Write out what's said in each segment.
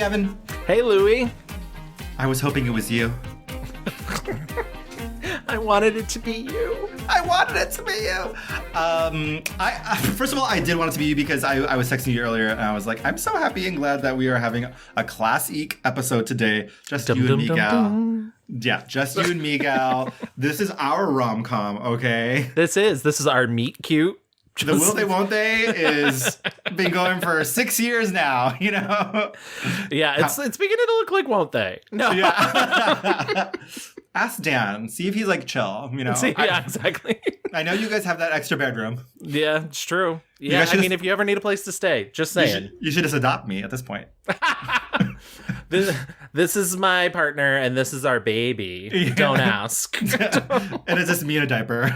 Gavin. Hey, Louie. I was hoping it was you. I wanted it to be you. I wanted it to be you. I first of all, I did want it to be you because I was texting you earlier and I was like, I'm so happy and glad that we are having a class-eek episode today. Just you and me, gal. Yeah, just you and me, gal. This is our rom-com, okay? This is our meet cute. The will they, won't they is been going for 6 years now, you know? Yeah, it's beginning to look like won't they? No. Yeah. Ask Dan. See if he's like chill, you know? Exactly. I know you guys have that extra bedroom. Yeah, it's true. Yeah, I mean, if you ever need a place to stay, just saying. You should just adopt me at this point. This is my partner, and this is our baby. Yeah. Don't ask. And it's just me in a diaper.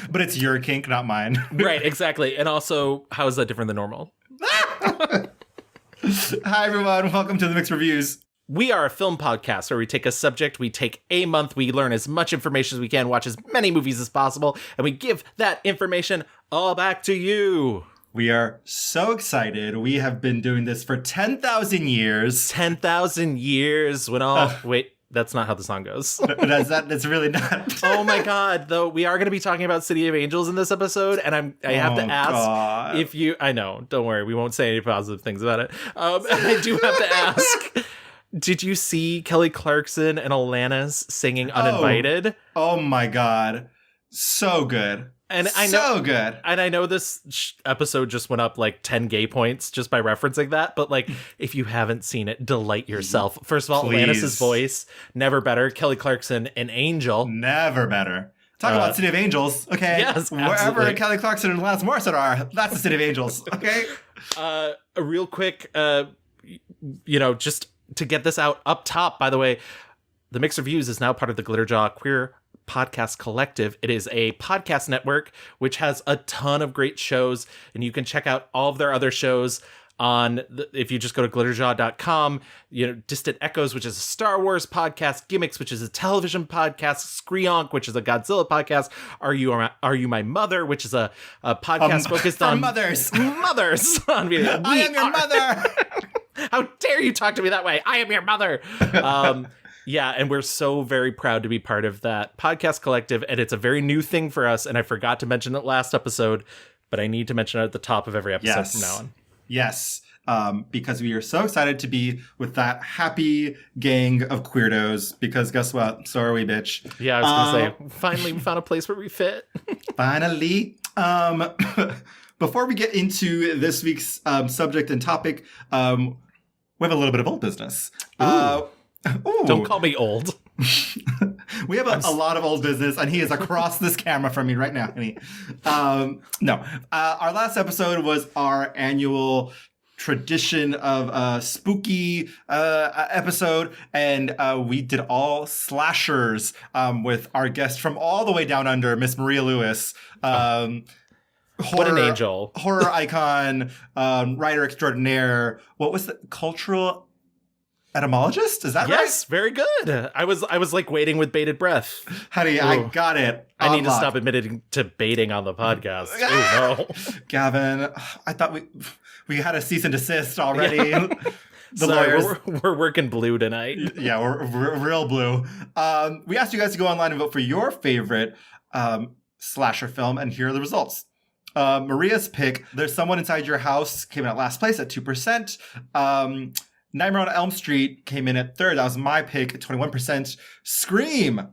But it's your kink, not mine. Right, exactly. And also, how is that different than normal? Hi, everyone. Welcome to the Mixed Reviews. We are a film podcast where we take a subject, we take a month, we learn as much information as we can, watch as many movies as possible, and we give that information all back to you. We are so excited. We have been doing this for 10,000 years. 10,000 years when all... Wait, that's not how the song goes. That's really not. Oh my God, though, we are going to be talking about City of Angels in this episode, and I have to ask if you... I know, don't worry, we won't say any positive things about it. I do have to ask... Did you see Kelly Clarkson and Alanis singing Uninvited? Oh my God. So good. And I know, good. And I know this episode just went up like 10 gay points just by referencing that. But like, if you haven't seen it, delight yourself. First of all, please. Alanis' voice, never better. Kelly Clarkson, an angel. Never better. Talk about City of Angels, okay? Yes, wherever absolutely. Kelly Clarkson and Alanis Morissette are, that's the City of Angels, okay? A real quick, just to get this out up top, by the way, the Mixed Reviews is now part of the Glitterjaw Queer Podcast Collective. It is a podcast network which has a ton of great shows, and you can check out all of their other shows if you just go to glitterjaw.com. Distant Echoes, which is a Star Wars podcast, Gimmicks, which is a television podcast, Screonk, which is a Godzilla podcast, Are You My Mother, which is a podcast focused on mothers on video. I am your mother. How dare you talk to me that way? I am your mother. Yeah, and we're so very proud to be part of that podcast collective, and it's a very new thing for us, and I forgot to mention it last episode, but I need to mention it at the top of every episode from now on. Yes, because we are so excited to be with that happy gang of queerdos, because guess what? So are we, bitch. Yeah, I was going to say, finally we found a place where we fit. Finally. Before we get into this week's subject and topic, we have a little bit of old business. Don't call me old. We have a lot of old business, and he is across this camera from me right now. No. Our last episode was our annual tradition of a spooky episode, and we did all slashers with our guest from all the way down under, Miss Maria Lewis. What an angel. Horror icon, writer extraordinaire. What was the cultural etymologist? Is that right? Yes, very good. I was like waiting with bated breath. Honey, I got it. I need to stop admitting to baiting on the podcast. Oh no. Gavin, I thought we had a cease and desist already. Sorry, we're working blue tonight. Yeah, we're real blue. We asked you guys to go online and vote for your favorite slasher film, and here are the results. Maria's pick, There's Someone Inside Your House, came in at last place at 2%. Nightmare on Elm Street came in at third. That was my pick at 21%. Scream,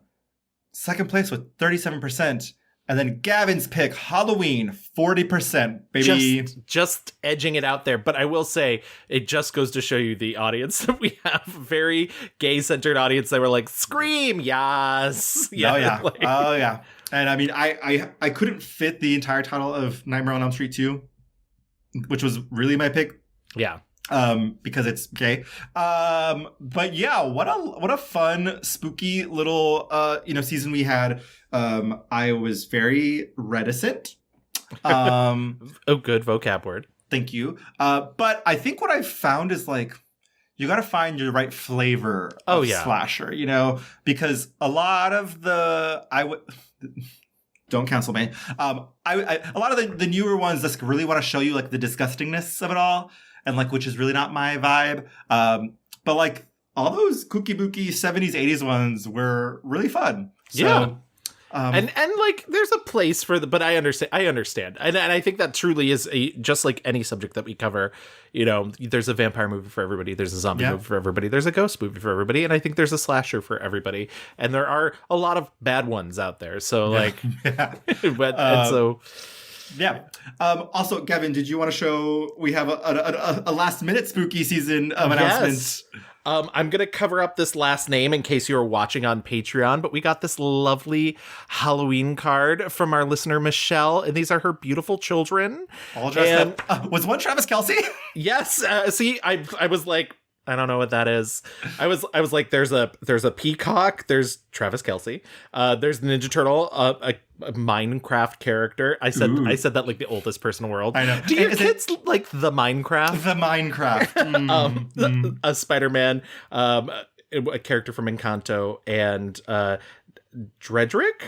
second place with 37%. And then Gavin's pick, Halloween, 40%, baby. Just edging it out there. But I will say, it just goes to show you the audience that we have. Very gay-centered audience that were like, Scream, yes. Yeah, oh, yeah. And I mean, I couldn't fit the entire title of Nightmare on Elm Street 2, which was really my pick. Yeah. Because it's gay. But yeah, what a fun, spooky little, season we had. I was very reticent. Oh, good vocab word. Thank you. But I think what I've found is like, you got to find your right flavor of slasher, because a lot of don't cancel me. A lot of the newer ones just really want to show you like the disgustingness of it all, and like which is really not my vibe. But like all those kooky booky 70s 80s ones were really fun. So, yeah. And like there's a place for but I understand. And I think that truly is just like any subject that we cover, you know, there's a vampire movie for everybody, there's a zombie movie for everybody, there's a ghost movie for everybody, and I think there's a slasher for everybody. And there are a lot of bad ones out there. So like also, Gavin, did you want to show we have a last minute spooky season of announcements? Yes. I'm going to cover up this last name in case you're watching on Patreon, but we got this lovely Halloween card from our listener, Michelle, and these are her beautiful children. All dressed up. Was one Travis Kelce? Yes. See, I was like, I don't know what that is. I was like, there's a peacock, there's Travis Kelce, there's the Ninja Turtle, a Minecraft character. I said that like the oldest person in the world. I know. Do your kids like the Minecraft? The Minecraft. A Spider-Man, a character from Encanto, and Dredrick.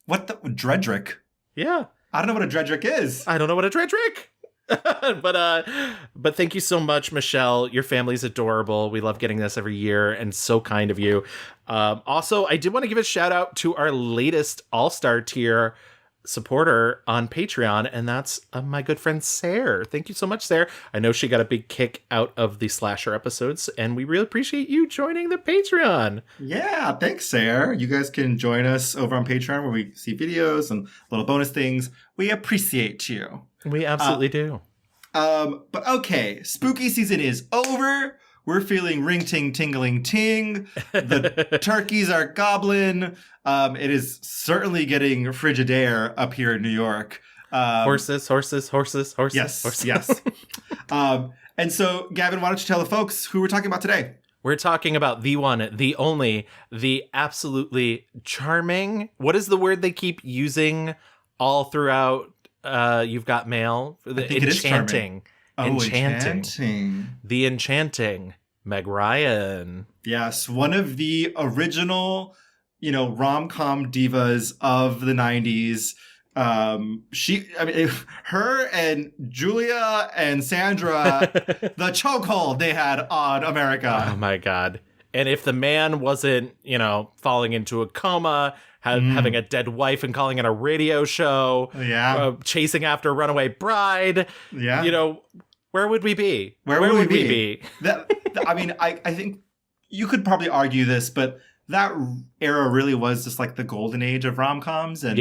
What the Dredrick? Yeah, I don't know what a Dredrick is. I don't know what a Dredrick. but thank you so much, Michelle. Your family's adorable. We love getting this every year, and so kind of you. Also, I did want to give a shout out to our latest All-Star tier supporter on Patreon, and that's my good friend Sarah. Thank you so much, Sarah. I know she got a big kick out of the slasher episodes, and we really appreciate you joining the Patreon. Yeah, thanks, Sarah. You guys can join us over on Patreon where we see videos and little bonus things. We appreciate you. We absolutely do. But okay, spooky season is over. We're feeling ring ting tingling ting. The turkeys are gobbling. It is certainly getting Frigidaire up here in New York. Horses. Yes, horses. yes. And so, Gavin, why don't you tell the folks who we're talking about today? We're talking about the one, the only, the absolutely charming. What is the word they keep using all throughout? You've Got Mail. The enchanting. Enchanting. The enchanting Meg Ryan. Yes, one of the original, rom-com divas of the 90s. Her and Julia and Sandra, the chokehold they had on America. Oh my God. And if the man wasn't, falling into a coma, having a dead wife and calling it a radio show, chasing after a runaway bride, where would we be? Where would we be? I think you could probably argue this, but that era really was just like the golden age of rom-coms. And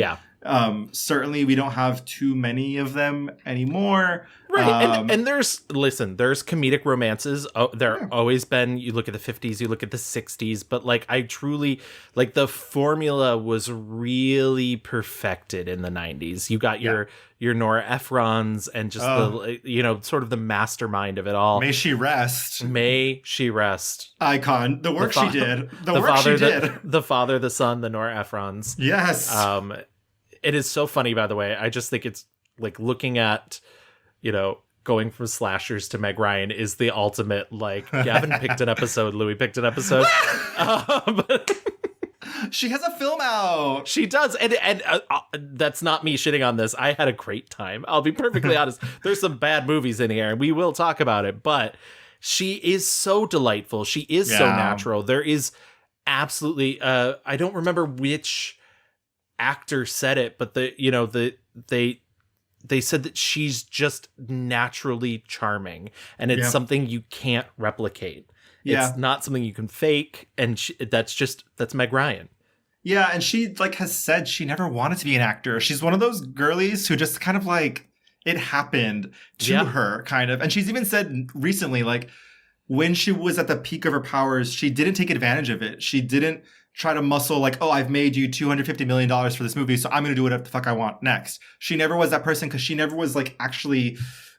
certainly we don't have too many of them anymore. Right. And there's comedic romances. There always been. You look at the 50s, you look at the 60s, but like I truly like the formula was really perfected in the 90s. You got your Nora Ephrons and just the sort of the mastermind of it all. May she rest. May she rest. Icon. The work she did. The father, the son, the Nora Ephrons. Yes. It is so funny, by the way. I just think it's like looking at, going from slashers to Meg Ryan is the ultimate, like, Gavin picked an episode, Louis picked an episode. She has a film out. She does. And that's not me shitting on this. I had a great time. I'll be perfectly honest. There's some bad movies in here, and we will talk about it. But she is so delightful. She is so natural. There is absolutely, I don't remember which actor said it, but they said that she's just naturally charming, and it's something you can't replicate. It's not something you can fake, and that's Meg Ryan. Yeah, and she has said she never wanted to be an actor. She's one of those girlies who just kind of it happened to her, kind of. And she's even said recently, when she was at the peak of her powers, she didn't take advantage of it. She didn't try to muscle I've made you $250 million for this movie, so I'm going to do whatever the fuck I want next. She never was that person because she never was actually,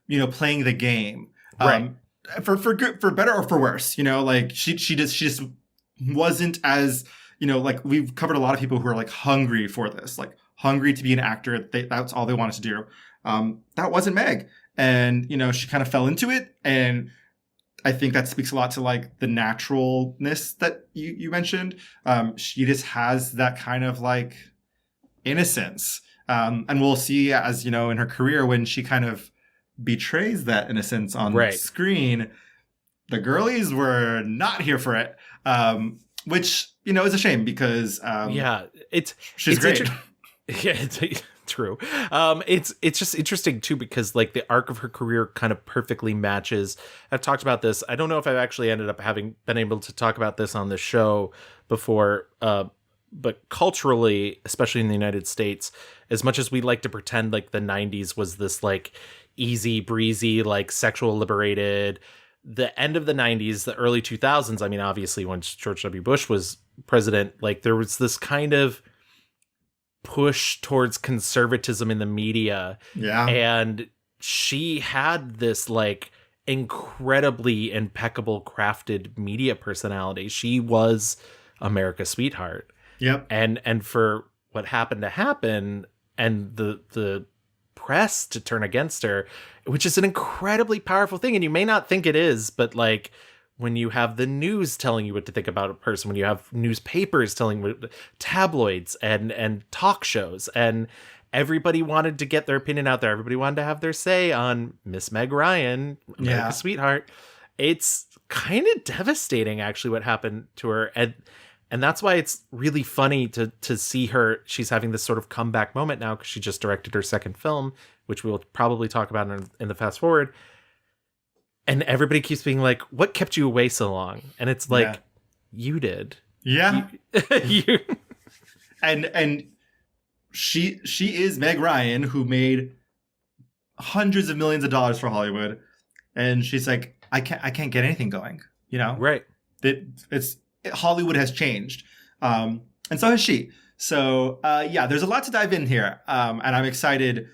playing the game. Right. For good, for better or for worse, she just wasn't as, we've covered a lot of people who are hungry for this, hungry to be an actor. That's all they wanted to do. That wasn't Meg. And, she kind of fell into it. And I think that speaks a lot to the naturalness that you mentioned. She just has that kind of innocence. And we'll see, as you know, in her career, when she kind of betrays that innocence on screen, the girlies were not here for it, which, you know, is a shame because she's great. It's true. It's just interesting too, because like the arc of her career kind of perfectly matches. I've talked about this. I don't know if I've actually ended up having been able to talk about this on the show before, but culturally, especially in the United States, as much as we like to pretend like the 90s was this like easy breezy, like sexual liberated, the end of the 90s, the early 2000s, I mean, obviously when George W. Bush was president, like there was this kind of push towards conservatism in the media. Yeah. And she had this like incredibly impeccable crafted media personality. She was America's sweetheart. Yep. And for what happened to happen and the press to turn against her, which is an incredibly powerful thing. And you may not think it is, but like when you have the news telling you what to think about a person, when you have newspapers telling you, tabloids and talk shows, and everybody wanted to get their opinion out there. Everybody wanted to have their say on Miss Meg Ryan, America's sweetheart. It's kind of devastating, actually, what happened to her. And that's why it's really funny to see her. She's having this sort of comeback moment now because she just directed her second film, which we'll probably talk about in the fast forward. And everybody keeps being like, what kept you away so long? And it's like, you did. Yeah. You. And she is Meg Ryan, who made hundreds of millions of dollars for Hollywood. And she's like, I can't get anything going, you know? Right. Hollywood has changed. And so has she. So, there's a lot to dive in here. And I'm excited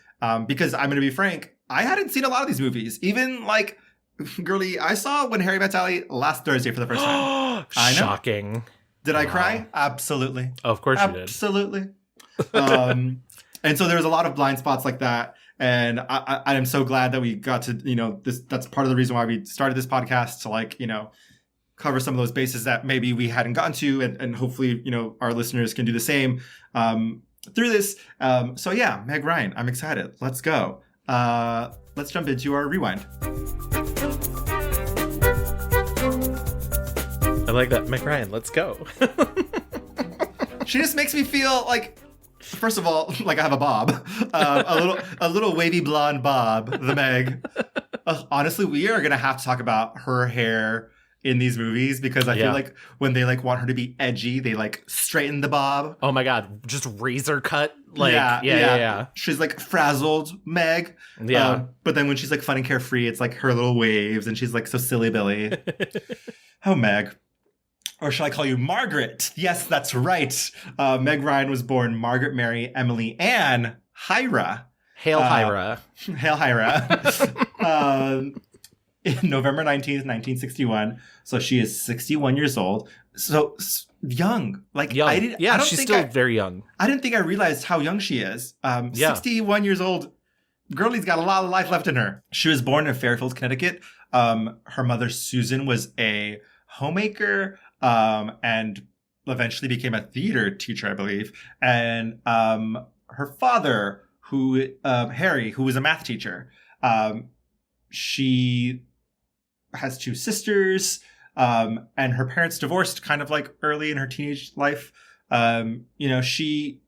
because I'm going to be frank, I hadn't seen a lot of these movies. Even like, girly, I saw When Harry Met Sally last Thursday for the first time. Shocking. Did I cry? Absolutely. Of course you did. Absolutely. And so there was a lot of blind spots like that. And I am so glad that we got to, you know, that's part of the reason why we started this podcast, to like, you know, cover some of those bases that maybe we hadn't gotten to, and hopefully, you know, our listeners can do the same through this. So yeah, Meg Ryan, I'm excited. Let's go. Let's jump into our rewind. I like that. Meg Ryan, let's go. She just makes me feel like, first of all, like I have a bob, a little wavy blonde bob, the Meg. Honestly, we are gonna have to talk about her hair in these movies, because I feel like when they like want her to be edgy, they like straighten the bob. Oh my god, just razor cut. Like yeah. She's like frazzled Meg. Yeah. But then when she's like fun and carefree, it's like her little waves, and she's like so silly Billy. Oh, Meg. Or should I call you Margaret? Yes, that's right. Meg Ryan was born Margaret Mary Emily Ann Hyra. Hail Hyra. Hail Hyra. In November 19th, 1961. So she is 61 years old. So young. Like, young. I she's still very young. I didn't think I realized how young she is. 61 years old. Girlie's got a lot of life left in her. She was born in Fairfield, Connecticut. Her mother, Susan, was a homemaker and eventually became a theater teacher, I believe. And her father, Harry, who was a math teacher, she has two sisters, and her parents divorced kind of like early in her teenage life. You know, she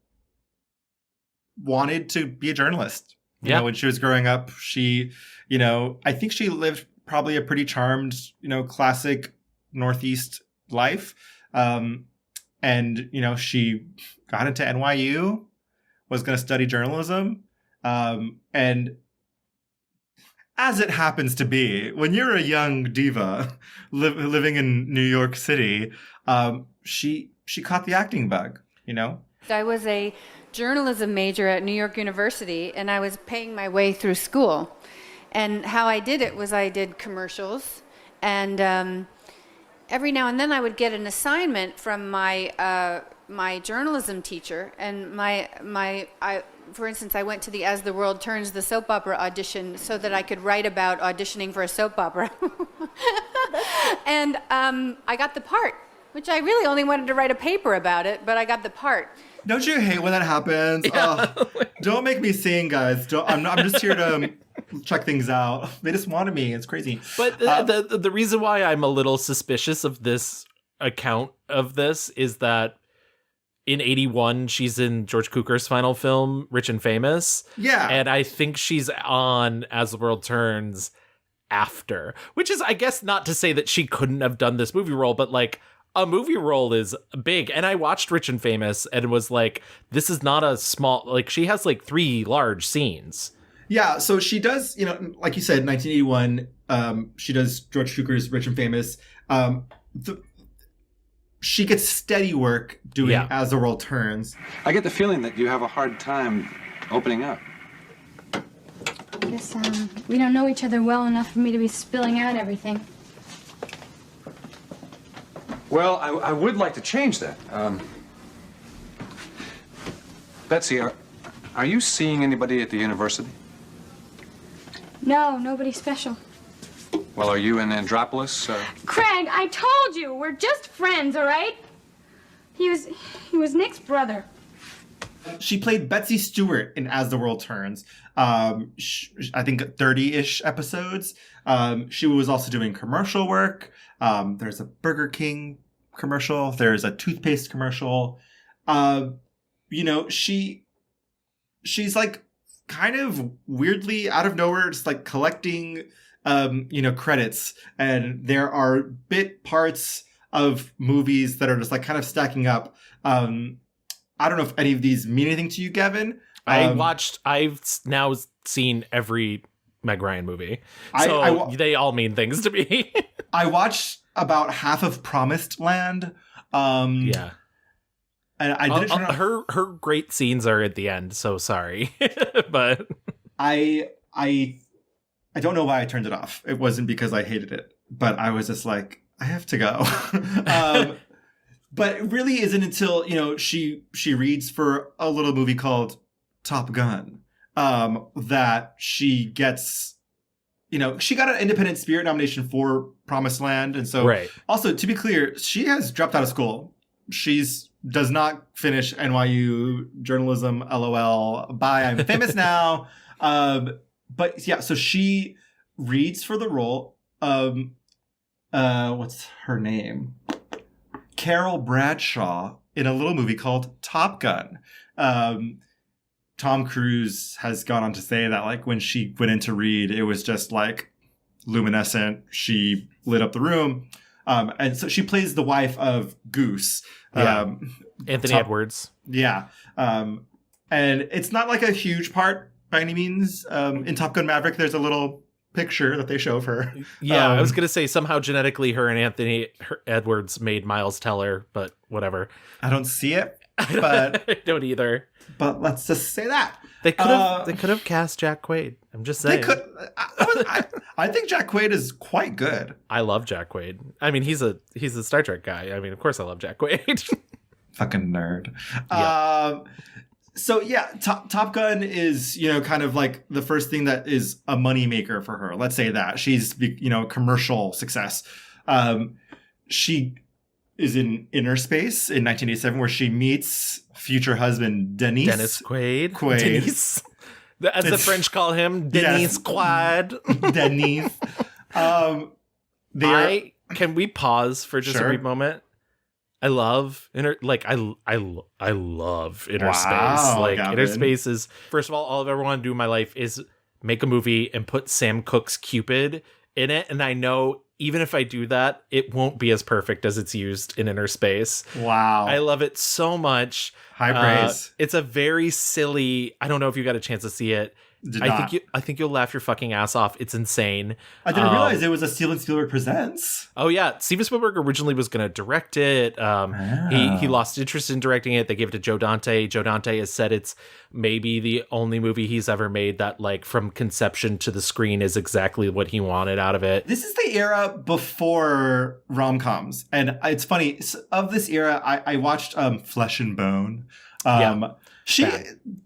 wanted to be a journalist. You know, when she was growing up, she, you know, I think she lived probably a pretty charmed, you know, classic Northeast life. And, you know, she got into NYU, was going to study journalism. And as it happens to be, when you're a young diva living in New York City, she caught the acting bug, you know? I was a journalism major at New York University, and I was paying my way through school. And how I did it was I did commercials, and every now and then I would get an assignment from my my journalism teacher, and for instance, I went to the As the World Turns, the soap opera audition, so that I could write about auditioning for a soap opera. And I got the part, which I really only wanted to write a paper about it, but I got the part. Don't you hate when that happens? Yeah. Don't make me sing, guys. I'm just here to check things out. They just wanted me. It's crazy. But the reason why I'm a little suspicious of this account of this is that in 81, she's in George Cukor's final film, Rich and Famous. Yeah. And I think she's on As the World Turns after, which is, I guess, not to say that she couldn't have done this movie role, but like a movie role is big. And I watched Rich and Famous and was like, this is not a small, like she has like 3 large scenes. Yeah, so she does, like you said, 1981, she does George Cukor's Rich and Famous. She gets steady work doing As the World Turns. I get the feeling that you have a hard time opening up. I guess we don't know each other well enough for me to be spilling out everything. Well, I would like to change that. Betsy, are you seeing anybody at the university? No, nobody special. Well, are you in Andropolis? Craig, I told you, we're just friends, all right? He was Nick's brother. She played Betsy Stewart in As the World Turns. I think 30-ish episodes. She was also doing commercial work. There's a Burger King commercial. There's a toothpaste commercial. She's like kind of weirdly out of nowhere, just like collecting, credits. And there are bit parts of movies that are just like kind of stacking up. I don't know if any of these mean anything to you, Gavin. I've now seen every Meg Ryan movie. So they all mean things to me. I watched about half of Promised Land. Yeah. And I didn't turn on... her great scenes are at the end, so sorry. But I don't know why I turned it off. It wasn't because I hated it, but I was just like, I have to go. But it really isn't until, she reads for a little movie called Top Gun, that she gets, she got an Independent Spirit nomination for Promised Land. And so also, to be clear, she has dropped out of school. Does not finish NYU journalism, LOL. Bye, I'm famous now. But yeah, so she reads for the role. What's her name? Carol Bradshaw in a little movie called Top Gun. Tom Cruise has gone on to say that like when she went in to read, it was just like luminescent. She lit up the room. And so she plays the wife of Goose. Anthony Edwards. Yeah. And it's not like a huge part by any means. In Top Gun Maverick, there's a little picture that they show of her. Yeah, I was going to say somehow genetically her and Anthony Edwards made Miles Teller, but whatever. I don't see it, but... I don't either. But let's just say that. They could have cast Jack Quaid. I'm just saying. They could. I think Jack Quaid is quite good. I love Jack Quaid. I mean, he's a Star Trek guy. I mean, of course I love Jack Quaid. Fucking nerd. Yeah. So yeah, Top Gun is, kind of like the first thing that is a moneymaker for her. Let's say that. She's, commercial success. She is in Inner Space in 1987 where she meets future husband Dennis Quaid. Dennis. As the French call him, Dennis Quaid. Dennis. Can we pause for just a brief moment? I love I love Inner Space. Like Gavin. Inner Space is, first of all I've ever wanted to do in my life is make a movie and put Sam Cooke's Cupid in it. And I know even if I do that, it won't be as perfect as it's used in Inner Space. Wow. I love it so much. High praise. It's a very silly, I don't know if you got a chance to see it. I think you'll laugh your fucking ass off. It's insane. I didn't realize it was a Steven Spielberg Presents. Oh yeah, Steven Spielberg originally was going to direct it. He lost interest in directing it. They gave it to Joe Dante. Joe Dante has said it's maybe the only movie he's ever made that, like, from conception to the screen is exactly what he wanted out of it. This is the era before rom-coms, and it's funny. Of this era, I watched Flesh and Bone.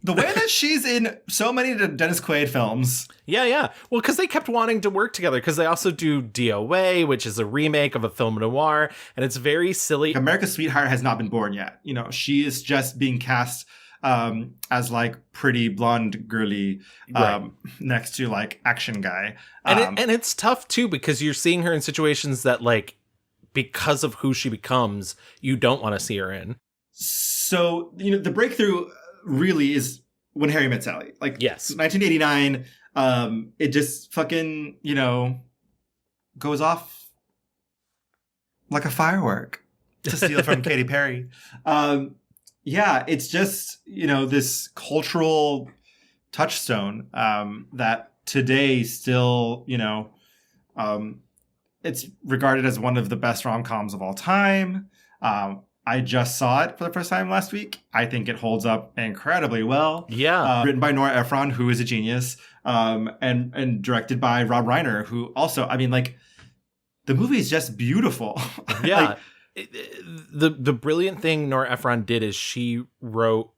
The way that she's in so many Dennis Quaid films. Yeah. Well, because they kept wanting to work together, because they also do DOA, which is a remake of a film noir, and it's very silly. America's Sweetheart has not been born yet. She is just being cast as like pretty blonde girly next to like action guy. And it's tough too, because you're seeing her in situations that like, because of who she becomes, you don't want to see her in. So, the breakthrough really is When Harry Met Sally. Like, yes, 1989, it just fucking, goes off like a firework, to steal from Katy Perry. It's just, this cultural touchstone that today still, it's regarded as one of the best rom-coms of all time. I just saw it for the first time last week. I think it holds up incredibly well. Yeah. Written by Nora Ephron, who is a genius, and directed by Rob Reiner, who also, the movie is just beautiful. Yeah. The brilliant thing Nora Ephron did is she wrote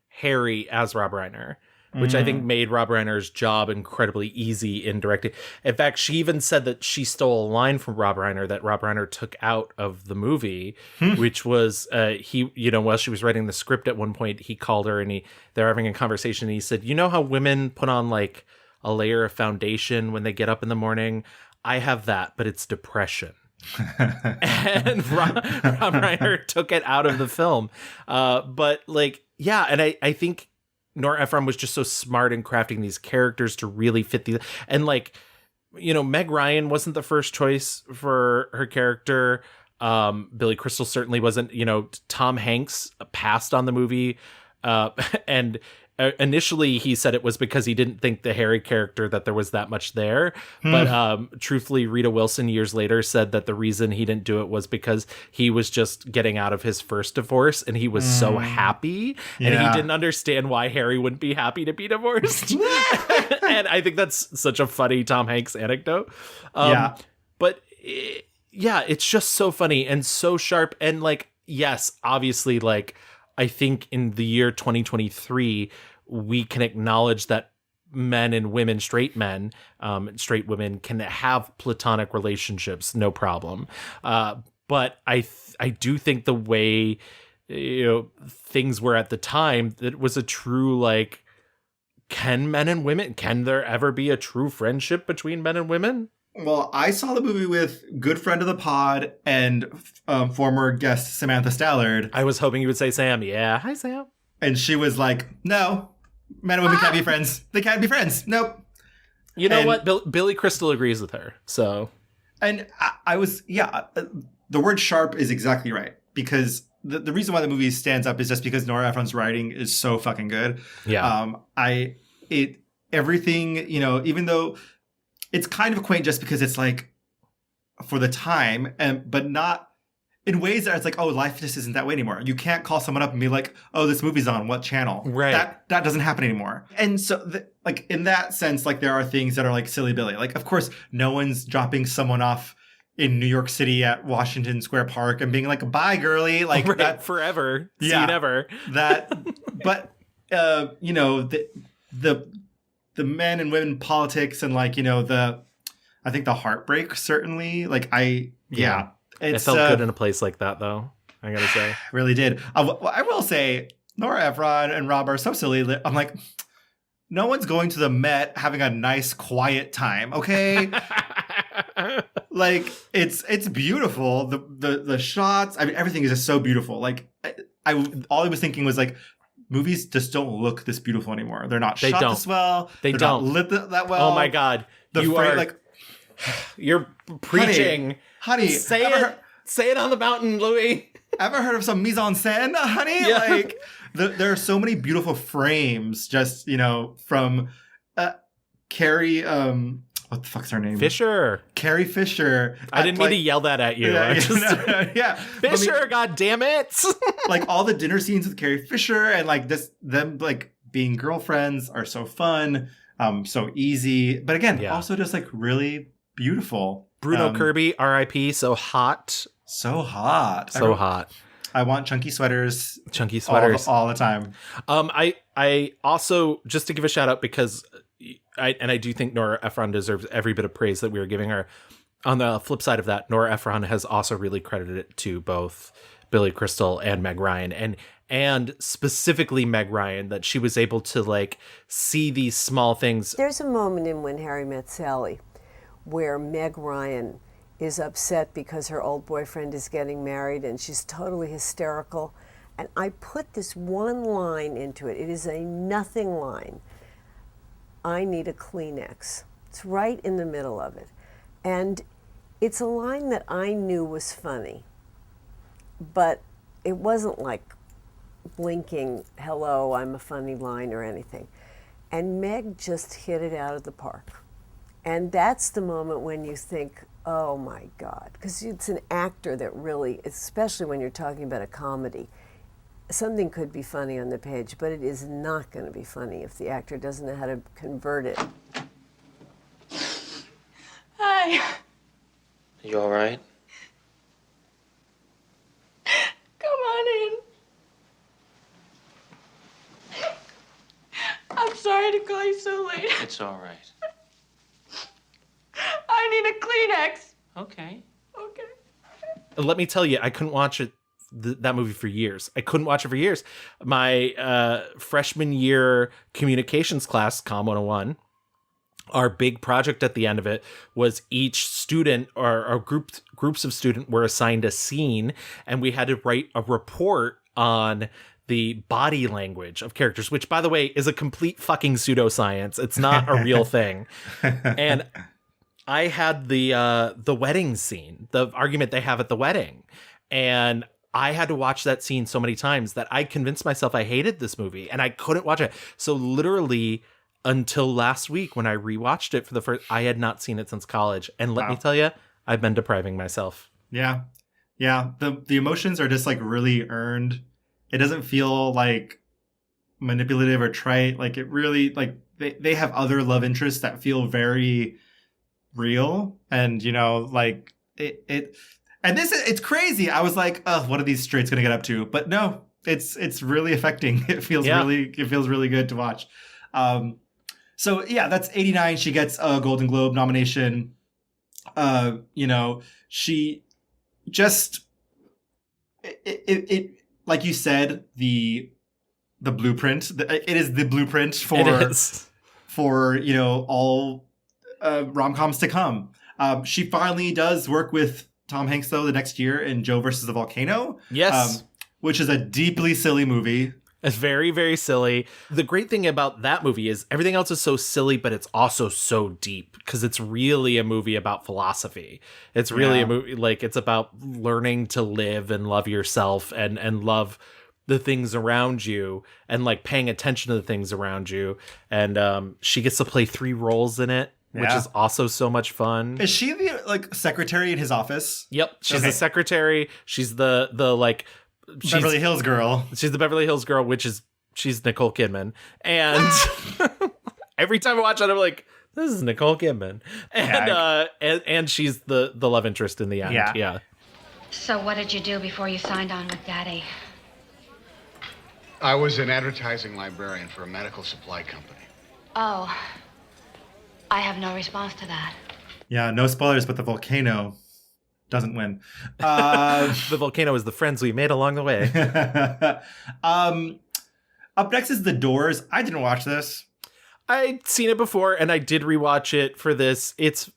Harry as Rob Reiner, which I think made Rob Reiner's job incredibly easy in directing. In fact, she even said that she stole a line from Rob Reiner that Rob Reiner took out of the movie, which was while she was writing the script at one point, he called her and they're having a conversation and he said, how women put on like a layer of foundation when they get up in the morning? I have that, but it's depression. And Rob Reiner took it out of the film. But I think Nora Ephron was just so smart in crafting these characters to really fit these. And Meg Ryan wasn't the first choice for her character. Billy Crystal certainly wasn't. Tom Hanks passed on the movie. And initially he said it was because he didn't think the Harry character that there was that much there. But truthfully, Rita Wilson years later said that the reason he didn't do it was because he was just getting out of his first divorce and he was so happy and he didn't understand why Harry wouldn't be happy to be divorced. And I think that's such a funny Tom Hanks anecdote. But it's just so funny and so sharp. And yes, obviously, I think in the year 2023, we can acknowledge that men and women, straight men, straight women can have platonic relationships, no problem. But I do think the way, things were at the time, that it was a true, can there ever be a true friendship between men and women? Well, I saw the movie with good friend of the pod and former guest Samantha Stallard. I was hoping you would say Sam. Yeah. Hi, Sam. And she was like, no, men and women can't be friends. They can't be friends. Nope. You know what? Billy Crystal agrees with her. So. And the word sharp is exactly right. Because the reason why the movie stands up is just because Nora Ephron's writing is so fucking good. Yeah. Everything, even though it's kind of quaint just because it's for the time, but not in ways that it's life just isn't that way anymore. You can't call someone up and be like, oh, this movie's on what channel? Right. That doesn't happen anymore. And so in that sense, there are things that are silly Billy. Of course, no one's dropping someone off in New York City at Washington Square Park and being like, bye, girly. That forever. Yeah, see you never. But the men and women politics and I think the heartbreak certainly It felt good in a place like that though, I gotta say. Really did. I will say Nora Ephron and Rob are so silly. I'm like, no one's going to the Met having a nice quiet time, okay? It's beautiful. The shots, everything is just so beautiful. All I was thinking was movies just don't look this beautiful anymore. They're not shot this well. They're don't lit that well. Oh my God. You're preaching. Honey, say it on the mountain, Louis. Ever heard of some mise en scène, honey? Yeah. There are so many beautiful frames just, from Carrie, what the fuck's her name? Fisher. Carrie Fisher. I didn't mean to yell that at you. Yeah. Fisher, God damn it. All the dinner scenes with Carrie Fisher and them being girlfriends are so fun, so easy. But again, also just really beautiful. Bruno Kirby, R.I.P. So hot. So hot. Hot. I want chunky sweaters. All the time. I also, just to give a shout out, because I do think Nora Ephron deserves every bit of praise that we are giving her. On the flip side of that, Nora Ephron has also really credited it to both Billy Crystal and Meg Ryan. And and specifically Meg Ryan, that she was able to like see these small things. There's a moment in When Harry Met Sally where Meg Ryan is upset because her old boyfriend is getting married and she's totally hysterical. And I put this one line into it. It is a nothing line. I need a Kleenex. It's right in the middle of it. And it's a line that I knew was funny, but it wasn't like blinking, hello, I'm a funny line or anything. And Meg just hit it out of the park. And that's the moment when you think, oh my God, because it's an actor that really, especially when you're talking about a comedy, something could be funny on the page, but it is not going to be funny if the actor doesn't know how to convert it. Hi. You all right? Come on in. I'm sorry to call you so late. It's all right. I need a Kleenex. Okay. Okay. Let me tell you, I couldn't watch it. That movie for years. I couldn't watch it for years. My freshman year communications class, Com 101, our big project at the end of it was each student or groups of students were assigned a scene, and we had to write a report on the body language of characters, which, by the way, is a complete fucking pseudoscience. It's not a real thing. And I had the wedding scene, the argument they have at the wedding, and I had to watch that scene so many times that I convinced myself I hated this movie and I couldn't watch it. So literally until last week when I rewatched it for the first, I had not seen it since college. And let me tell you, I've been depriving myself. Yeah. Yeah. The emotions are just like really earned. It doesn't feel like manipulative or trite. Like it really, like they have other love interests that feel very real. And, you know, like and it's crazy. I was like, oh, what are these straights going to get up to? But no, it's really affecting. It feels really good to watch. So yeah, that's 89. She gets a Golden Globe nomination. You know, she just, it like you said, the blueprint, it is the blueprint for, you know, all rom-coms to come. She finally does work with Tom Hanks, though, the next year in Joe versus the Volcano. Yes. Which is a deeply silly movie. It's very, very silly. The great thing about that movie is everything else is so silly, but it's also so deep because it's really a movie about philosophy. It's really a movie, like, it's about learning to live and love yourself and love the things around you and, like, paying attention to the things around you. And she gets to play 3 roles in it, which is also so much fun. Is she the, like, secretary in his office? Yep. She's the secretary. She's the like... Beverly Hills girl. She's the Beverly Hills girl, she's Nicole Kidman. And every time I watch it, I'm like, this is Nicole Kidman. And she's the love interest in the end. Yeah. So what did you do before you signed on with Daddy? I was an advertising librarian for a medical supply company. Oh, I have no response to that. Yeah, no spoilers, but the volcano doesn't win. The volcano is the friends we made along the way. Up next is The Doors. I didn't watch this. I'd seen it before, and I did rewatch it for this.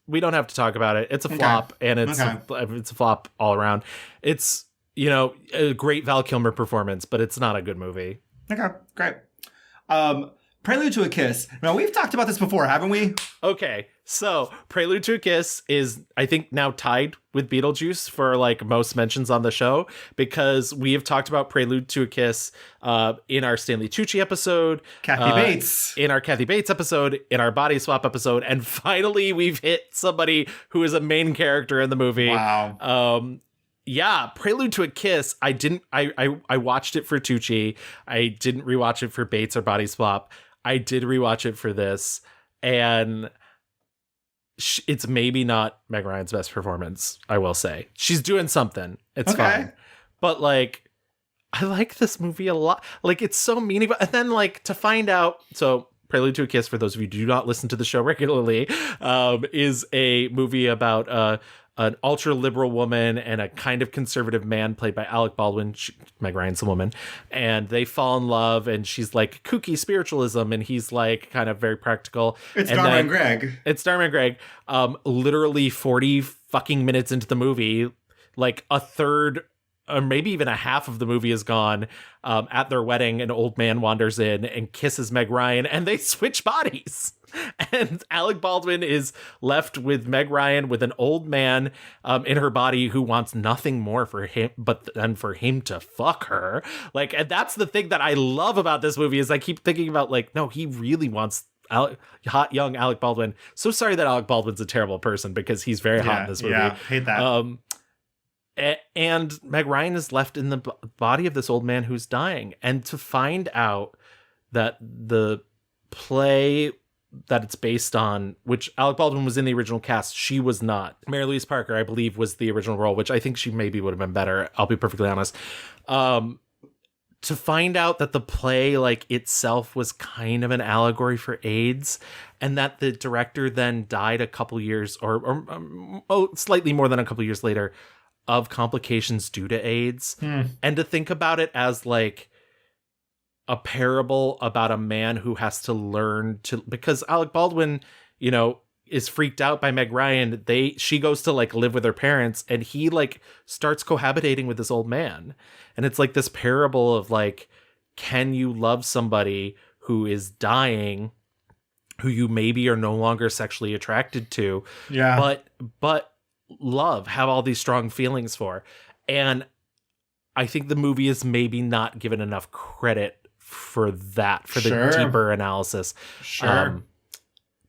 We don't have to talk about it. It's a flop, and it's a flop all around. It's, you know, a great Val Kilmer performance, but it's not a good movie. Okay, great. Prelude to a Kiss. Now, we've talked about this before, haven't we? Okay, so Prelude to a Kiss is, I think, now tied with Beetlejuice for, like, most mentions on the show, because we have talked about Prelude to a Kiss in our Stanley Tucci episode. Kathy Bates. In our Kathy Bates episode, in our Body Swap episode, and finally we've hit somebody who is a main character in the movie. Wow. Yeah, Prelude to a Kiss. I watched it for Tucci. I didn't rewatch it for Bates or Body Swap. I did rewatch it for this, and it's maybe not Meg Ryan's best performance, I will say. She's doing something. It's fine. But, like, I like this movie a lot. Like, it's so meaningful. And then, like, to find out... So, Prelude to a Kiss, for those of you who do not listen to the show regularly, is a movie about an ultra liberal woman and a kind of conservative man played by Alec Baldwin. Meg Ryan's the woman, and they fall in love, and she's like kooky spiritualism, and he's like kind of very practical. It's and Dharma and Greg. It's Dharma and Greg. Literally 40 fucking minutes into the movie, like a third or maybe even a half of the movie is gone. At their wedding, an old man wanders in and kisses Meg Ryan, and they switch bodies. And Alec Baldwin is left with Meg Ryan with an old man in her body who wants nothing more for him but than for him to fuck her. Like, and that's the thing that I love about this movie is I keep thinking about like, no, he really wants hot young Alec Baldwin. So sorry that Alec Baldwin's a terrible person because he's very hot in this movie. Yeah, hate that. And Meg Ryan is left in the body of this old man who's dying. And to find out that the play that it's based on, which Alec Baldwin was in the original cast, she was not. Mary Louise Parker, I believe, was the original role, which I think she maybe would have been better. I'll be perfectly honest. To find out that the play like itself was kind of an allegory for AIDS, and that the director then died a couple years or slightly more than a couple years later of complications due to AIDS. And to think about it as like a parable about a man who has to learn to, because Alec Baldwin, you know, is freaked out by Meg Ryan. She goes to like live with her parents, and he like starts cohabitating with this old man. And it's like this parable of like, can you love somebody who is dying, who you maybe are no longer sexually attracted to, but have all these strong feelings for. And I think the movie is maybe not given enough credit for that, for the deeper analysis.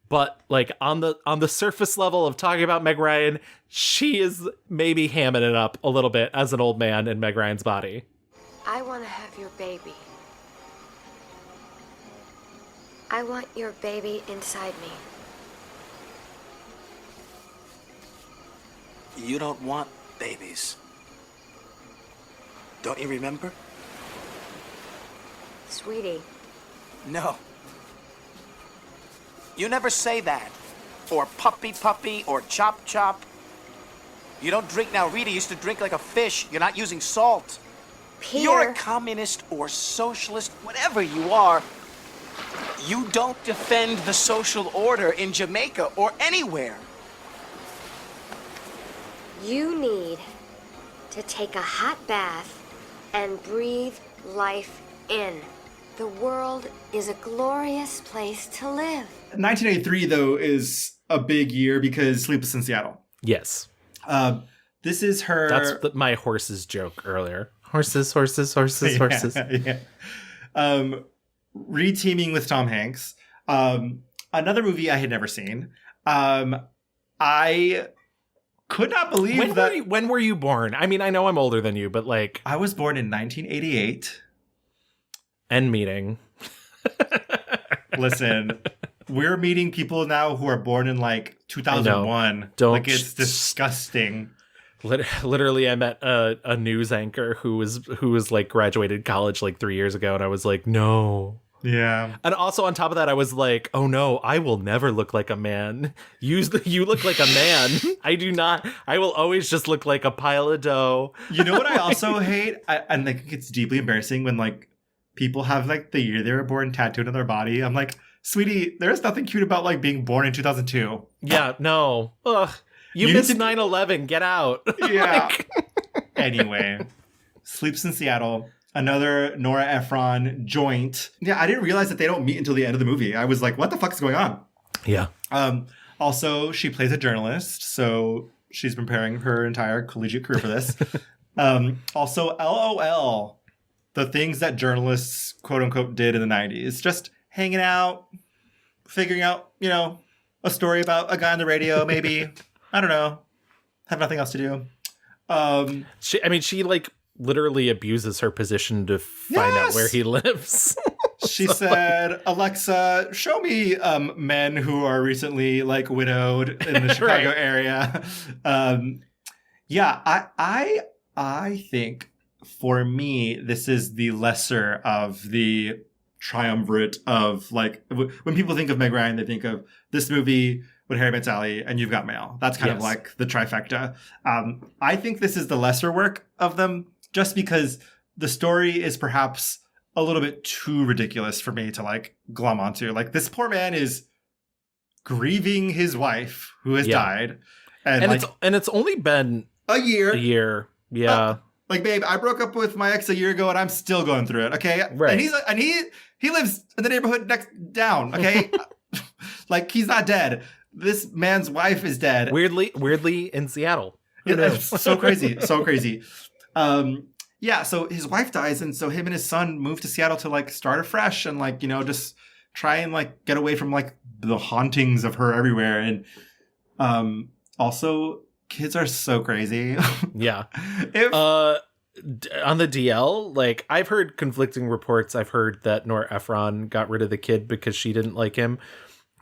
But like on the surface level of talking about Meg Ryan, she is maybe hamming it up a little bit as an old man in Meg Ryan's body. I want to have your baby. I want your baby inside me. You don't want babies. Don't you remember? Sweetie. No. You never say that. Or puppy puppy or chop chop. You don't drink now. Rita used to drink like a fish. You're not using salt. Peter. You're a communist or socialist, whatever you are. You don't defend the social order in Jamaica or anywhere. You need to take a hot bath and breathe life in. The world is a glorious place to live. 1983, though, is a big year because Sleepless in Seattle. Yes. This is her... That's my horses joke earlier. Horses. Yeah. Reteaming with Tom Hanks. Another movie I had never seen. I could not believe when were you born? I mean, I know I'm older than you, but like... I was born in 1988. End meeting. Listen, we're meeting people now who are born in like 2001. Like, it's disgusting. Literally, I met a news anchor who was like graduated college like 3 years ago, and I was like, no. Yeah. And also on top of that, I was like, oh no, I will never look like a man. You look like a man. I do not. I will always just look like a pile of dough. You know what I also hate? And I think it's deeply embarrassing when like people have like the year they were born tattooed on their body. I'm like, sweetie, there's nothing cute about like being born in 2002. Yeah, no. Ugh. You missed 9/11. Get out. Yeah. Anyway, Sleeps in Seattle. Another Nora Ephron joint. Yeah, I didn't realize that they don't meet until the end of the movie. I was like, what the fuck is going on? Yeah. Also, she plays a journalist, so she's preparing her entire collegiate career for this. Also, LOL, the things that journalists, quote unquote, did in the 90s. Just hanging out, figuring out, you know, a story about a guy on the radio, maybe. I don't know. Have nothing else to do. She like literally abuses her position to find out where he lives. She said, Alexa, show me men who are recently like widowed in the Chicago area. I think for me, this is the lesser of the triumvirate of like, when people think of Meg Ryan, they think of this movie, When Harry Met Sally, and You've Got Mail. That's kind of Yes. like the trifecta. I think this is the lesser work of them, just because the story is perhaps a little bit too ridiculous for me to like glom onto. Like, this poor man is grieving his wife who has died, and it's only been a year. A year, yeah. Like, babe, I broke up with my ex a year ago, and I'm still going through it. Okay, Right. And he lives in the neighborhood next down. Okay, like, he's not dead. This man's wife is dead. Weirdly in Seattle. Who Yeah, knows? it's so crazy, so crazy. Yeah, so his wife dies, and so him and his son move to Seattle to like start afresh and like, you know, just try and like get away from like the hauntings of her everywhere. And also, kids are so crazy. Yeah. On the DL, like, I've heard conflicting reports. I've heard that Nora Ephron got rid of the kid because she didn't like him.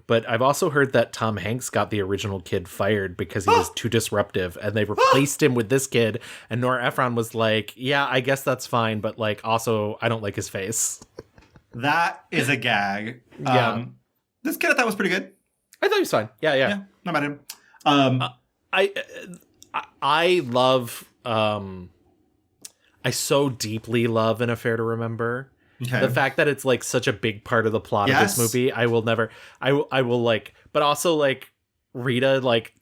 But I've also heard that Tom Hanks got the original kid fired because he was too disruptive, and they replaced him with this kid. And Nora Ephron was like, yeah, I guess that's fine, but like, also, I don't like his face. That is a gag. Yeah. This kid I thought was pretty good. I thought he was fine. Yeah. Not mad at him. I love, I so deeply love An Affair to Remember. Okay. The fact that it's like such a big part of the plot of Yes. this movie, I will like, but also like Rita like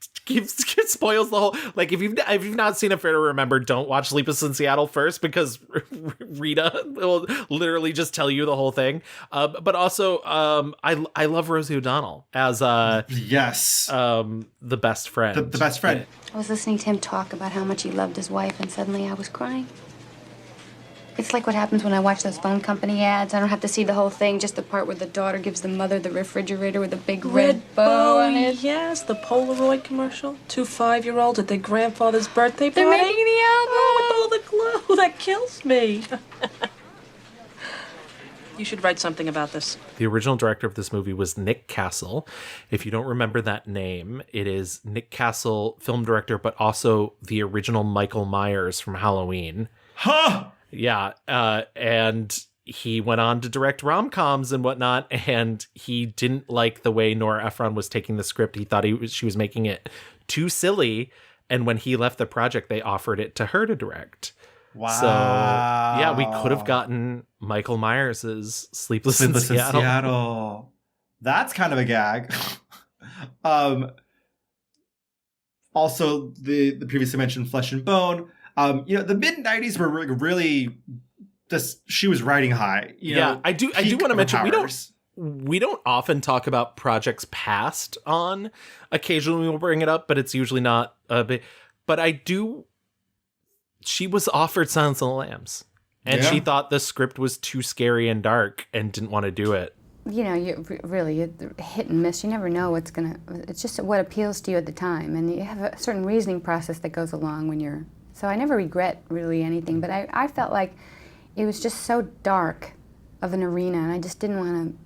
spoils the whole, like, if you've not seen Affair to Remember, don't watch Sleepless in Seattle first, because Rita will literally just tell you the whole thing. But also, I love Rosie O'Donnell as yes, the best friend. The best friend. I was listening to him talk about how much he loved his wife, and suddenly I was crying. It's like what happens when I watch those phone company ads. I don't have to see the whole thing, just the part where the daughter gives the mother the refrigerator with a big red bow on it. Yes, the Polaroid commercial. 2 5-year-olds at their grandfather's birthday party. They're making the album. Oh, with all the glue. That kills me. You should write something about this. The original director of this movie was Nick Castle. If you don't remember that name, it is Nick Castle, film director, but also the original Michael Myers from Halloween. Huh! Yeah, and he went on to direct rom-coms and whatnot, and he didn't like the way Nora Ephron was taking the script. He thought she was making it too silly, and when he left the project, they offered it to her to direct. Wow. So, yeah, we could have gotten Michael Myers' Sleepless in Seattle. That's kind of a gag. Also, the previously mentioned Flesh and Bone. You know, the mid-90s were really just, she was riding high. You know, I do want to mention, we don't often talk about projects past on. Occasionally we'll bring it up, but it's usually not a big, but she was offered Silence of the Lambs, and she thought the script was too scary and dark and didn't want to do it. You know, you hit and miss. You never know what's it's just what appeals to you at the time. And you have a certain reasoning process that goes along when you're, so I never regret really anything, but I felt like it was just so dark of an arena, and I just didn't want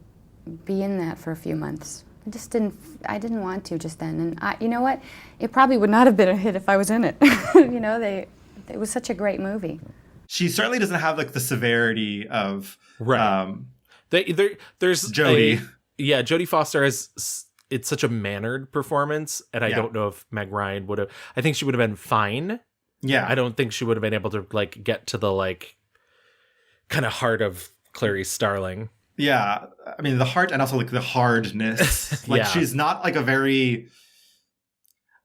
to be in that for a few months. I didn't want to just then. And you know what? It probably would not have been a hit if I was in it. You know, it was such a great movie. She certainly doesn't have like the severity of There's Jodie. Jodie Foster it's such a mannered performance, and I don't know if Meg Ryan would have. I think she would have been fine. Yeah. I don't think she would have been able to like get to the like kind of heart of Clarice Starling. Yeah. I mean, the heart and also like the hardness. Like, she's not like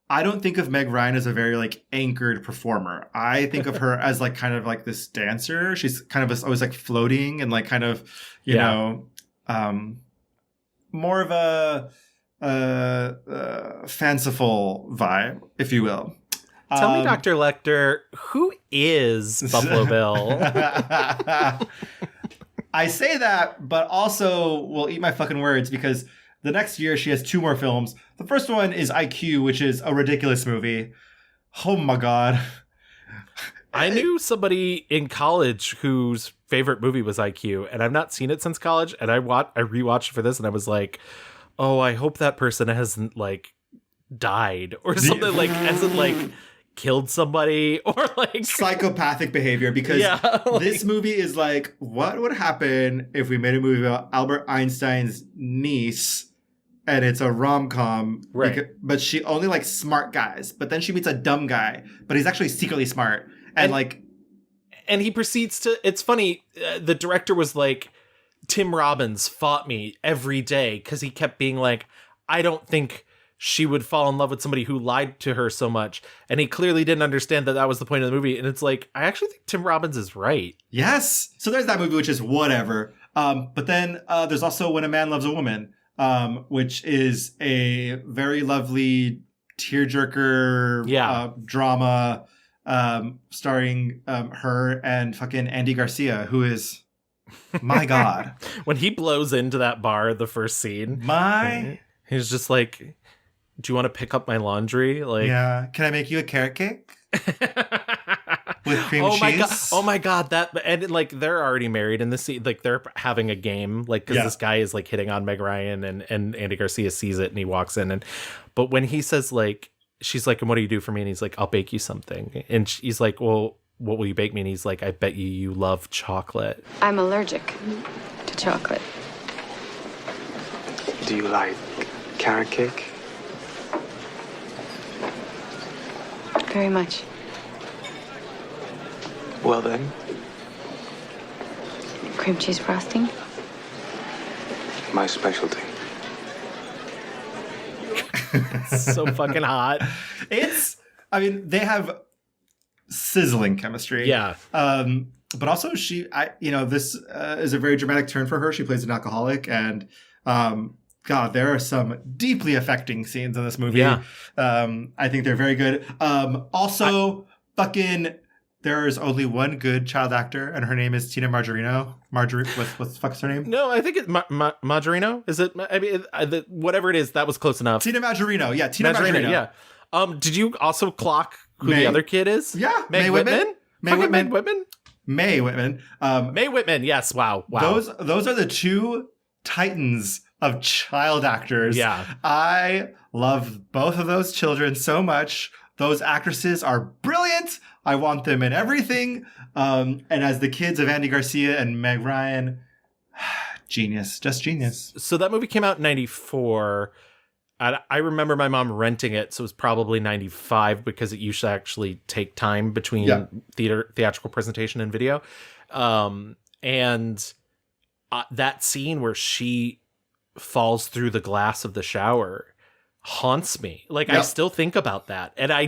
I don't think of Meg Ryan as a very like anchored performer. I think of her as like kind of like this dancer. She's kind of always like floating and like kind of, you know, more of a fanciful vibe, if you will. Tell me, Dr. Lecter, who is Buffalo Bill? I say that, but also will eat my fucking words, because the next year she has 2 more films. The first one is IQ, which is a ridiculous movie. Oh my God. I knew somebody in college whose favorite movie was IQ, and I've not seen it since college, and I rewatched for this, and I was like, oh, I hope that person hasn't like died or something, like hasn't like killed somebody or like psychopathic behavior, because this movie is like, what would happen if we made a movie about Albert Einstein's niece and it's a rom-com. Right. But she only likes smart guys. But then she meets a dumb guy, but he's actually secretly smart. And he proceeds to, it's funny, the director was like, Tim Robbins fought me every day because he kept being like, I don't think she would fall in love with somebody who lied to her so much. And he clearly didn't understand that was the point of the movie. And it's like, I actually think Tim Robbins is right. Yes. So there's that movie, which is whatever. But then there's also When a Man Loves a Woman, which is a very lovely tearjerker drama starring her and fucking Andy Garcia, who is... my God. When he blows into that bar, the first scene, he's just like, do you want to pick up my laundry? Like, yeah. Can I make you a carrot cake? With cream cheese? Oh my God. And like, they're already married in the scene. Like, they're having a game, like, because this guy is like hitting on Meg Ryan, and Andy Garcia sees it and he walks in. But when he says, like, she's like, and what do you do for me? And he's like, I'll bake you something. And he's like, well, what will you bake me? And he's like, I bet you love chocolate. I'm allergic to chocolate. Do you like carrot cake? Very much. Well then. Cream cheese frosting? My specialty. So fucking hot. They have sizzling chemistry. Yeah. But also this is a very dramatic turn for her. She plays an alcoholic, and God, there are some deeply affecting scenes in this movie. Yeah. I think they're very good. There's only one good child actor, and her name is Tina Margarino. What the fuck's her name? No, I think it's Margarino. Is it? I mean, whatever it is, that was close enough. Tina Margarino. Yeah, Tina Margarino. Yeah. Did you also clock who the other kid is? Yeah. May Whitman? May Whitman. May Whitman. Yes. Wow. Those are the two titans of child actors. Yeah. I love both of those children so much. Those actresses are brilliant. I want them in everything. And as the kids of Andy Garcia and Meg Ryan, genius, just genius. So that movie came out in 94. I remember my mom renting it, so it was probably 95 because it used to actually take time between theatrical presentation and video. And that scene where she falls through the glass of the shower haunts me. Like, I still think about that. And I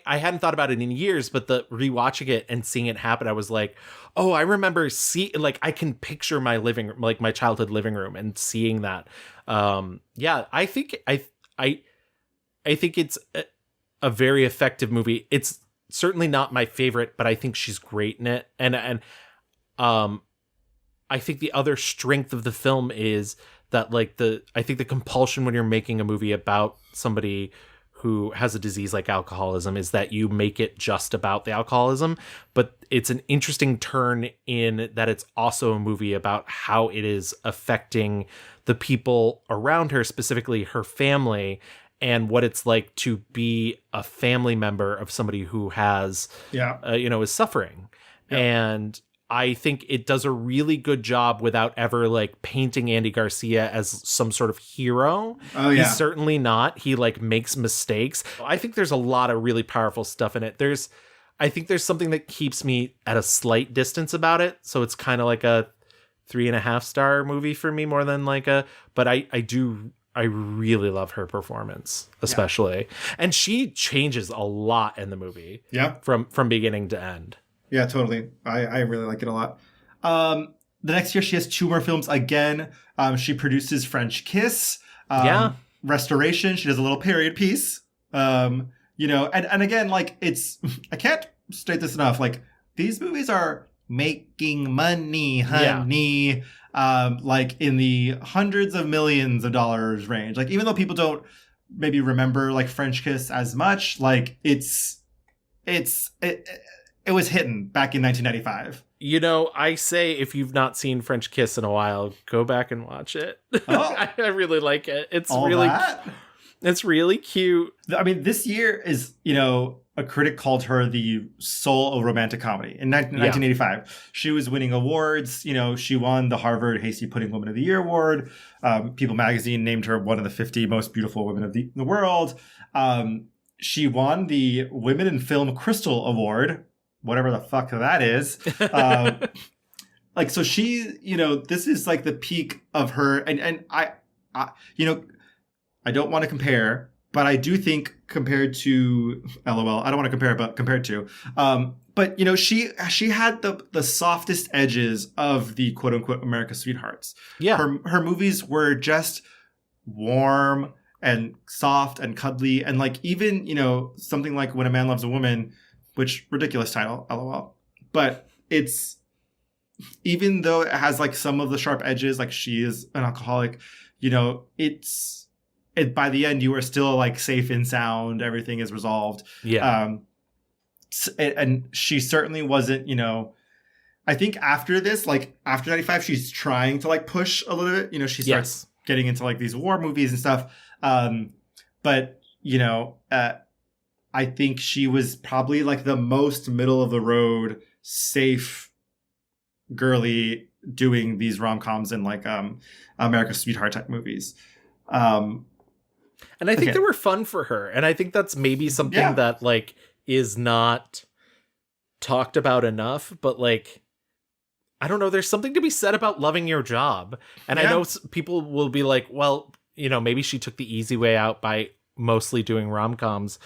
hadn't thought about it in years, but rewatching it and seeing it happen, I was like, oh, I remember I can picture my my childhood living room and seeing that. I think it's a very effective movie. It's certainly not my favorite, but I think she's great in it. And I think the other strength of the film is that I think the compulsion when you're making a movie about somebody who has a disease like alcoholism is that you make it just about the alcoholism, but it's an interesting turn in that it's also a movie about how it is affecting the people around her, specifically her family, and what it's like to be a family member of somebody who has, is suffering. Yeah. And I think it does a really good job without ever painting Andy Garcia as some sort of hero. Oh, yeah. He's certainly not. He makes mistakes. I think there's a lot of really powerful stuff in it. I think there's something that keeps me at a slight distance about it. So it's kind of like a 3.5 star movie for me more than but I really love her performance, especially. Yeah. And she changes a lot in the movie. Yeah. From beginning to end. Yeah, totally. I really like it a lot. The next year, she has 2 more films again. She produces French Kiss. Restoration. She does a little period piece. And again, it's, I can't state this enough. These movies are making money, honey. Yeah. In the hundreds of millions of dollars range. Even though people don't maybe remember French Kiss as much, it was hitting back in 1995. I say if you've not seen French Kiss in a while, go back and watch it. Oh. I really like it. It's All really that? It's really cute. I mean, this year is, a critic called her the soul of romantic comedy. In 1985, she was winning awards. She won the Harvard Hasty Pudding Woman of the Year award. People magazine named her one of the 50 most beautiful women of the world. She won the Women in Film Crystal Award, whatever the fuck that is. So she, this is like the peak of her. And I don't want to compare, but I do think compared to LOL, I don't want to compare, but compared to, but she had the softest edges of the quote unquote America's Sweethearts. Yeah. Her movies were just warm and soft and cuddly. And like, even, something like When a Man Loves a Woman, which ridiculous title, LOL. But it's, even though it has like some of the sharp edges, like she is an alcoholic, by the end, you are still like safe and sound. Everything is resolved. Yeah. And she certainly wasn't, I think after this, like after 95, she's trying to like push a little bit. She starts getting into like these war movies and stuff. But I think she was probably like the most middle of the road, safe, girly doing these rom-coms and like America's Sweetheart type movies. And I think they were fun for her. And I think that's maybe something that like is not talked about enough, but like, I don't know, there's something to be said about loving your job. And I know people will be like, well, maybe she took the easy way out by mostly doing rom-coms,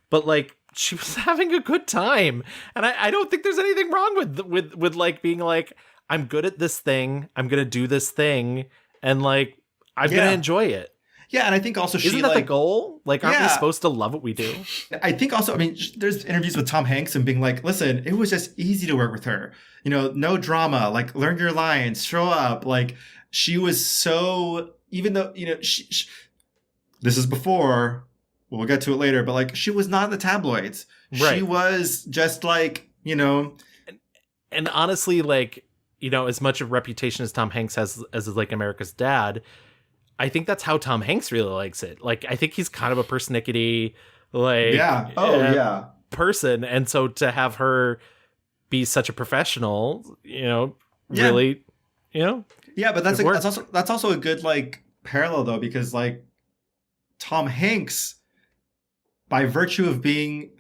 but like she was having a good time. And I don't think there's anything wrong with like being like, I'm good at this thing. I'm going to do this thing. And like, I'm going to enjoy it. Yeah, and I think also isn't that the goal? Like, aren't we supposed to love what we do? I think also, I mean, there's interviews with Tom Hanks and being like, listen, it was just easy to work with her. No drama, like learn your lines, show up. Like she was so, even though, she, this is before, we'll get to it later, but like she was not in the tabloids. Right. She was just like, And honestly, like, as much of reputation as Tom Hanks has as like America's Dad, I think that's how Tom Hanks really likes it. Like, I think he's kind of a persnickety, like, person. And so to have her be such a professional, really, Yeah, but that's also a good like parallel though, because like Tom Hanks, by virtue of being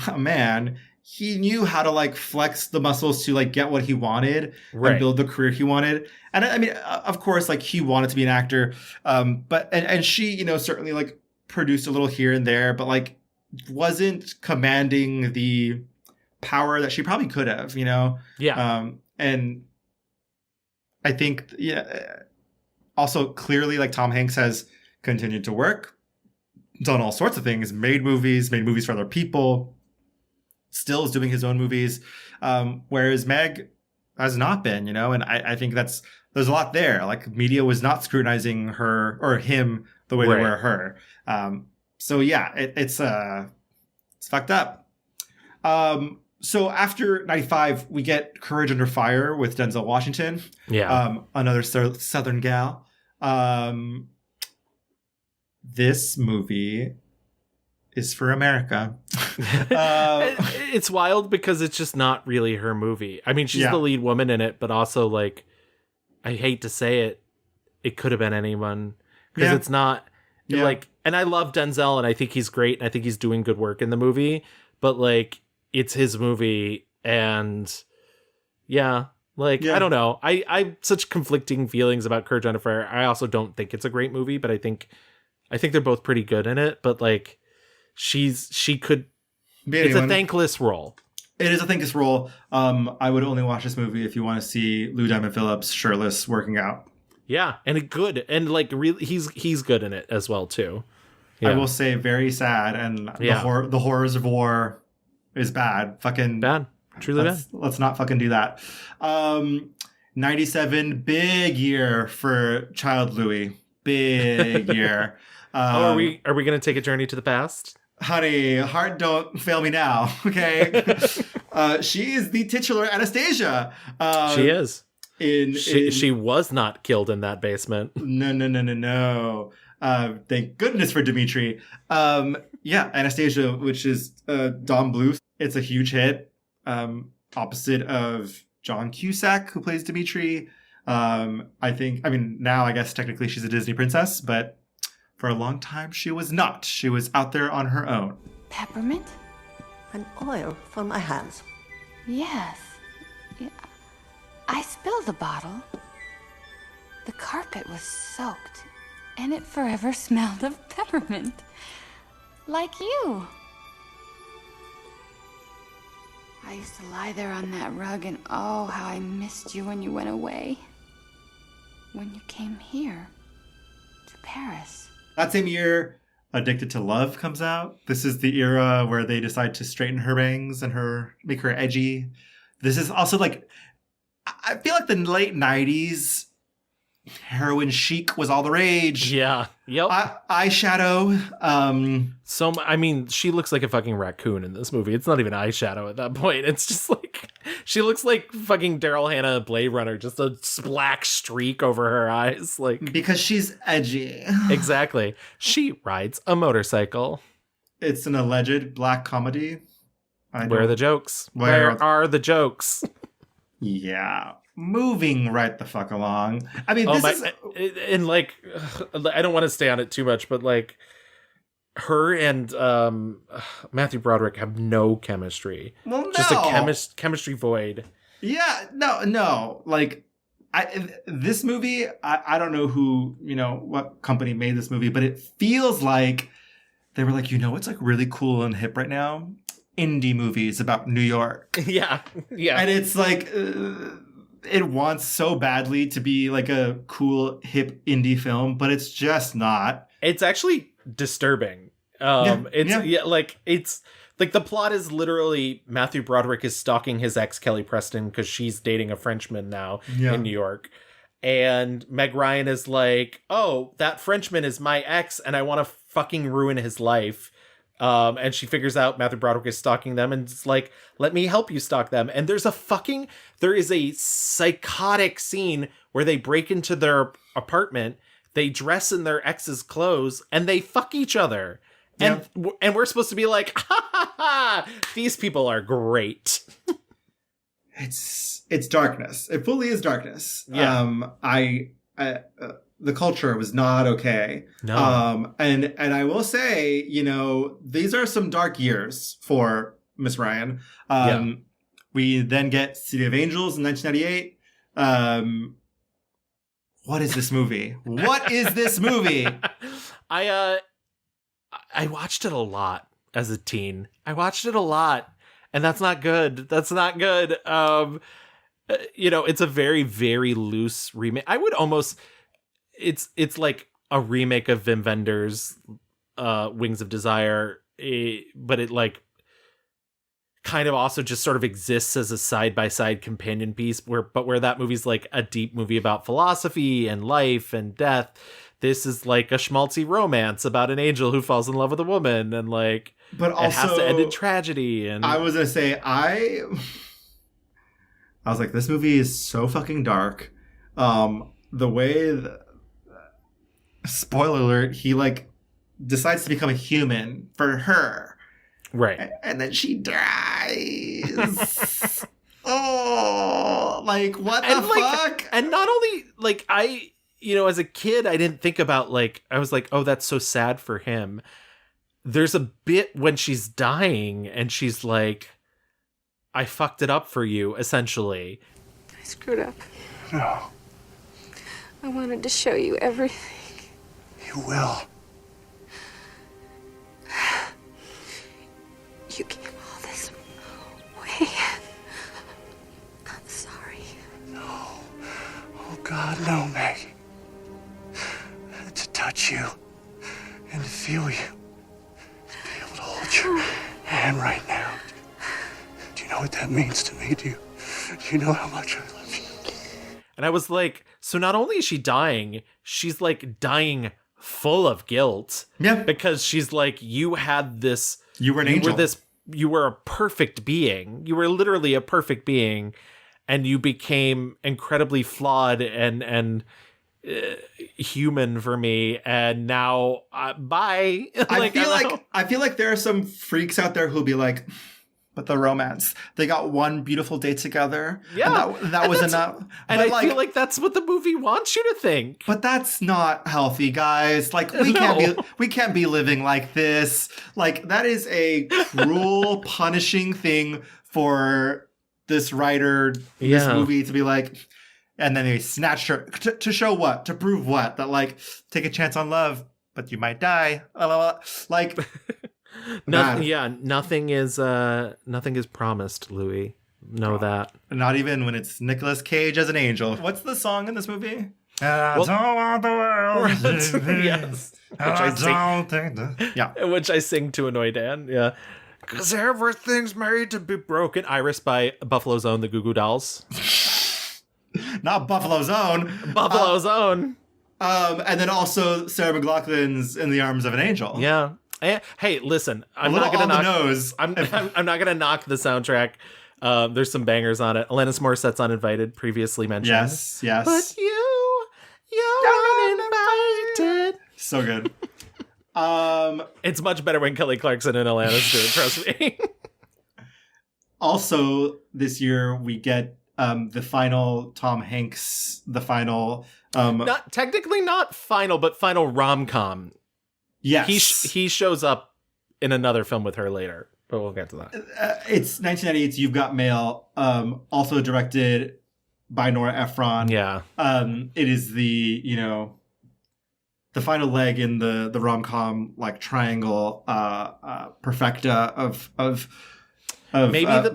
a man, he knew how to like flex the muscles to like get what he wanted and build the career he wanted. And I mean, of course, like he wanted to be an actor. But she, certainly like produced a little here and there, but like wasn't commanding the power that she probably could have, Yeah. And I think, also clearly like Tom Hanks has continued to work, done all sorts of things, made movies for other people, still is doing his own movies, whereas Meg has not been, and I think there's a lot there. Like media was not scrutinizing her or him the way they were her. So yeah, it's fucked up. So after 95, we get Courage Under Fire with Denzel Washington. Yeah. Another Southern gal. This movie is for America. It's wild because it's just not really her movie. I mean, she's the lead woman in it, but also like, I hate to say it could have been anyone because it's not like, and I love Denzel and I think he's great and I think he's doing good work in the movie, but like it's his movie and I don't know. I such conflicting feelings about Courage Under Fire. I also don't think it's a great movie, but I think they're both pretty good in it, but like she could be anyone. It's a thankless role. It is a thankless role. I would only watch this movie if you want to see Lou Diamond Phillips shirtless working out. Yeah, and good, and like really, he's good in it as well too. Yeah. I will say, very sad, and the horrors of war is bad. Fucking bad, truly bad. Let's not fucking do that. 97, big year for Child Louis. Big year. Are we going to take a journey to the past? Honey, heart don't fail me now, okay? She is the titular Anastasia. She is. She was not killed in that basement. No. Thank goodness for Dimitri. Anastasia, which is Don Bluth. It's a huge hit. Opposite of John Cusack, who plays Dimitri. Now I guess technically she's a Disney princess, but for a long time she was not. She was out there on her own. Peppermint? An oil for my hands. Yes. Yeah. I spilled the bottle. The carpet was soaked, and it forever smelled of peppermint. Like you. I used to lie there on that rug, and oh, how I missed you when you went away. When you came here, to Paris. That same year, Addicted to Love comes out. This is the era where they decide to straighten her bangs and make her edgy. This is also like, I feel like the late 90s, heroin chic was all the rage. Yeah. Yep. Eyeshadow. She looks like a fucking raccoon in this movie. It's not even eyeshadow at that point. It's just like, she looks like fucking Daryl Hannah Blade Runner, just a black streak over her eyes. Like, because she's edgy. Exactly. She rides a motorcycle. It's an alleged black comedy. Where are the jokes? Where are the jokes? Yeah. Moving right the fuck along. I mean, and like, I don't want to stay on it too much, but like, her and Matthew Broderick have no chemistry. Well, no. Just a chemistry void. Yeah, no. Like, this movie, I don't know what company made this movie, but it feels like they were like, it's like really cool and hip right now. Indie movies about New York. Yeah. And it's like, it wants so badly to be like a cool, hip indie film, but it's just not. It's actually disturbing. It's like the plot is literally Matthew Broderick is stalking his ex Kelly Preston because she's dating a Frenchman now in New York. And Meg Ryan is like, oh, that Frenchman is my ex and I want to fucking ruin his life. And she figures out Matthew Broderick is stalking them and it's like, let me help you stalk them. And there is a psychotic scene where they break into their apartment, they dress in their ex's clothes, and they fuck each other. And we're supposed to be like, ha ha ha, these people are great. It's darkness. It fully is darkness. Yeah. The culture was not okay. No. And I will say, these are some dark years for Miss Ryan. We then get City of Angels in 1998. What is this movie? I watched it a lot as a teen. And that's not good. It's a very, very loose remake. I would almost, it's like a remake of Wim Wenders' Wings of Desire, but it like kind of also just sort of exists as a side-by-side companion piece where that movie's like a deep movie about philosophy and life and death. This is like a schmaltzy romance about an angel who falls in love with a woman and like, but also it has to end in tragedy. And I was gonna say, I was like, this movie is so fucking dark. The way, spoiler alert, he like decides to become a human for her. Right. And then she dies. Oh, like, what the fuck? And not only, like, as a kid, I didn't think about, like, I was like, oh, that's so sad for him. There's a bit when she's dying and she's like, I fucked it up for you, essentially. I screwed up. No. I wanted to show you everything. You will. You gave all this away. I'm sorry. No. Oh, God, no, Meg. To touch you and to feel you. To be able to hold your hand right now. Do you know what that means to me? Do you know how much I love you? And I was like, so not only is she dying, she's like dying full of guilt. Yeah. Because she's like, you had this. You were an angel. You were a perfect being. You were literally a perfect being. And you became incredibly flawed and human for me, and now bye. Like, I feel like there are some freaks out there who'll be like, but the romance, they got one beautiful day together. Yeah, and that was enough. And but I feel like that's what the movie wants you to think. But that's not healthy, guys. Like we can't be living like this. Like that is a cruel, punishing thing for this writer, this movie to be like. And then they snatched her to show what? To prove what? That like, take a chance on love, but you might die. Like, nothing is promised, Louis. Know that. Not even when it's Nicolas Cage as an angel. What's the song in this movie? I don't want the world. Yes. Which I sing to annoy Dan. Yeah. Because everything's made to be broken. Iris by Buffalo's Own, the Goo Goo Dolls. Not Buffalo's Own. Buffalo's Own. And then also Sarah McLachlan's In the Arms of an Angel. Yeah. Hey, listen. I'm not gonna knock the soundtrack. There's some bangers on it. Alanis Morissette's Uninvited, previously mentioned. Yes. But you're uninvited. So good. It's much better when Kelly Clarkson and Alanis do it, trust me. Also, this year we get the final Tom Hanks, the final... not technically not final, but final rom-com. Yes. He shows up in another film with her later, but we'll get to that. It's 1998's You've Got Mail, also directed by Nora Ephron. Yeah. It is the final leg in the rom-com like triangle perfecta of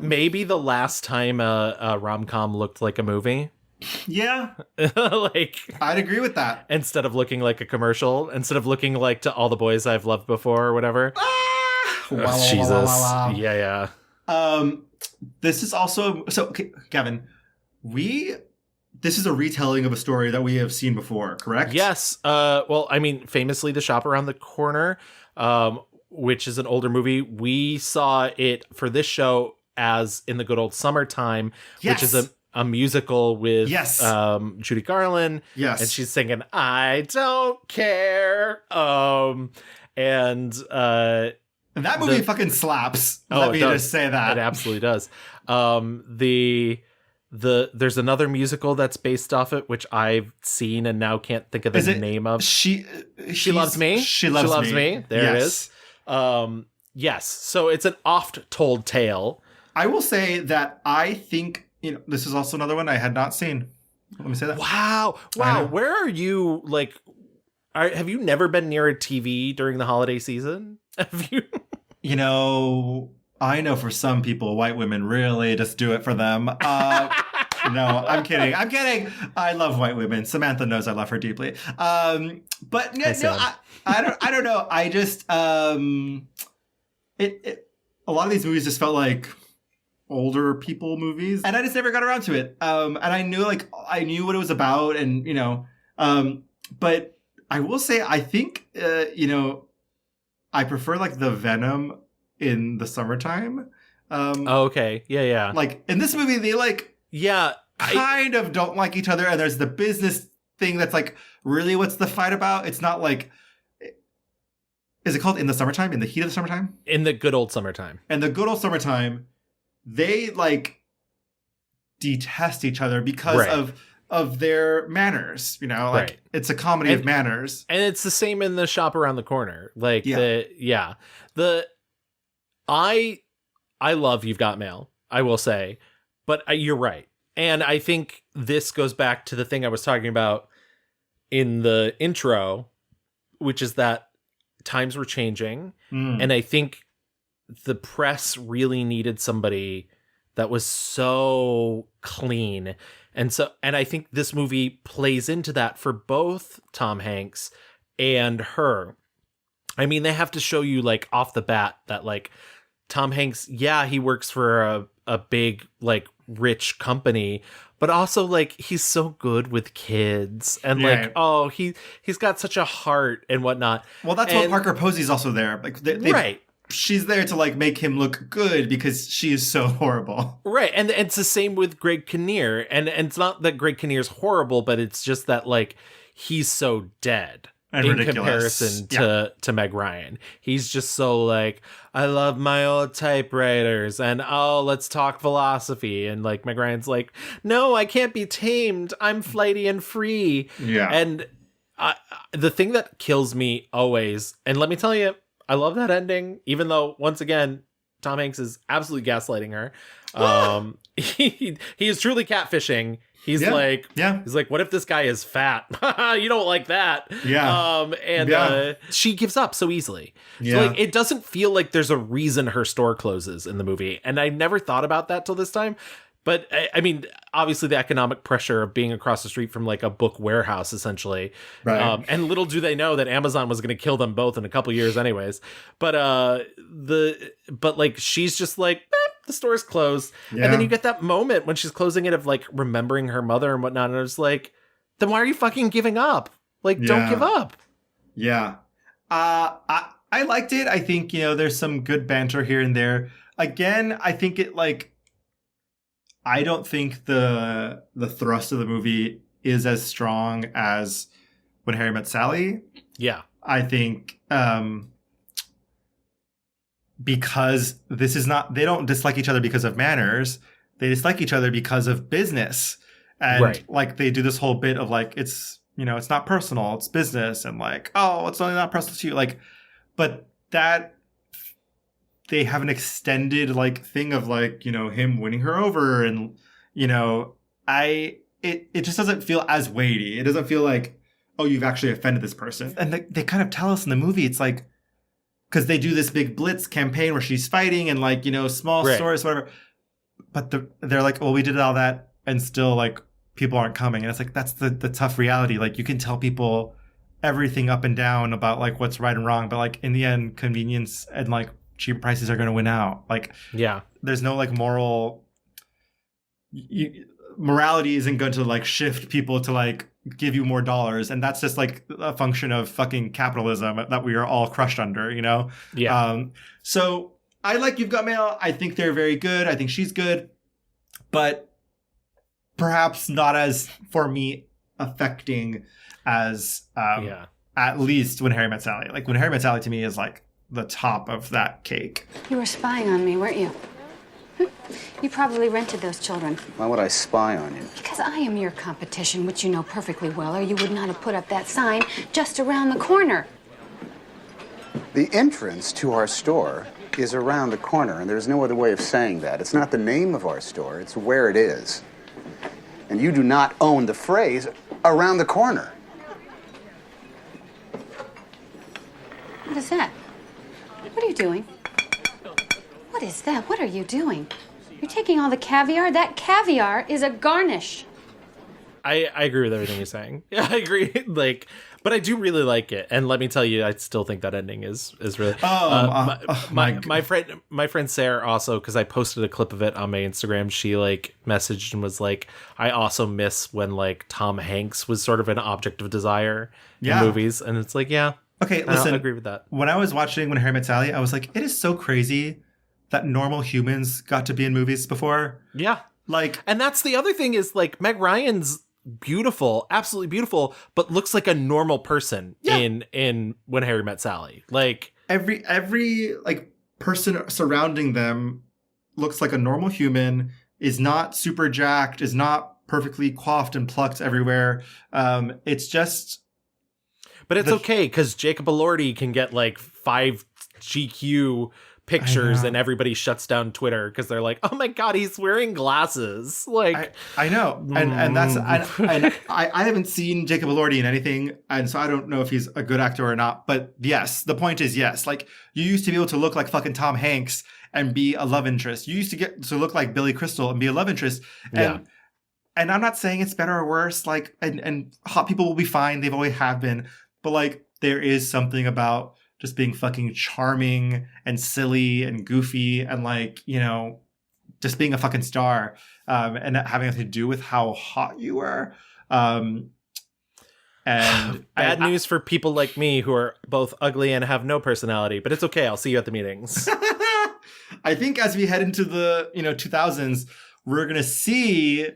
maybe the last time a rom-com looked like a movie. Yeah. Like, I'd agree with that. Instead of looking like a commercial, instead of looking like To All the Boys I've Loved Before or whatever. Jesus. Yeah. This is also Kevin, this is a retelling of a story that we have seen before, correct? Yes. Well, I mean, famously The Shop Around the Corner, which is an older movie. We saw it for this show as In the Good Old Summertime, which is a musical with Judy Garland. Yes. And she's singing I Don't Care. And that movie fucking slaps. Let me just say that. It absolutely does. There's another musical that's based off it, which I've seen and now can't think of the name of. She Loves Me. She Loves Me. There it is. Yes. So it's an oft-told tale. I will say that I think, this is also another one I had not seen. Let me say that. Wow. Where are you? Like, have you never been near a TV during the holiday season? Have you? I know for some people, white women really just do it for them. No, I'm kidding. I love white women. Samantha knows I love her deeply. But I don't know. I just a lot of these movies just felt like older people movies, and I just never got around to it. And I knew what it was about, and but I will say I think I prefer like the Venom in the summertime. Okay. Yeah. Like in this movie, they kind of don't like each other, and there's the business thing that's like really what's the fight about. It's not like, is it called In the Summertime? In the Heat of the Summertime? In the Good Old Summertime. And the Good Old Summertime, they like detest each other because of their manners, like it's a comedy of manners. And it's the same in The Shop Around the Corner. Like I love You've Got Mail, I will say, but you're right. And I think this goes back to the thing I was talking about in the intro, which is that times were changing. And I think the press really needed somebody that was so clean. And I think this movie plays into that for both Tom Hanks and her. I mean, they have to show you like off the bat that like Tom Hanks, he works for a big like rich company, but also like he's so good with kids and he's got such a heart and whatnot. Well, that's what Parker Posey's also there. Like right. She's there to like make him look good because she is so horrible. Right. And it's the same with Greg Kinnear. And it's not that Greg Kinnear's horrible, but it's just that like he's so dead And in ridiculous. comparison to Meg Ryan. He's just so like, I love my old typewriters and oh, let's talk philosophy. And like Meg Ryan's like, no, I can't be tamed. I'm flighty and free. Yeah. And the thing that kills me always, and let me tell you, I love that ending, even though once again, Tom Hanks is absolutely gaslighting her. He is truly catfishing. He's like, what if this guy is fat? You don't like that. She gives up so easily. So like, it doesn't feel like there's a reason her store closes in the movie. And I never thought about that till this time. But I mean, obviously the economic pressure of being across the street from like a book warehouse, essentially. Right. And little do they know that Amazon was going to kill them both in a couple years anyways. But like, she's just like, the store's closed. Yeah. And then you get that moment when she's closing it of like remembering her mother and whatnot. And I was like, then why are you fucking giving up? Like, don't give up. Yeah. I liked it. I think, there's some good banter here and there. Again, I think it like, I don't think the thrust of the movie is as strong as When Harry Met Sally. Yeah. I think because this is not, they don't dislike each other because of manners. They dislike each other because of business. And like they do this whole bit of like, it's, it's not personal, it's business. And like, oh, it's only not personal to you. Like, but that they have an extended like thing of like, him winning her over. And, it just doesn't feel as weighty. It doesn't feel like, oh, you've actually offended this person. And they kind of tell us in the movie, it's like, because they do this big blitz campaign where she's fighting and like, small stores, whatever. But they're like, well, we did all that and still like people aren't coming. And it's like, that's the tough reality. Like you can tell people everything up and down about like what's right and wrong. But like in the end, convenience and like cheap prices are going to win out. Like, there's no like moral, morality isn't going to like shift people to like give you more dollars. And that's just like a function of fucking capitalism that we are all crushed under, So I like You've Got Mail. I think they're very good. I think she's good, but perhaps not as, for me, affecting as at least When Harry Met Sally. Like When Harry Met Sally to me is like the top of that cake. You were spying on me, weren't you? You probably rented those children. Why would I spy on you? Because I am your competition, which you know perfectly well, or you would not have put up that sign just around the corner. The entrance to our store is around the corner, and there's no other way of saying that. It's not the name of our store, it's where it is. And you do not own the phrase around the corner. What is that? What are you doing? What is that? What are you doing? You're taking all the caviar? That caviar is a garnish. I agree with everything you're saying. Yeah, I agree. Like, but I do really like it. And let me tell you, I still think that ending is really. My friend Sarah also, because I posted a clip of it on my Instagram, she like messaged and was like, I also miss when like Tom Hanks was sort of an object of desire in movies, and it's like, okay, listen, I agree with that. When I was watching When Harry Met Sally, I was like, it is so crazy that normal humans got to be in movies before. Yeah. Like, and that's the other thing is like Meg Ryan's beautiful, absolutely beautiful, but looks like a normal person in When Harry Met Sally. Like every like person surrounding them looks like a normal human, is not super jacked, is not perfectly coiffed and plucked everywhere. It's just. But it's okay because Jacob Elordi can get like 5 GQ pictures and everybody shuts down Twitter because they're like, oh my God, he's wearing glasses. Like I know. And that's I haven't seen Jacob Elordi in anything, and so I don't know if he's a good actor or not. But yes, the point is yes. Like you used to be able to look like fucking Tom Hanks and be a love interest. You used to get to look like Billy Crystal and be a love interest. And and I'm not saying it's better or worse. Like and hot people will be fine. They've always have been. But like there is something about just being fucking charming and silly and goofy and like, just being a fucking star and not having anything to do with how hot you were. And bad news for people like me who are both ugly and have no personality, but it's okay. I'll see you at the meetings. I think as we head into the, 2000s, we're going to see,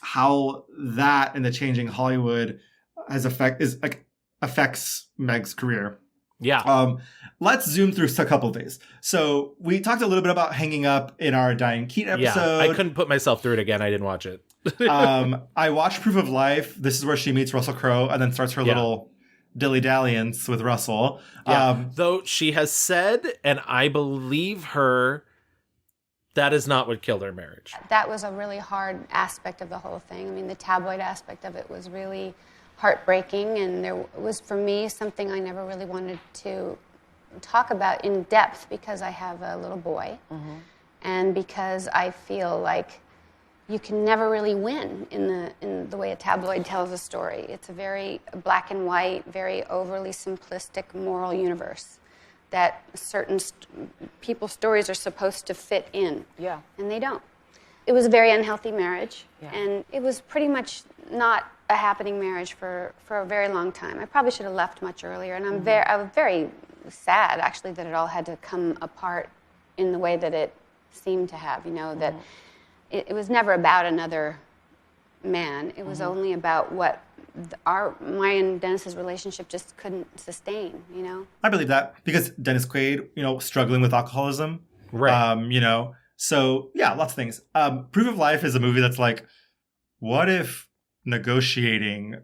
how that and the changing Hollywood affects Meg's career. Yeah. Let's zoom through a couple of these. So we talked a little bit about hanging up in our Diane Keat episode. Yeah, I couldn't put myself through it again. I didn't watch it. I watched Proof of Life. This is where she meets Russell Crowe and then starts her little dilly-dalliance with Russell. Yeah. Though she has said, and I believe her, that is not what killed her marriage. That was a really hard aspect of the whole thing. I mean, the tabloid aspect of it was really heartbreaking, and there was, for me, something I never really wanted to talk about in depth because I have a little boy, and because I feel like you can never really win in the way a tabloid tells a story. It's a very black and white, very overly simplistic moral universe that certain people's stories are supposed to fit in. Yeah. And they don't. It was a very unhealthy marriage, and it was pretty much not a happening marriage for a very long time. I probably should have left much earlier, and I was very sad, actually, that it all had to come apart in the way that it seemed to have, that it was never about another man. It was only about what my and Dennis's relationship just couldn't sustain, I believe that because Dennis Quaid, struggling with alcoholism. Right. So yeah, lots of things. Proof of Life is a movie that's like, what if negotiating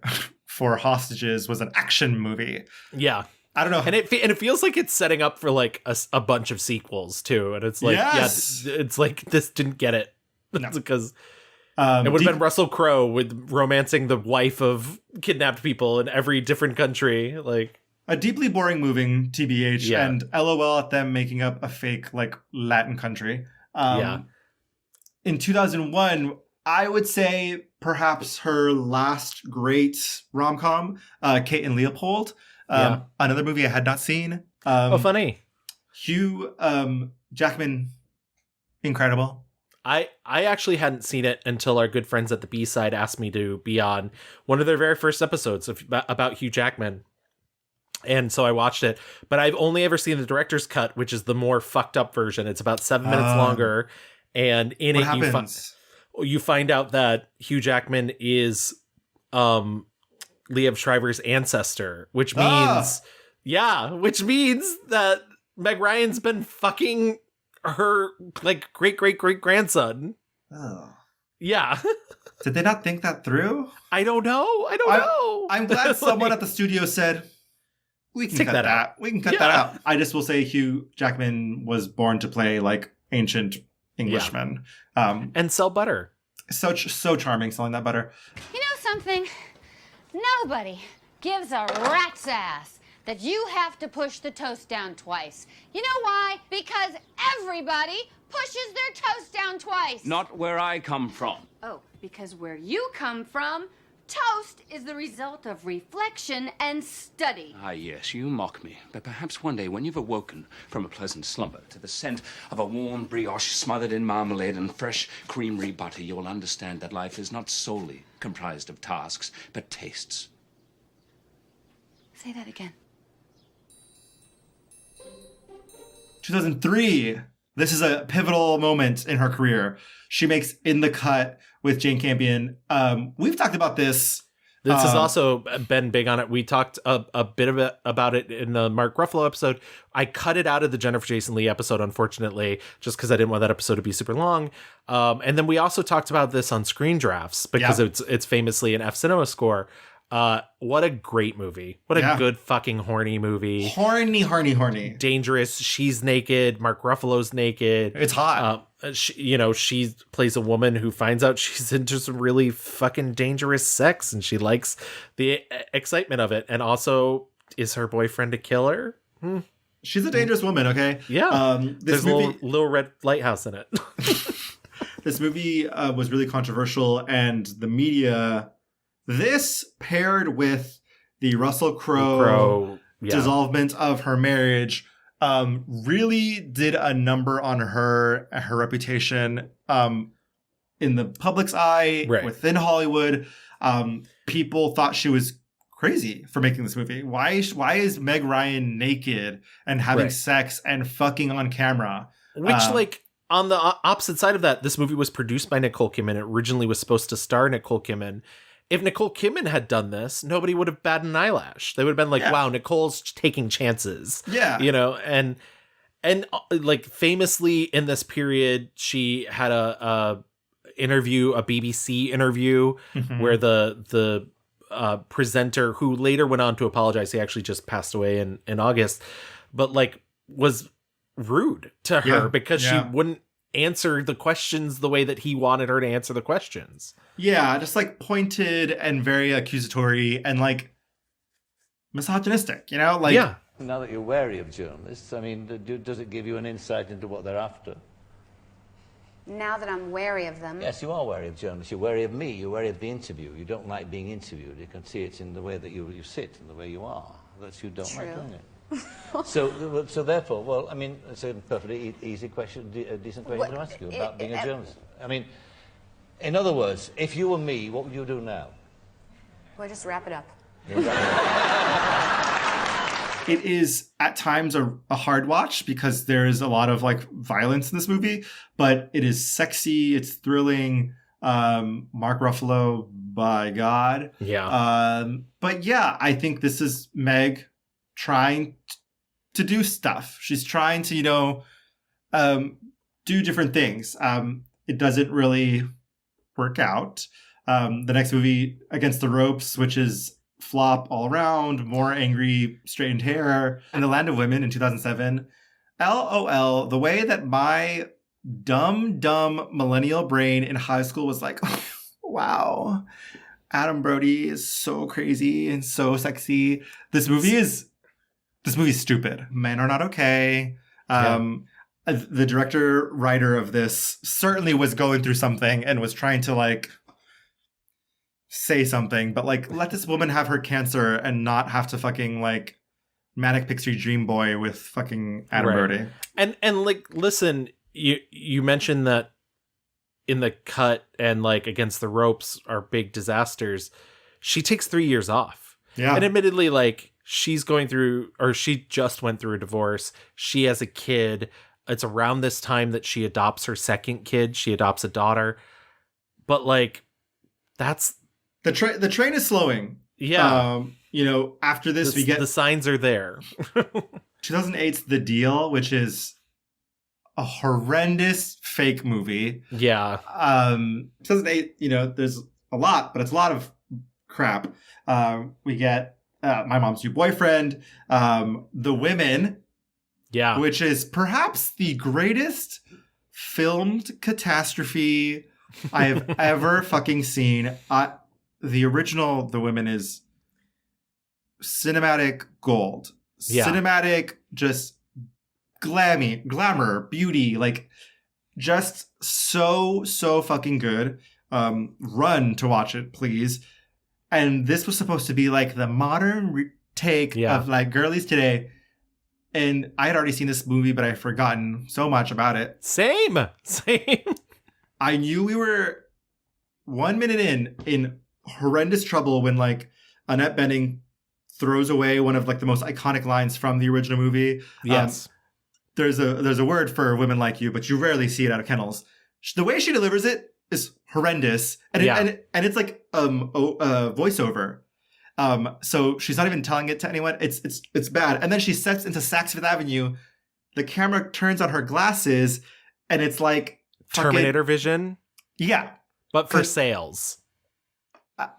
for hostages was an action movie? Yeah. I don't know. And it feels like it's setting up for like a bunch of sequels too. And it's like, it's like this didn't get it. No. Because it would have been Russell Crowe with romancing the wife of kidnapped people in every different country. Like a deeply boring moving, TBH, and LOL at them making up a fake like Latin country. In 2001, I would say perhaps her last great rom-com, Kate and Leopold. Another movie I had not seen. Funny. Hugh Jackman, incredible. I actually hadn't seen it until our good friends at the B-Side asked me to be on one of their very first episodes about Hugh Jackman. And so I watched it, but I've only ever seen the director's cut, which is the more fucked up version. It's about 7 minutes longer. And in it, you find out that Hugh Jackman is Liev Schreiber's ancestor, which means, which means that Meg Ryan's been fucking her like great grandson. Oh. Yeah. Did they not think that through? I don't know. I'm glad someone at the studio said, we can cut that out. We can cut that out. I just will say Hugh Jackman was born to play like ancient Englishman. And sell butter. So charming selling that butter. You know something? Nobody gives a rat's ass that you have to push the toast down twice. You know why? Because everybody pushes their toast down twice. Not where I come from. Oh, because where you come from, toast is the result of reflection and study. Ah, yes, you mock me. But perhaps one day when you've awoken from a pleasant slumber to the scent of a warm brioche smothered in marmalade and fresh creamery butter, you will understand that life is not solely comprised of tasks, but tastes. Say that again. 2003. This is a pivotal moment in her career. She makes In the Cut with Jane Campion. We've talked about this. This has also been big on it. We talked a bit about it in the Mark Ruffalo episode. I cut it out of the Jennifer Jason Leigh episode, unfortunately, just because I didn't want that episode to be super long. And then we also talked about this on Screen Drafts because it's famously an F Cinema score. What a great movie. What a good fucking horny movie. Horny. Dangerous. She's naked. Mark Ruffalo's naked. It's hot. She plays a woman who finds out she's into some really fucking dangerous sex and she likes the excitement of it. And also, is her boyfriend a killer? She's a dangerous woman, okay? Yeah. There's a little red lighthouse in it. This movie was really controversial and the media... This paired with the Russell Crowe dissolvement of her marriage really did a number on her reputation in the public's eye, within Hollywood. People thought she was crazy for making this movie. Why is Meg Ryan naked and having sex and fucking on camera? Which on the opposite side of that, this movie was produced by Nicole Kidman. It originally was supposed to star Nicole Kidman. If Nicole Kidman had done this, nobody would have batted an eyelash. They would have been like, wow, Nicole's taking chances. Yeah. You know, and like famously in this period, she had a BBC interview where the presenter, who later went on to apologize, he actually just passed away in August, but like was rude to her because she wouldn't answer the questions the way that he wanted her to answer the questions. Yeah, just like pointed and very accusatory and like misogynistic, you know? Like, Now that you're wary of journalists, I mean, does it give you an insight into what they're after? Now that I'm wary of them. Yes, you are wary of journalists. You're wary of me. You're wary of the interview. You don't like being interviewed. You can see it in the way that you sit and the way you are. That you don't like doing it. So therefore, well, I mean, it's a perfectly easy question, a decent question to ask you about being a journalist. I mean, in other words, if you were me, what would you do now? Well, just wrap it up. It is at times a hard watch because there is a lot of like violence in this movie, but it is sexy, it's thrilling. Mark Ruffalo, by God. Yeah. But yeah, I think this is Meg trying to do stuff. She's trying to, you know, do different things. It doesn't really work out. The next movie, Against the Ropes, which is flop all around, more angry, straightened hair. In The Land of Women in 2007, LOL, the way that my dumb millennial brain in high school was like, wow, Adam Brody is so crazy and so sexy. This movie is stupid. Men are not okay. The director writer of this certainly was going through something and was trying to like say something, but like let this woman have her cancer and not have to fucking like manic pixie dream boy with fucking Adam Brody. And like, listen, you mentioned that in The Cut and like Against the Ropes are big disasters. She takes 3 years off. Yeah. And admittedly, like she just went through a divorce. She has a kid. It's around this time that she adopts her second kid. She adopts a daughter. But like, that's the train is slowing. Yeah. You know, after this, we get the signs are there. 2008's The Deal, which is a horrendous fake movie. Yeah. 2008, you know, there's a lot, but it's a lot of crap. We get My Mom's New Boyfriend, The Women, which is perhaps the greatest filmed catastrophe I have ever fucking seen. The original The Women is cinematic gold. Cinematic, just glamour, beauty, like just so fucking good. Run to watch it, please. And this was supposed to be like the modern take of like girlies today. And I had already seen this movie, but I'd forgotten so much about it. Same. I knew we were 1 minute in horrendous trouble when like Annette Bening throws away one of like the most iconic lines from the original movie. Yes. There's a word for women like you, but you rarely see it out of kennels. The way she delivers it is horrendous, and it's like voiceover. So she's not even telling it to anyone. It's bad. And then she steps into Saks Fifth Avenue. The camera turns on her glasses, and it's like Terminator vision. Yeah, but for sales.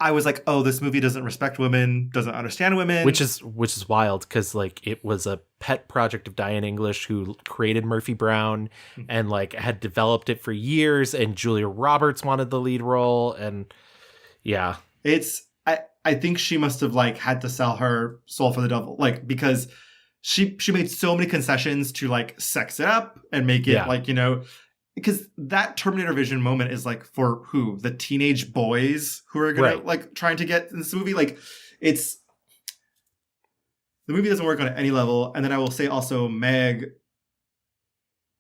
I was like, oh, this movie doesn't respect women, doesn't understand women. Which is wild because like it was a pet project of Diane English, who created Murphy Brown and like had developed it for years, and Julia Roberts wanted the lead role. And yeah. I think she must have like had to sell her soul for the devil, like because she made so many concessions to like sex it up and make it like, you know, because that Terminator vision moment is like for who? The teenage boys who are gonna like trying to get in this movie. Like the movie doesn't work on any level. And then I will say also Meg,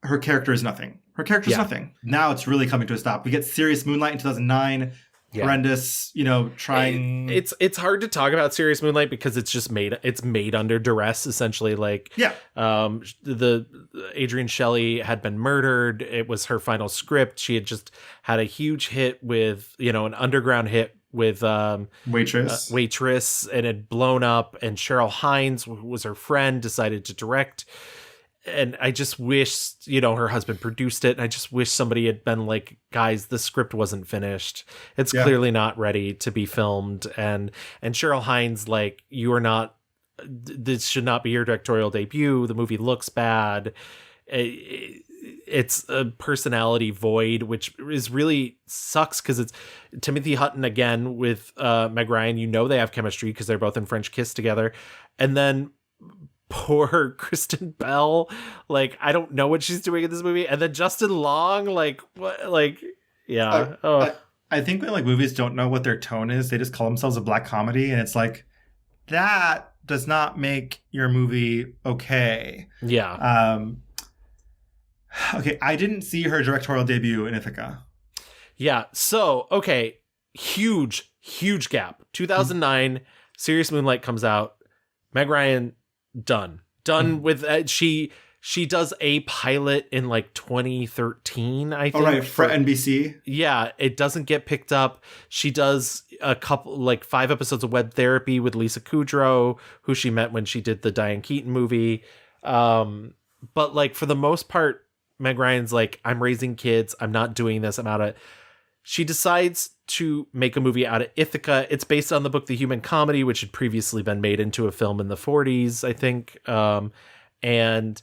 her character is nothing. Her character is nothing. Now it's really coming to a stop. We get Serious Moonlight in 2009. horrendous, trying. It's hard to talk about Serious Moonlight because it's made under duress, essentially. Like, the Adrienne Shelley had been murdered. It was her final script. She had just had a huge hit with, an underground hit with Waitress, and had blown up. And Cheryl Hines, who was her friend, decided to direct. And I just wish, her husband produced it. And I just wish somebody had been like, guys, the script wasn't finished. It's clearly not ready to be filmed. And Cheryl Hines, like, this should not be your directorial debut. The movie looks bad. It's a personality void, which is really sucks because it's Timothy Hutton again with Meg Ryan. They have chemistry because they're both in French Kiss together. And then poor Kristen Bell, like, I don't know what she's doing in this movie. And then Justin Long, like, what, like, yeah. I think when like movies don't know what their tone is, they just call themselves a black comedy, and it's like that does not make your movie okay. Yeah. Okay, I didn't see her directorial debut in Ithaca. Yeah. So okay, huge gap. 2009, Serious Moonlight comes out. Meg Ryan. Done with she does a pilot in like 2013, I think. Oh, right, for NBC. Yeah, it doesn't get picked up. She does a couple, like 5 episodes of Web Therapy with Lisa Kudrow, who she met when she did the Diane Keaton movie. But like for the most part, Meg Ryan's like, I'm raising kids. I'm not doing this. I'm out of it. She decides to make a movie out of Ithaca. It's based on the book The Human Comedy, which had previously been made into a film in the 40s, I think. And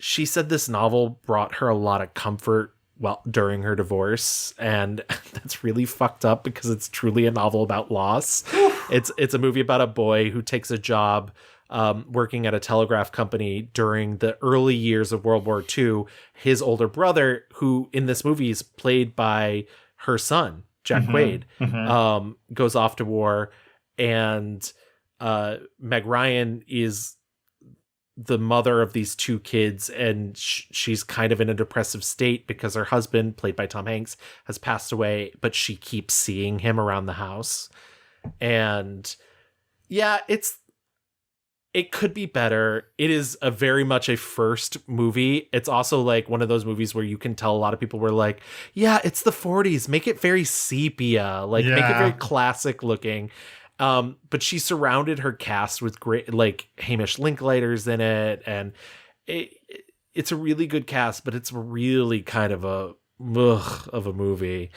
she said this novel brought her a lot of comfort during her divorce. And that's really fucked up because it's truly a novel about loss. It's a movie about a boy who takes a job working at a telegraph company during the early years of World War II. His older brother, who in this movie is played by her son, Jack Quaid, goes off to war, and Meg Ryan is the mother of these 2 kids, and she's kind of in a depressive state because her husband, played by Tom Hanks, has passed away, but she keeps seeing him around the house. And yeah, it could be better. It is a very much a first movie. It's also like one of those movies where you can tell a lot of people were like, yeah, it's the 40s. Make it very sepia, make it very classic looking. But she surrounded her cast with great, like Hamish Linklater's in it. And it's a really good cast, but it's really kind of a movie.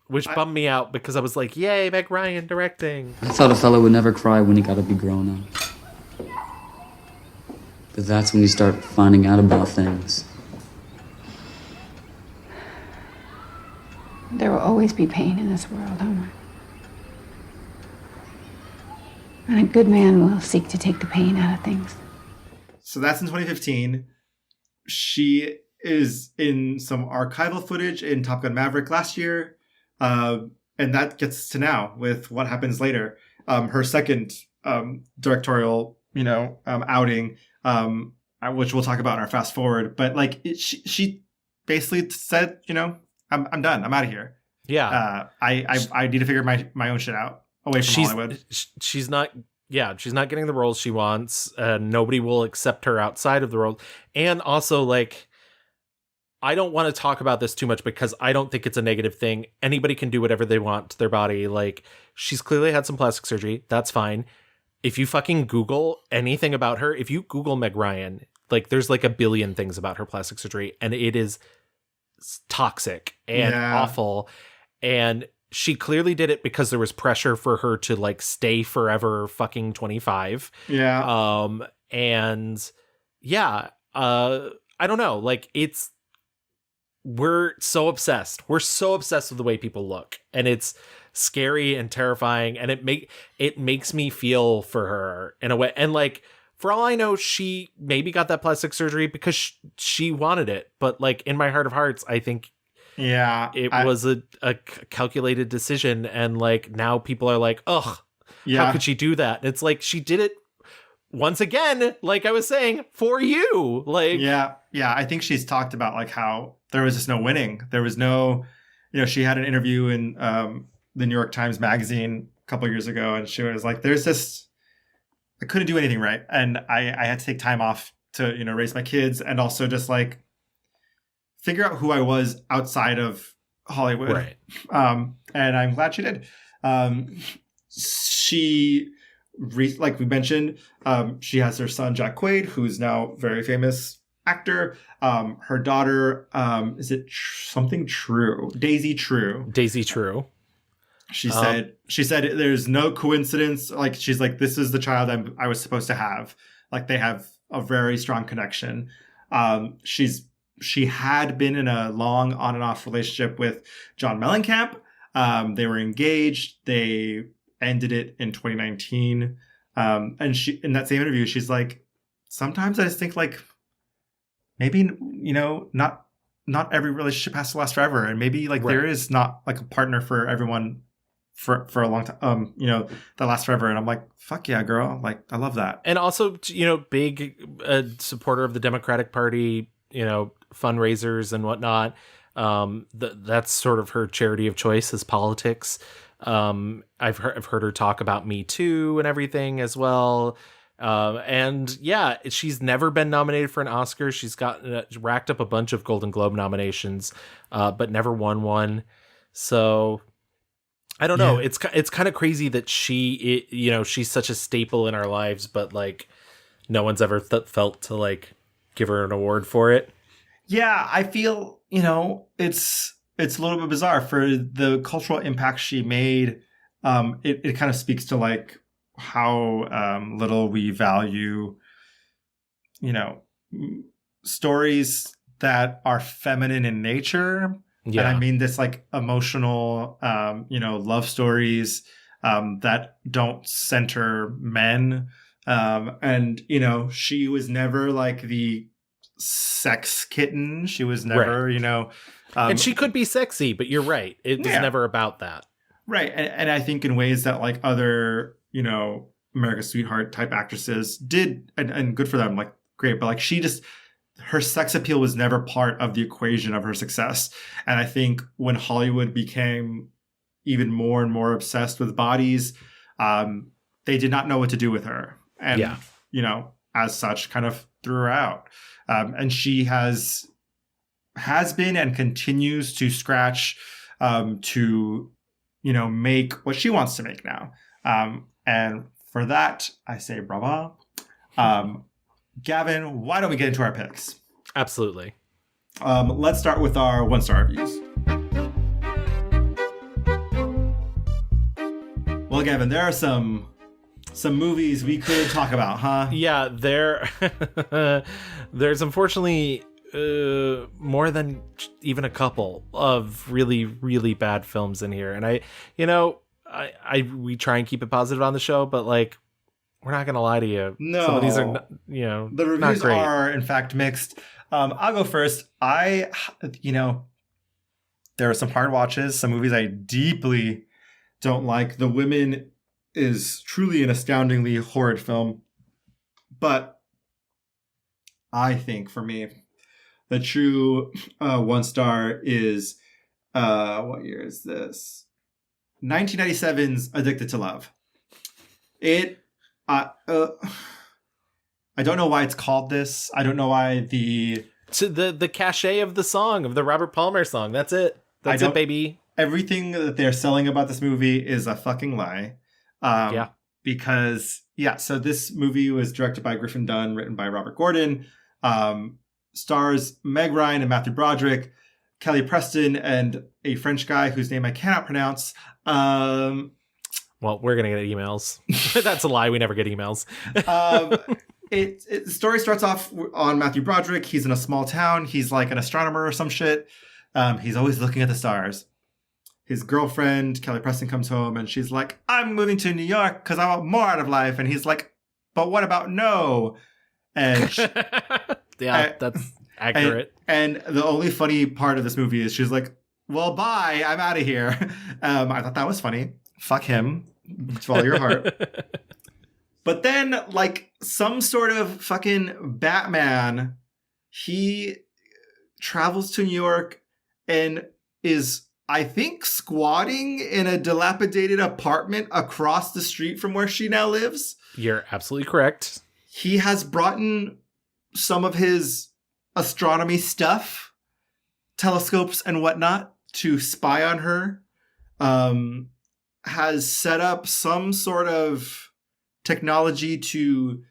Which bummed me out because I was like, yay, Meg Ryan directing. I thought a fellow would never cry when he got to be grown up. But that's when you start finding out about things. There will always be pain in this world, Homer. And a good man will seek to take the pain out of things. So that's in 2015. She is in some archival footage in Top Gun Maverick last year. And that gets to now with what happens later. Her second directorial, outing, which we'll talk about in our fast forward. But like, she basically said, I'm done. I'm out of here. Yeah. I need to figure my own shit out away from Hollywood. She's not getting the roles she wants. Nobody will accept her outside of the role. And also, like, I don't want to talk about this too much because I don't think it's a negative thing. Anybody can do whatever they want to their body. Like, she's clearly had some plastic surgery. That's fine. If you fucking Google anything about her, if you Google Meg Ryan, like, there's like a billion things about her plastic surgery, and it is toxic and awful. And she clearly did it because there was pressure for her to like stay forever fucking 25. Yeah. And yeah, I don't know. Like, we're so obsessed. We're so obsessed with the way people look, and it's scary and terrifying. And it makes me feel for her in a way. And like, for all I know, she maybe got that plastic surgery because she wanted it. But like, in my heart of hearts, I think it was a calculated decision. And like, now people are like, ugh, how could she do that? And it's like, she did it once again, like I was saying, for you. Like, yeah. I think she's talked about like how there was just no winning. There was no, she had an interview in the New York Times Magazine a couple of years ago, and she was like, I couldn't do anything right. And I had to take time off to, raise my kids and also just like figure out who I was outside of Hollywood. Right. And I'm glad she did. Like we mentioned, she has her son, Jack Quaid, who's now a very famous actor. Her daughter, is it something True? Daisy True. Daisy True. She said there's no coincidence. Like, she's like, this is the child I was supposed to have. Like, they have a very strong connection. She had been in a long on and off relationship with John Mellencamp. They were engaged. They ended it in 2019. And she, in that same interview, she's like, sometimes I just think like, maybe, not every relationship has to last forever. And maybe like there is not like a partner for everyone for a long time, that lasts forever. And I'm like, fuck yeah, girl. Like, I love that. And also, big supporter of the Democratic Party, fundraisers and whatnot. That's sort of her charity of choice is politics. I've heard her talk about Me Too and everything as well. And yeah, she's never been nominated for an Oscar. She's racked up a bunch of Golden Globe nominations, but never won one. So I don't know. It's kind of crazy that she's such a staple in our lives, but like no one's ever felt to like give her an award for it. Yeah, I feel, it's a little bit bizarre for the cultural impact she made. It kind of speaks to like how little we value, stories that are feminine in nature. Yeah. And I mean this like emotional, love stories that don't center men. And, she was never like the sex kitten. She was never, and she could be sexy, but you're right. It was never about that. Right. And I think in ways that like other, America's Sweetheart type actresses did, and good for them, like great. But like her sex appeal was never part of the equation of her success. And I think when Hollywood became even more and more obsessed with bodies, they did not know what to do with her. And, as such, kind of threw her out. And she has been and continues to scratch to, make what she wants to make now. And for that, I say bravo. Gavin, why don't we get into our picks? Absolutely. Let's start with our 1-star reviews. Well, Gavin, there are some movies we could talk about, huh? Yeah, there's unfortunately more than even a couple of really, really bad films in here. And we try and keep it positive on the show, but like, we're not going to lie to you. No. Some of these are, the reviews are in fact mixed. I'll go first. There are some hard watches, some movies I deeply don't like. The Women is truly an astoundingly horrid film. But I think for me, the true 1-star is, what year is this? 1997's Addicted to Love. I don't know why it's called this. I don't know why the cachet of the song, of the Robert Palmer song. That's it. That's it, baby. Everything that they're selling about this movie is a fucking lie. Because, so this movie was directed by Griffin Dunn, written by Robert Gordon, stars Meg Ryan and Matthew Broderick, Kelly Preston, and a French guy whose name I cannot pronounce. Well, we're going to get emails. That's a lie. We never get emails. The story starts off on Matthew Broderick. He's in a small town. He's like an astronomer or some shit. He's always looking at the stars. His girlfriend, Kelly Preston, comes home and she's like, I'm moving to New York because I want more out of life. And he's like, but what about no? And that's accurate. And the only funny part of this movie is she's like, well, bye. I'm out of here. I thought that was funny. Fuck him. Follow your heart. But then, like, some sort of fucking Batman, he travels to New York and is I think, squatting in a dilapidated apartment across the street from where she now lives. You're absolutely correct. He has brought in some of his astronomy stuff, telescopes and whatnot, to spy on her. Has set up some sort of technology to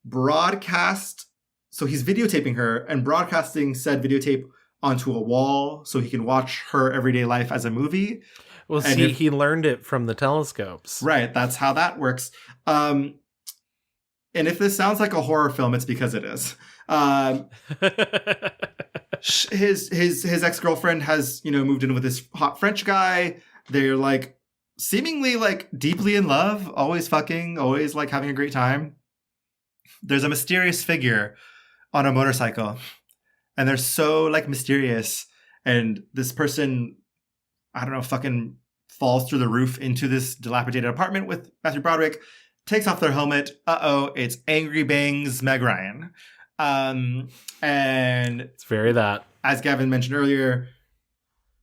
broadcast. So he's videotaping her and broadcasting said videotape onto a wall so he can watch her everyday life as a movie. Well, see, he learned it from the telescopes. Right, that's how that works. And if this sounds like a horror film, it's because it is. His ex-girlfriend has, moved in with this hot French guy. They're like seemingly like deeply in love, always fucking, always like having a great time. There's a mysterious figure on a motorcycle, and they're so like mysterious. And this person, I don't know, fucking falls through the roof into this dilapidated apartment with Matthew Broderick, takes off their helmet. It's Angry Bangs Meg Ryan. And it's very that. As Gavin mentioned earlier,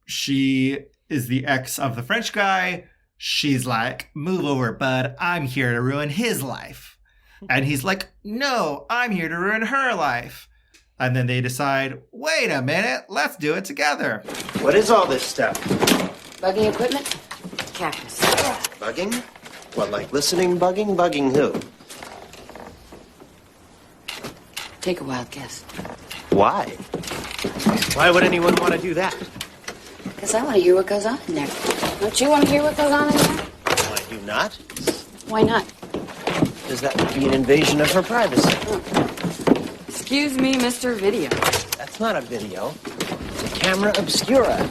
she is the ex of the French guy. She's like, move over, bud. I'm here to ruin his life. And he's like, no, I'm here to ruin her life. And then they decide, wait a minute, let's do it together. What is all this stuff? Bugging equipment? Cactus. Bugging? What, like listening bugging? Bugging who? Take a wild guess. Why? Why would anyone want to do that? Because I want to hear what goes on in there. Don't you want to hear what goes on in there? Why do you not? Why not? Because that would be an invasion of her privacy. Excuse me, Mr. Video. That's not a video. It's a camera obscura.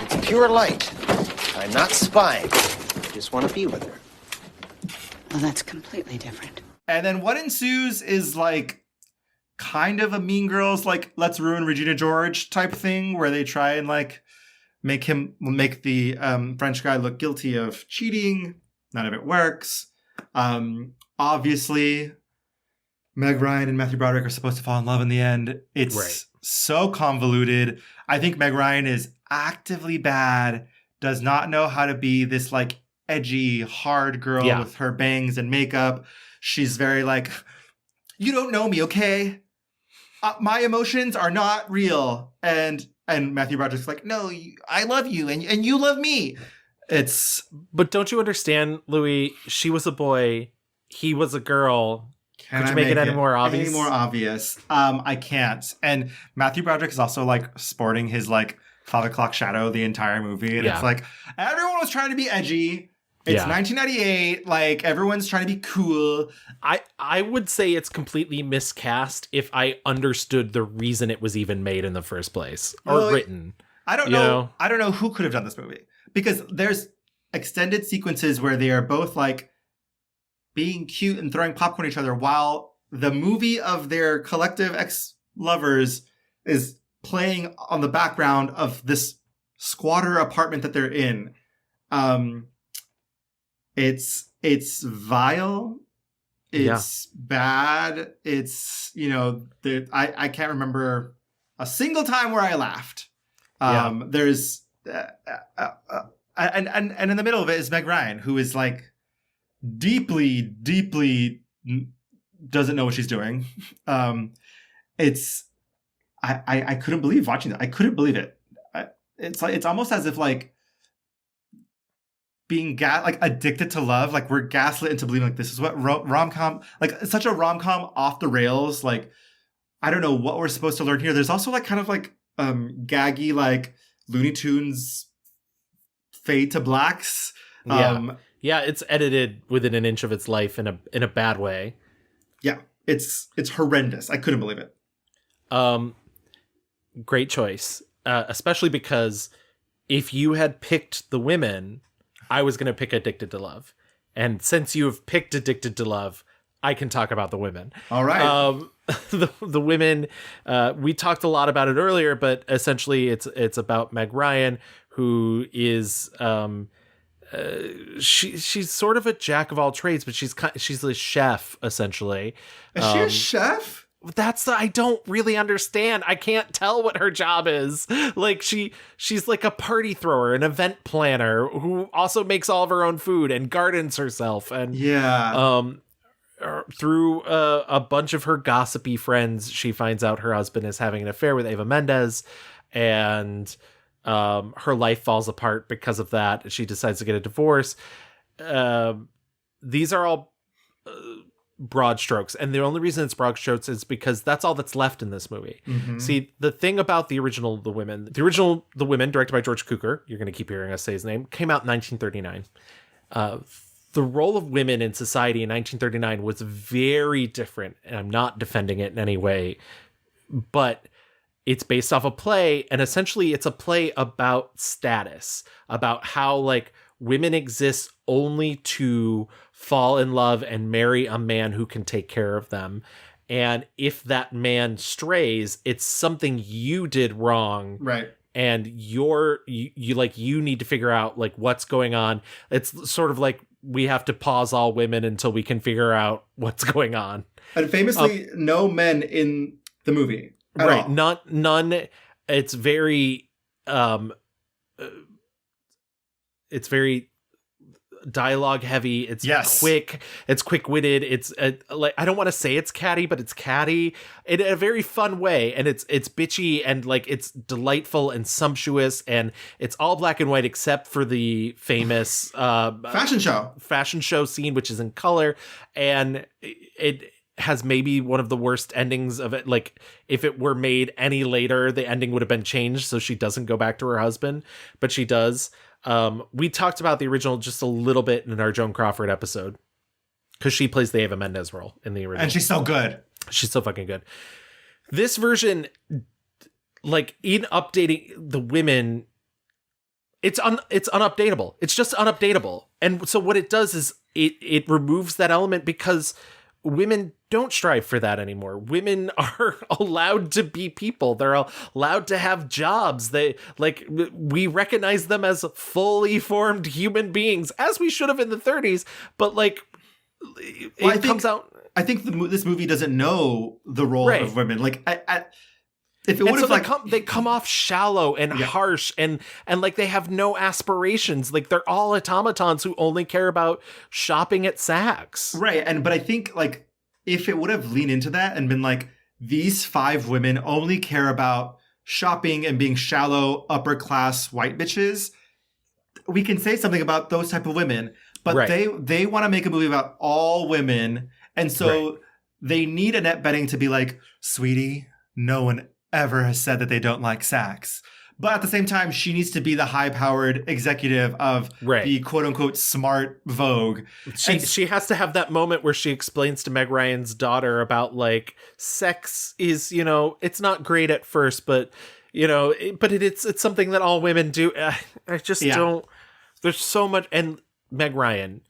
It's pure light. I'm not spying. I just want to be with her. Well, that's completely different. And then what ensues is like kind of a Mean Girls, like let's ruin Regina George type thing, where they try and like make the French guy look guilty of cheating. None of it works. Obviously, Meg Ryan and Matthew Broderick are supposed to fall in love in the end. It's so convoluted. I think Meg Ryan is actively bad, does not know how to be this like edgy, hard girl with her bangs and makeup. She's very like, you don't know me, okay? My emotions are not real. And Matthew Broderick's like, no, I love you and you love me. But don't you understand, Louis? She was a boy. He was a girl. Could you make it any more obvious? Any more obvious? I can't. And Matthew Broderick is also like sporting his like 5 o'clock shadow the entire movie. And it's like, everyone was trying to be edgy. It's 1998. Like, everyone's trying to be cool. I would say it's completely miscast if I understood the reason it was even made in the first place or written. I don't know. I don't know who could have done this movie, because there's extended sequences where they are both like being cute and throwing popcorn at each other while the movie of their collective ex-lovers is playing on the background of this squatter apartment that they're in. It's vile. It's bad. It's, I can't remember a single time where I laughed. There's, and in the middle of it is Meg Ryan, who is like deeply, deeply doesn't know what she's doing. I couldn't believe watching that. I couldn't believe it. It's almost as if like being addicted to love. Like we're gaslit into believing like this is what rom-com, like it's such a rom-com off the rails. Like, I don't know what we're supposed to learn here. There's also like kind of like gaggy, like Looney Tunes fade to blacks. Yeah, it's edited within an inch of its life in a bad way. Yeah, it's horrendous. I couldn't believe it. Great choice, especially because if you had picked the women, I was going to pick Addicted to Love. And since you have picked Addicted to Love, I can talk about the women. All right. The women, we talked a lot about it earlier, but essentially it's about Meg Ryan, who is she's sort of a jack of all trades, but she's a chef essentially. Is she a chef? I don't really understand. I can't tell what her job is. Like she's like a party thrower, an event planner who also makes all of her own food and gardens herself. And through a bunch of her gossipy friends, she finds out her husband is having an affair with Eva Mendes, and her life falls apart because of that. She decides to get a divorce. These are all broad strokes, and the only reason it's broad strokes is because that's all that's left in this movie. See, the thing about the original The Women, directed by George Cukor, you're going to keep hearing us say his name, came out in 1939. The role of women in society in 1939 was very different, and I'm not defending it in any way, but it's based off a play, and essentially it's a play about status, about how like women exist only to fall in love and marry a man who can take care of them. And if that man strays, it's something you did wrong. Right. And you need to figure out like what's going on. It's sort of like we have to pause all women until we can figure out what's going on. And famously, no men in the movie. Right. All. None. It's very dialogue heavy. It's quick. It's quick-witted. It's like, I don't want to say it's catty, but it's catty in a very fun way. And it's bitchy, and like it's delightful and sumptuous, and it's all black and white except for the famous fashion show scene, which is in color. And it has maybe one of the worst endings of it. Like if it were made any later, the ending would have been changed so she doesn't go back to her husband, but she does. We talked about the original just a little bit in our Joan Crawford episode, because she plays the Eva Mendes role in the original. And she's so good. She's so fucking good. This version, like in updating the women, it's unupdatable. It's just unupdatable. And so what it does is it removes that element, because women don't strive for that anymore. Women are allowed to be people. They're allowed to have jobs. We recognize them as fully formed human beings, as we should have in the 30s. But like, I think this movie doesn't know the role of women. Like, if it would have they come off shallow and harsh, and like they have no aspirations. Like they're all automatons who only care about shopping at Saks. Right. But I think like, if it would have leaned into that and been like, these 5 women only care about shopping and being shallow, upper class white bitches, we can say something about those type of women. But they want to make a movie about all women. And so they need Annette Bening to be like, sweetie, no one ever has said that they don't like Saks. But at the same time, she needs to be the high-powered executive of the quote-unquote smart Vogue. She has to have that moment where she explains to Meg Ryan's daughter about, like, sex is, it's not great at first, but, it's something that all women do. I just don't... There's so much... And Meg Ryan,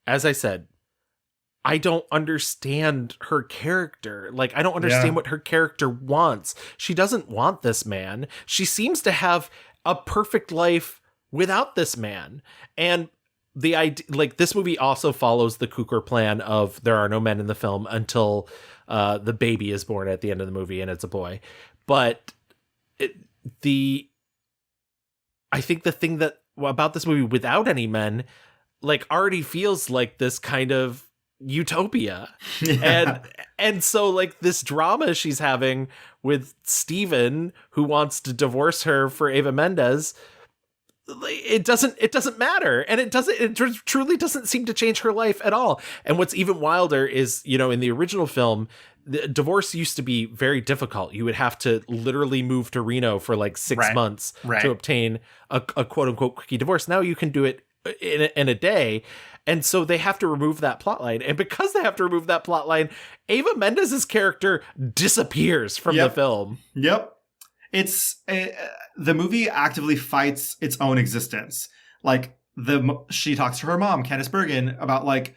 as I said, I don't understand her character. Like, I don't understand what her character wants. She doesn't want this man. She seems to have a perfect life without this man. And the idea, like, this movie also follows the Cukor plan of there are no men in the film until the baby is born at the end of the movie, and it's a boy. But I think the thing that about this movie without any men, like, already feels like this kind of utopia. And so like this drama she's having with Steven, who wants to divorce her for Eva Mendes, it doesn't matter, and it truly doesn't seem to change her life at all. And what's even wilder is, in the original film, the divorce used to be very difficult. You would have to literally move to Reno for like 6 months to obtain a quote unquote quickie divorce. Now you can do it in a day. And so they have to remove that plotline. And because they have to remove that plotline, Eva Mendes' character disappears from the film. Yep. It's the movie actively fights its own existence. Like she talks to her mom, Candice Bergen, about like,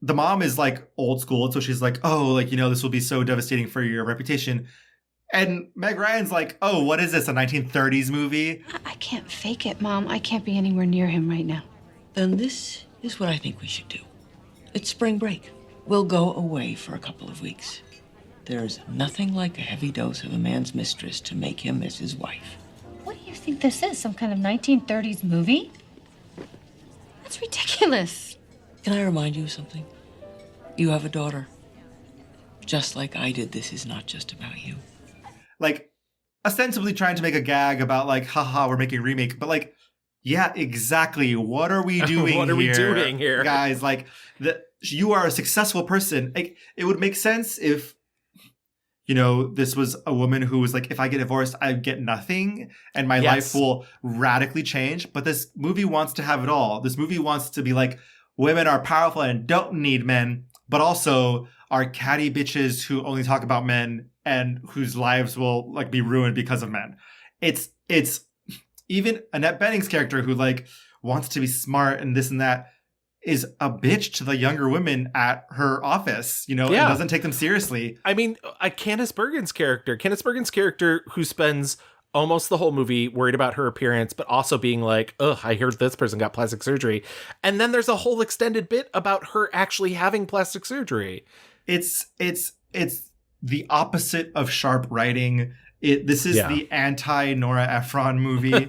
the mom is like old school. So she's like, oh, like, this will be so devastating for your reputation. And Meg Ryan's like, oh, what is this, a 1930s movie? I can't fake it, Mom. I can't be anywhere near him right now. Then this is what I think we should do. It's spring break. We'll go away for a couple of weeks. There's nothing like a heavy dose of a man's mistress to make him miss his wife. What do you think this is? Some kind of 1930s movie? That's ridiculous. Can I remind you of something? You have a daughter. Just like I did, this is not just about you. Like, ostensibly trying to make a gag about, like, haha, we're making a remake. But, like, yeah, exactly. What are we doing What are we doing here? Guys, like, you are a successful person. Like, it would make sense if, you know, this was a woman who was like, if I get divorced, I get nothing and my life will radically change. But this movie wants to have it all. This movie wants to be like, women are powerful and don't need men, but also are catty bitches who only talk about men and whose lives will like be ruined because of men. It's even Annette Bening's character who like wants to be smart and this and that is a bitch to the younger women at her office, you know, and doesn't take them seriously. I mean, Candice Bergen's character who spends almost the whole movie worried about her appearance, but also being like, ugh, I heard this person got plastic surgery. And then there's a whole extended bit about her actually having plastic surgery. It's the opposite of sharp writing. This is the anti Nora Ephron movie.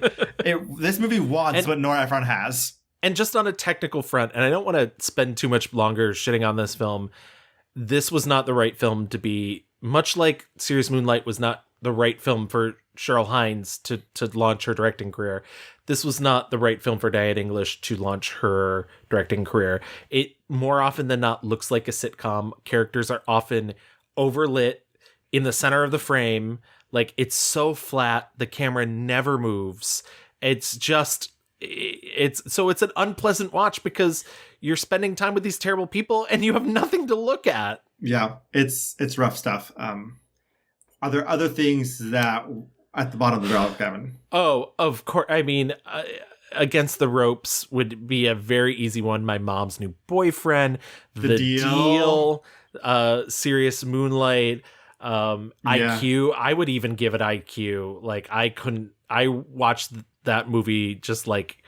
This movie wants what Nora Ephron has. And just on a technical front, and I don't want to spend too much longer shitting on this film, this was not the right film to be, much like Serious Moonlight was not the right film for Cheryl Hines to launch her directing career. This was not the right film for Diane English to launch her directing career. It more often than not looks like a sitcom. Characters are often overlit in the center of the frame. Like, it's so flat, the camera never moves. It's an unpleasant watch because you're spending time with these terrible people and you have nothing to look at. Yeah, it's rough stuff. Are there other things that at the bottom of the barrel, Kevin? Oh, of course. I mean, Against the Ropes would be a very easy one. My Mom's New Boyfriend, The Deal, Serious Moonlight, IQ. I would even give it IQ. Like, I watched that movie just like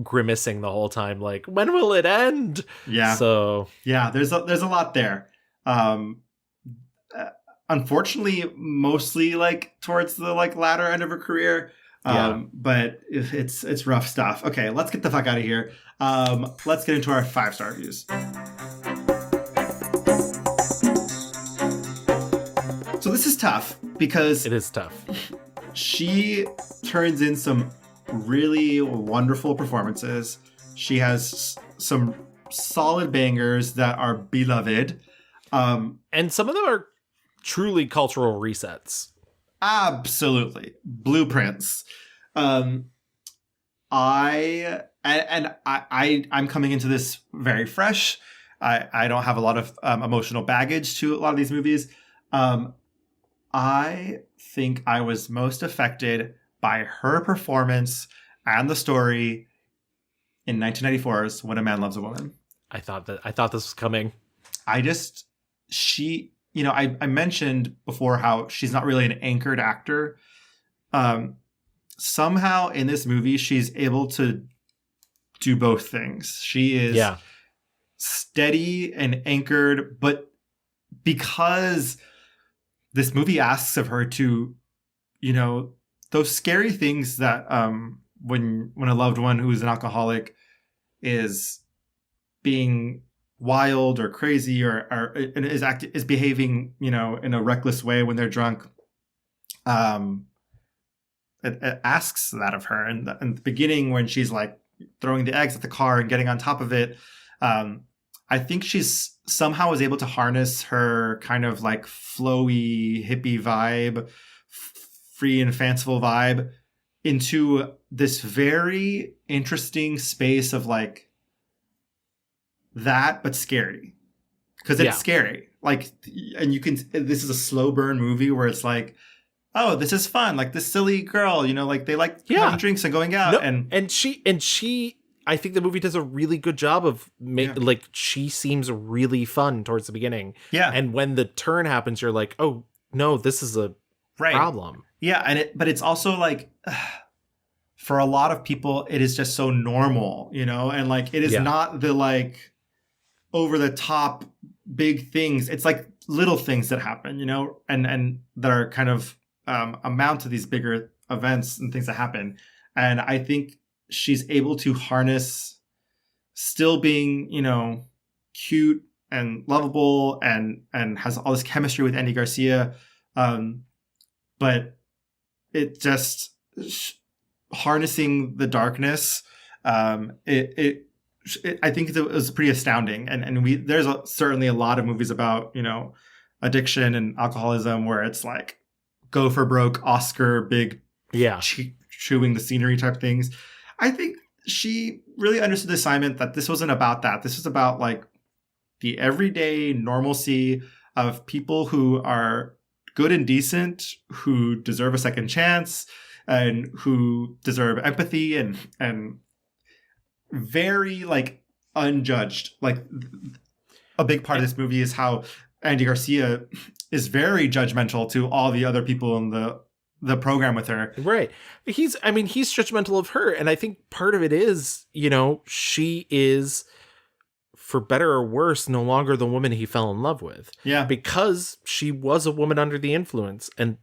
grimacing the whole time, like, when will it end? Yeah. So yeah, there's a lot there. Unfortunately, mostly like towards the like latter end of her career. But it's rough stuff. Okay, let's get the fuck out of here. Let's get into our 5-star reviews. So this is tough because it is tough. She turns in some really wonderful performances. She has some solid bangers that are beloved. And some of them are truly cultural resets. Absolutely. Blueprints. I'm coming into this very fresh. I don't have a lot of emotional baggage to a lot of these movies. I think I was most affected by her performance and the story in 1994's When a Man Loves a Woman. I thought this was coming. I mentioned before how she's not really an anchored actor. Somehow in this movie, she's able to do both things. She is steady and anchored, but because this movie asks of her to, you know, those scary things that when a loved one who's an alcoholic is being wild or crazy or is behaving, you know, in a reckless way when they're drunk. It asks that of her. And in the beginning, when she's like throwing the eggs at the car and getting on top of it, I think she's somehow was able to harness her kind of like flowy hippie vibe, free and fanciful vibe into this very interesting space of like that, but scary. Because it's scary. Like, and this is a slow burn movie where it's like, oh, this is fun. Like this silly girl, you know, like they like having drinks and going out. And she, I think the movie does a really good job of like, she seems really fun towards the beginning. Yeah. And when the turn happens, you're like, oh no, this is a problem. Yeah. But it's also like, for a lot of people, it is just so normal, you know, and like, it is not the like over the top big things. It's like little things that happen, you know, and that are kind of amount to these bigger events and things that happen. And I think she's able to harness still being, you know, cute and lovable and has all this chemistry with Andy Garcia. But it just harnessing the darkness. I think it was pretty astounding. And there's certainly a lot of movies about, you know, addiction and alcoholism where it's like go for broke, Oscar, big, chewing the scenery type things. I think she really understood the assignment that this wasn't about that. This was about like the everyday normalcy of people who are good and decent, who deserve a second chance and who deserve empathy and very like unjudged. Like a big part of this movie is how Andy Garcia is very judgmental to all the other people in the program with her. Right. He's judgmental of her. And I think part of it is, you know, she is, for better or worse, no longer the woman he fell in love with. Yeah. Because she was a woman under the influence. And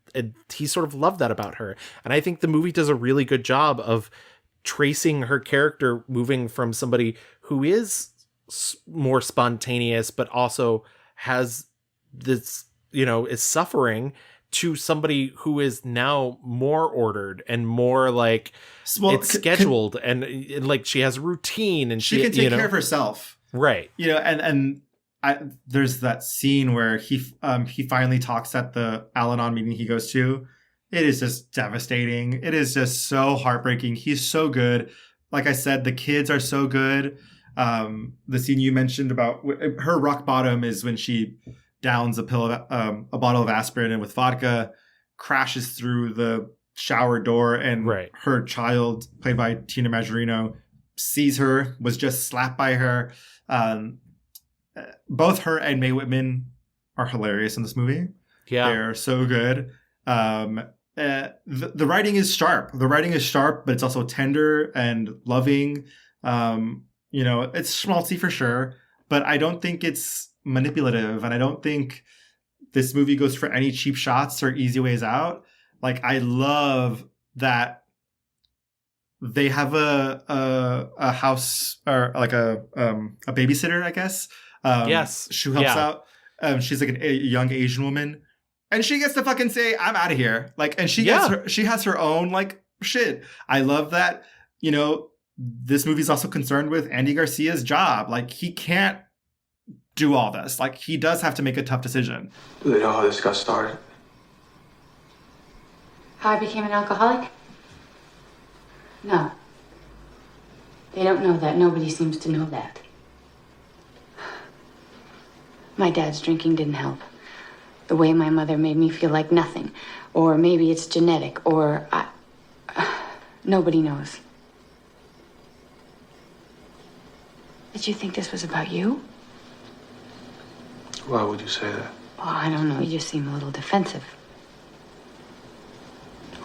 he sort of loved that about her. And I think the movie does a really good job of tracing her character, moving from somebody who is more spontaneous, but also has this, you know, is suffering, to somebody who is now more ordered and more like it's scheduled and like she has routine and she can take care of herself. Right. You know, and there's that scene where he finally talks at the Al-Anon meeting he goes to. It is just devastating. It is just so heartbreaking. He's so good. Like I said, the kids are so good. The scene you mentioned about her rock bottom is when she downs a bottle of aspirin and with vodka, crashes through the shower door, and her child, played by Tina Majorino, sees her, was just slapped by her. Both her and Mae Whitman are hilarious in this movie. Yeah, they're so good. The writing is sharp. The writing is sharp, but it's also tender and loving. You know, it's schmaltzy for sure, but I don't think it's manipulative, and I don't think this movie goes for any cheap shots or easy ways out. Like, I love that they have a house, or like a babysitter, I guess. Yes, who helps out. She's like a young Asian woman, and she gets to fucking say, "I'm out of here." Like, and she has her own like shit. I love that. You know, this movie's also concerned with Andy Garcia's job. Like, he can't do all this. Like, he does have to make a tough decision. Do they know how this got started? How I became an alcoholic? No. They don't know that. Nobody seems to know that. My dad's drinking didn't help. The way my mother made me feel like nothing. Or maybe it's genetic, or nobody knows. Did you think this was about you? Why would you say that? Well, I don't know. You just seem a little defensive.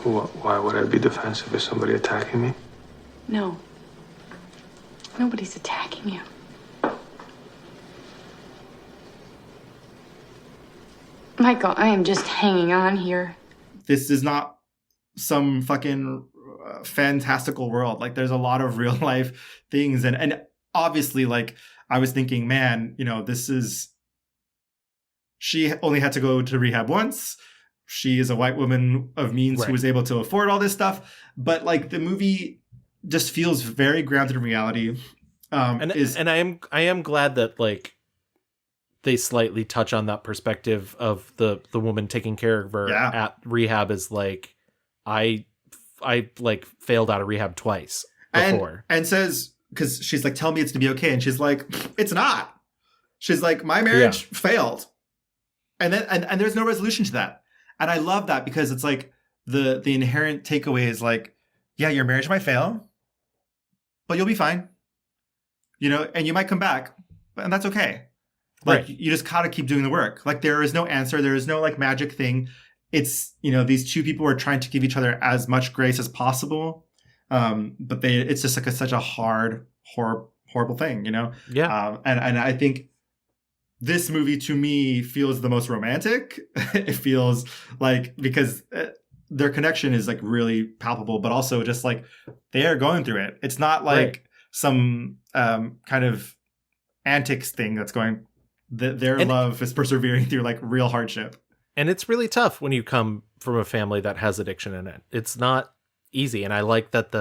Why would I be defensive? Is somebody attacking me? No. Nobody's attacking you. Michael, I am just hanging on here. This is not some fucking fantastical world. Like, there's a lot of real life things. And obviously, like, I was thinking, man, you know, she only had to go to rehab once. She is a white woman of means who was able to afford all this stuff. But like, the movie just feels very grounded in reality. And I am glad that like they slightly touch on that perspective of the woman taking care of her at rehab is like, I like failed out of rehab twice before. And says, because she's like, tell me it's to be okay. And she's like, it's not. She's like, my marriage failed. And then and there's no resolution to that. And I love that, because it's like the inherent takeaway is like, yeah, your marriage might fail, but you'll be fine. You know, and you might come back, and that's okay. Like, you just gotta keep doing the work. Like, there is no answer. There is no like magic thing. It's, you know, these two people are trying to give each other as much grace as possible. But it's just like such a hard, horrible thing, you know? Yeah. And I think this movie to me feels the most romantic. It feels like, because their connection is like really palpable, but also just like they are going through it. It's not like some kind of antics thing that's going, their love is persevering through like real hardship. And it's really tough when you come from a family that has addiction in it. It's not easy. And I like that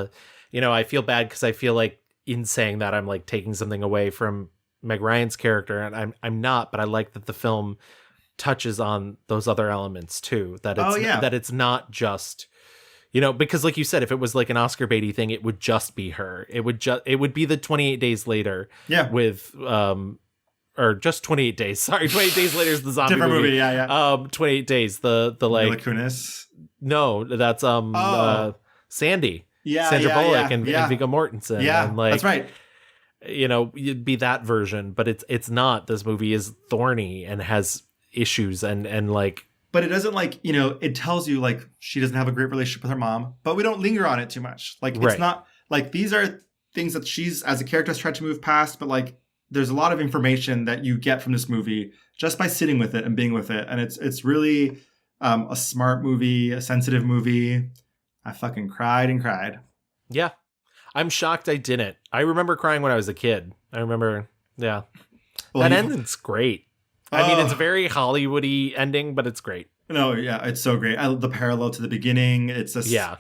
I feel bad because I feel like in saying that I'm like taking something away from Meg Ryan's character, and I'm not, but I like that the film touches on those other elements too. That it's that it's not just, because like you said, if it was like an Oscar Beatty thing, it would just be her. It would be the 28 Days Later with or just 28 Days. Sorry, 28 Days Later is the zombie Different movie. Yeah. 28 Days. The like Mila Kunis. No, that's Sandy. Yeah, Sandra Bullock and yeah. Viggo Mortensen. Yeah, and like, that's right. You'd be that version, but it's not. This movie is thorny and has issues and like. But it doesn't like, it tells you like she doesn't have a great relationship with her mom, but we don't linger on it too much. Like it's not like these are things that she's as a character has tried to move past, but like there's a lot of information that you get from this movie just by sitting with it and being with it. And it's really a smart movie, a sensitive movie. I fucking cried and cried. Yeah. I'm shocked I didn't. I remember crying when I was a kid. I remember, yeah. Well, that ending's great. I mean, it's a very Hollywoody ending, but it's great. No, yeah, it's so great. The parallel to the beginning, it's just... Yeah.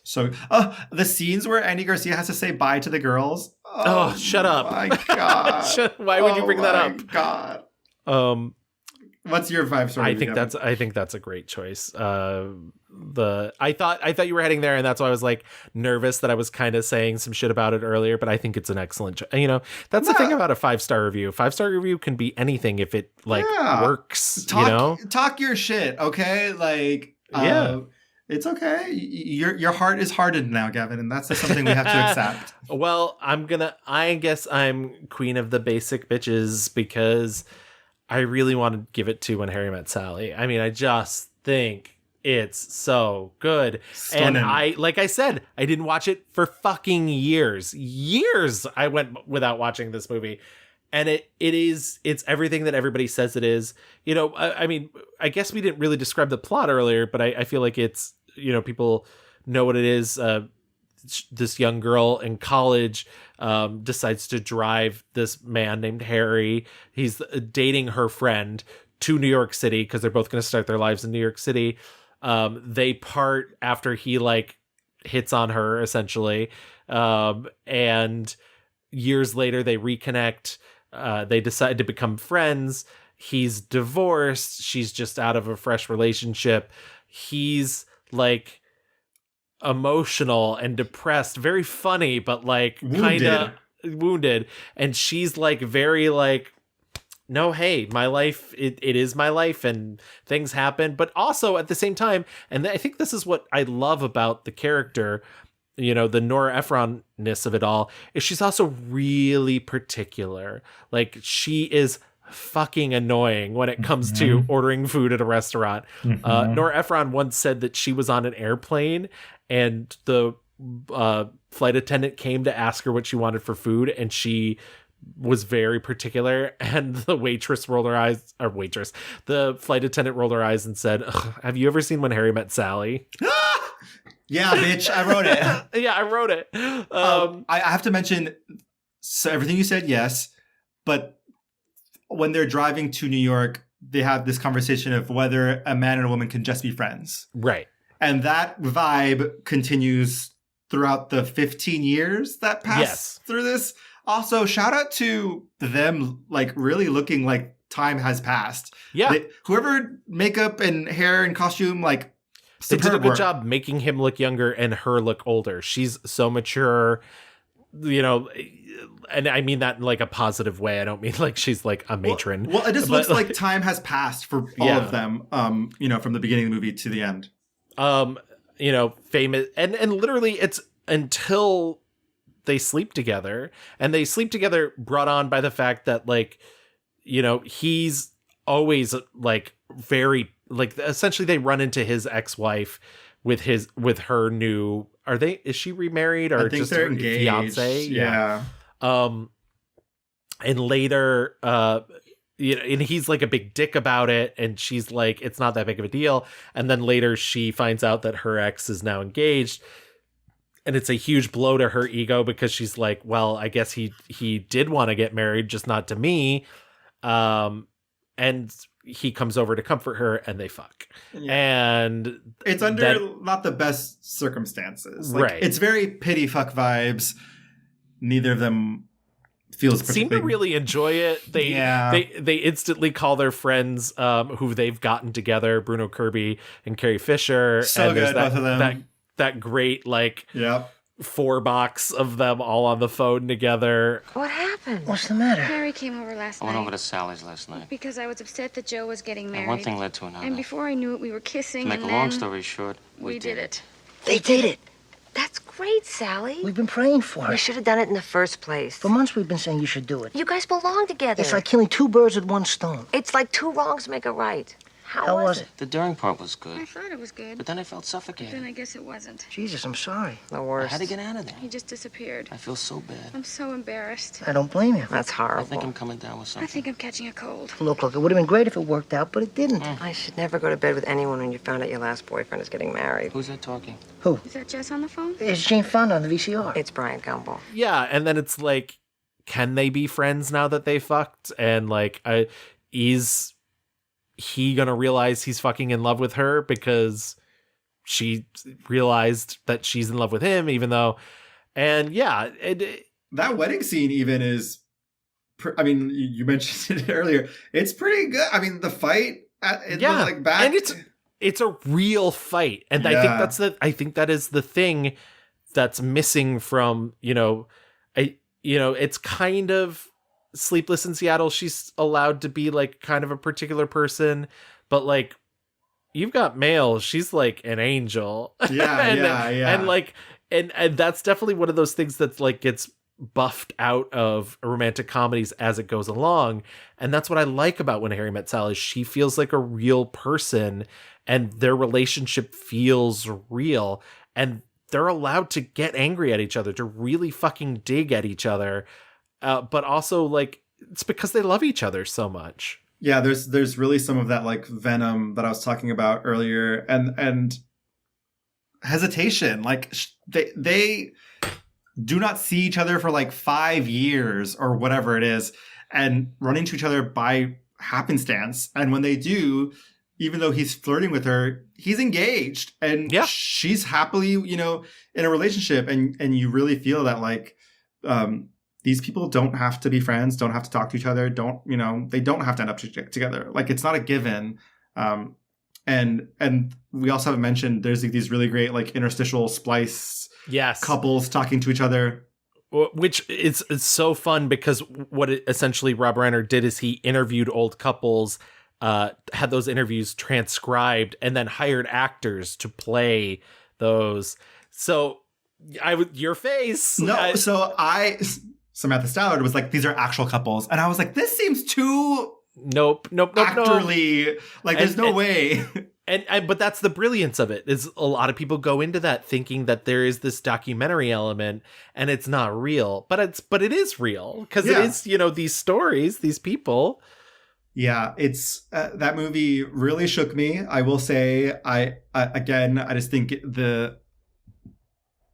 So, the scenes where Andy Garcia has to say bye to the girls. Oh, shut up. My God. Why would you bring that up? God. What's your 5-star? I think that's a great choice. I thought you were heading there, and that's why I was like nervous that I was kind of saying some shit about it earlier. But I think it's an excellent. That's the thing about a 5-star review. 5-star review can be anything if it works. Talk your shit, okay? Like, it's okay. Your heart is hardened now, Gavin, and that's just something we have to accept. Well, I guess I'm queen of the basic bitches because I really want to give it to When Harry Met Sally. I mean, I just think it's so good. Stunning. And like I said, I didn't watch it for fucking years. Years I went without watching this movie. And it's everything that everybody says it is. I mean, I guess we didn't really describe the plot earlier, but I feel like it's, people know what it is. This young girl in college decides to drive this man named Harry. He's dating her friend to New York City because they're both going to start their lives in New York City. They part after he like hits on her essentially. And years later they reconnect. They decide to become friends. He's divorced. She's just out of a fresh relationship. He's like emotional and depressed, very funny, but like kind of wounded. And she's like very like, no, hey, my life, it is my life and things happen. But also at the same time, and I think this is what I love about the character, the Nora Ephron-ness of it all, is she's also really particular. Like she is fucking annoying when it comes to ordering food at a restaurant. Nora Ephron once said that she was on an airplane and the flight attendant came to ask her what she wanted for food, and she was very particular, and the flight attendant rolled her eyes and said, "Have you ever seen When Harry Met Sally?" Yeah, bitch, I wrote it. Yeah, I wrote it. I have to mention, so everything you said, yes, but when they're driving to New York, they have this conversation of whether a man and a woman can just be friends. Right. And that vibe continues throughout the 15 years that pass through this. Also, shout out to them, like really looking like time has passed. Yeah. Whoever makeup and hair and costume, like, they did a good job making him look younger and her look older. She's so mature, and I mean that in like a positive way. I don't mean like she's like a matron. Well, it just looks like time has passed for all of them, from the beginning of the movie to the end. Famous, and literally it's until they sleep together, and they sleep together brought on by the fact that like, he's always like very like, essentially they run into his ex-wife with her new, is she remarried or just her engaged. fiance? Yeah. And later, and he's like a big dick about it, and she's like, it's not that big of a deal. And then later she finds out that her ex is now engaged, and it's a huge blow to her ego because she's like, well, I guess he did want to get married, just not to me. And he comes over to comfort her, and they fuck. Yeah. And it's under not the best circumstances. Like, right. It's very pity fuck vibes. Neither of them feels seem to really enjoy it. They instantly call their friends who they've gotten together, Bruno Kirby and Carrie Fisher. So and good, both of them. That great, like, yep. 4 box of them all on the phone together. What happened? What's the matter? Harry came over last I night. went over to Sally's last night. Because I was upset that Joe was getting married. And one thing led to another. And before I knew it, we were kissing. To make a long story short, we did it. They did it. That's great, Sally. We've been praying for it. You should have done it in the first place. For months we've been saying you should do it. You guys belong together. It's like killing 2 birds with 1 stone. It's like 2 wrongs make a right. How was it? The during part was good. I thought it was good. But then I felt suffocated. Then I guess it wasn't. Jesus, I'm sorry. The worst. I had to get out of there. He just disappeared. I feel so bad. I'm so embarrassed. I don't blame you. That's horrible. I think I'm coming down with something. I think I'm catching a cold. Look, it would have been great if it worked out, but it didn't. I should never go to bed with anyone when you found out your last boyfriend is getting married. Who's that talking? Who? Is that Jess on the phone? It's Jane Fonda on the VCR. It's Brian Gumbel. Yeah, and then it's like, can they be friends now that they fucked? And like, is he gonna realize he's fucking in love with her because she realized that she's in love with him, even though, and yeah, that wedding scene even is, I mean, you mentioned it earlier. It's pretty good. I mean, the fight like back, and it's a real fight, and yeah. I think that is the thing that's missing from it's kind of Sleepless in Seattle. She's allowed to be like kind of a particular person, but like you've got Mail, she's like an angel. Yeah, and like and that's definitely one of those things that like gets buffed out of romantic comedies as it goes along. And that's what I like about When Harry Met Sally. She feels like a real person, and their relationship feels real, and they're allowed to get angry at each other, to really fucking dig at each other. But also, like, it's because they love each other so much. Yeah, there's really some of that like venom that I was talking about earlier, and hesitation. Like they do not see each other for like 5 years or whatever it is, and run into each other by happenstance. And when they do, even though he's flirting with her, he's engaged, and she's happily, in a relationship, and you really feel that like. These people don't have to be friends, don't have to talk to each other, they don't have to end up together. Like, it's not a given. And we also haven't mentioned there's like these really great like interstitial splice couples talking to each other. Which it's so fun because what essentially Rob Reiner did is he interviewed old couples, had those interviews transcribed, and then hired actors to play those. So your face. No, Samantha Stallard was like, these are actual couples. And I was like, this seems too nope actorly. Like, there's no way. And but that's the brilliance of it, is a lot of people go into that thinking that there is this documentary element, and it's not real. But it is real, because it is, these stories, these people. Yeah, it's that movie really shook me. I will say, I just think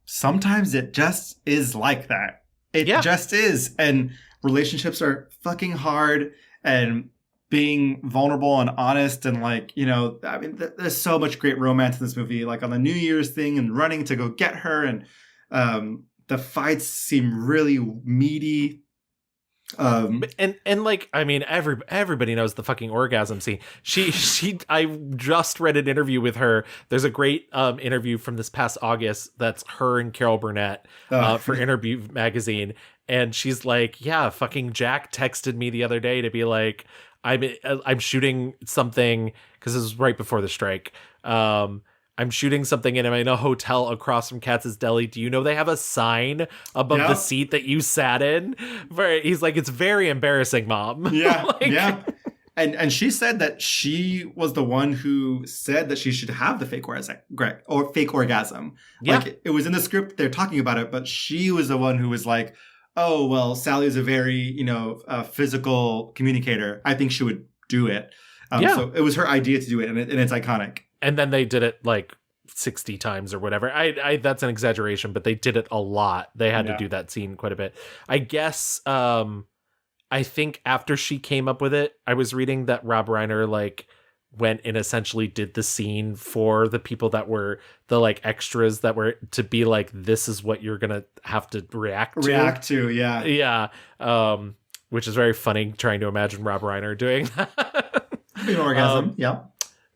sometimes it just is like that. It just is. And relationships are fucking hard, and being vulnerable and honest, and like, I mean, there's so much great romance in this movie, like on the New Year's thing and running to go get her. And the fights seem really meaty. And like, I mean, everybody knows the fucking orgasm scene. I just read an interview with her. There's a great interview from this past August that's her and Carol Burnett for Interview magazine, and she's like, yeah, fucking Jack texted me the other day to be like, I'm shooting something, because this was right before the strike. I'm shooting something and I'm in a hotel across from Katz's Deli. Do you know they have a sign above the seat that you sat in? He's like, it's very embarrassing, Mom. Yeah, yeah. And she said that she was the one who said that she should have the fake orgasm. Yeah. Like, it was in the script, they're talking about it, but she was the one who was like, oh, well, Sally is a very, physical communicator. I think she would do it. So it was her idea to do it, and it's iconic. And then they did it like 60 times or whatever. I that's an exaggeration, but they did it a lot. They had to do that scene quite a bit. I guess, I think after she came up with it, I was reading that Rob Reiner like went and essentially did the scene for the people that were the like extras that were to be like, this is what you're gonna have to react to. Yeah. Which is very funny trying to imagine Rob Reiner doing that. An orgasm. Yeah.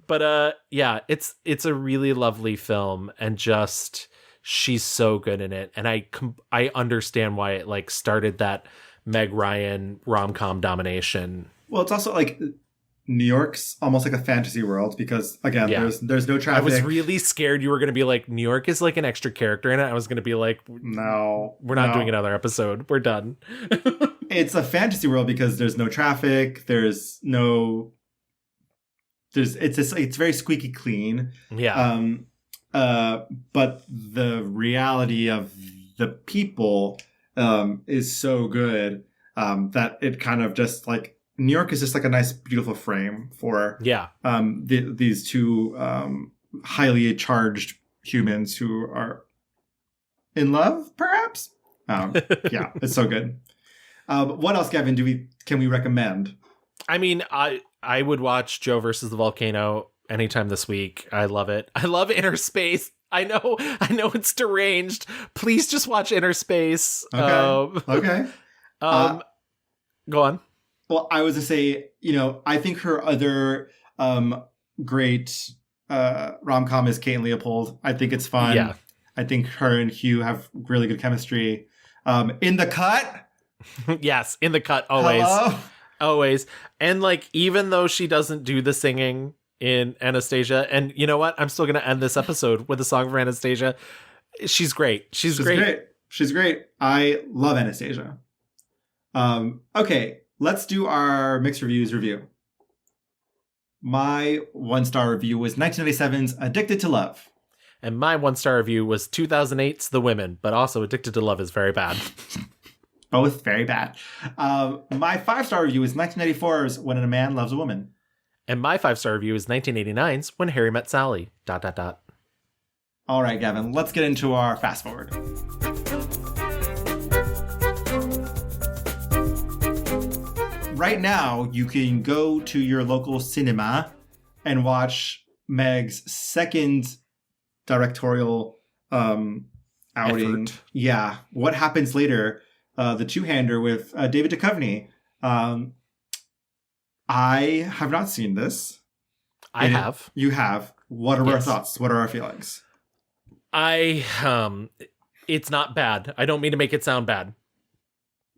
But it's a really lovely film, and just she's so good in it, and I understand why it like started that Meg Ryan rom-com domination. Well, it's also like New York's almost like a fantasy world because, again, there's no traffic. I was really scared you were going to be like, New York is like an extra character in it. I was going to be like, no, we're not doing another episode. We're done. It's a fantasy world because there's no traffic. It's very squeaky clean. Yeah. But the reality of the people is so good that it kind of just like, New York is just like a nice, beautiful frame for these two highly charged humans who are in love, perhaps. Yeah, it's so good. What else, Gavin? Can we recommend? I mean, I would watch Joe versus the Volcano anytime this week. I love it. I love Inner Space. I know it's deranged. Please just watch Inner Space. Okay. Go on. Well, I was to say, I think her other great rom-com is Kate and Leopold. I think it's fun. Yeah. I think her and Hugh have really good chemistry. In the Cut. Yes, In the Cut, always. Hello? Always. And like, even though she doesn't do the singing in Anastasia, and you know what? I'm still going to end this episode with a song for Anastasia. She's great. She's great. She's great. I love Anastasia. Okay. Let's do our mixed reviews review. My 1-star review was 1997's Addicted to Love. And my 1-star review was 2008's The Women, but also Addicted to Love is very bad. Both very bad. My 5-star review is 1994's When a Man Loves a Woman. And my 5-star review is 1989's When Harry Met Sally. ... All right, Gavin, let's get into our fast forward. Right now, you can go to your local cinema and watch Meg's second directorial outing. Effort. Yeah. What Happens Later, the two-hander with David Duchovny. I have not seen this. I have. You have. What are our thoughts? What are our feelings? It's not bad. I don't mean to make it sound bad,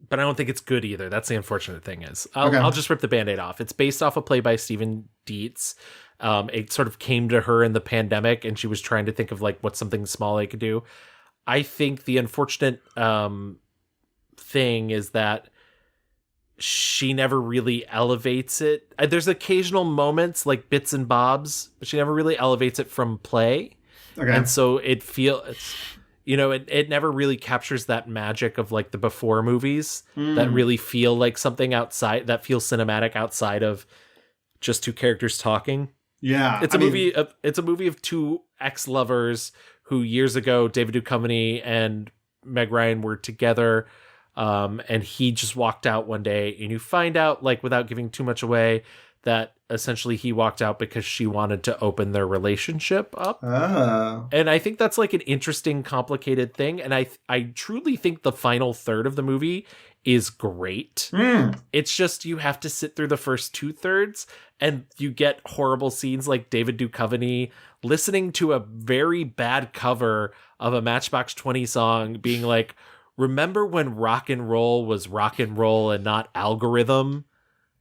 but I don't think it's good either. That's the unfortunate thing is. I'll just rip the Band-Aid off. It's based off a play by Stephen Dietz. It sort of came to her in the pandemic, and she was trying to think of like what's something small I could do. I think the unfortunate thing is that she never really elevates it. There's occasional moments like bits and bobs, but she never really elevates it from play. Okay. And so it never really captures that magic of like the before movies that really feel like something outside, that feels cinematic outside of just two characters talking. Yeah. It's a movie of two ex-lovers who years ago, David Duchovny and Meg Ryan were together. And he just walked out one day, and you find out, like, without giving too much away, that essentially he walked out because she wanted to open their relationship up. Oh. And I think that's like an interesting, complicated thing. And I truly think the final third of the movie is great. It's just, you have to sit through the first 2/3 and you get horrible scenes like David Duchovny listening to a very bad cover of a Matchbox 20 song being like, remember when rock and roll was rock and roll and not algorithm?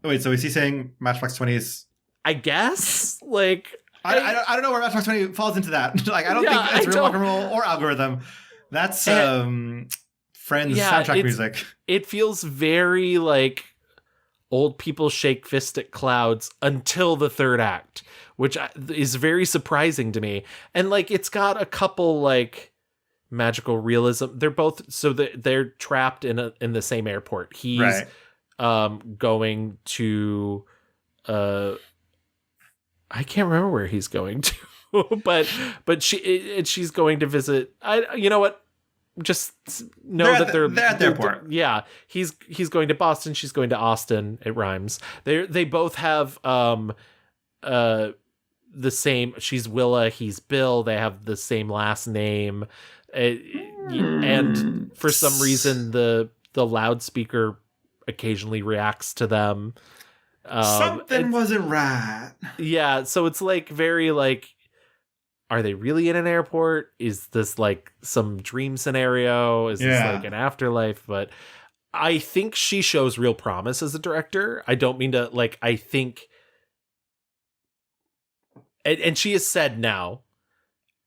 Wait, so is he saying Matchbox 20 is... I guess? Like... I don't know where Matchbox 20 falls into that. Like, I don't think it's real rock and roll or algorithm. That's Friends soundtrack music. It feels very like old people shake fist at clouds until the third act, which is very surprising to me. And like, it's got a couple like magical realism. They're both they're trapped in the same airport. He's Right. going to I can't remember where he's going to, but she's going to visit. You know what? Just know they're at the airport. Yeah, he's going to Boston. She's going to Austin. It rhymes. They both have the same. She's Willa. He's Bill. They have the same last name, and for some reason the loudspeaker occasionally reacts to them. Something wasn't right. Yeah, so it's like very like, are they really in an airport? Is this like some dream scenario? Is this like an afterlife? But I think she shows real promise as a director. I don't mean to like, I think, and she has said now,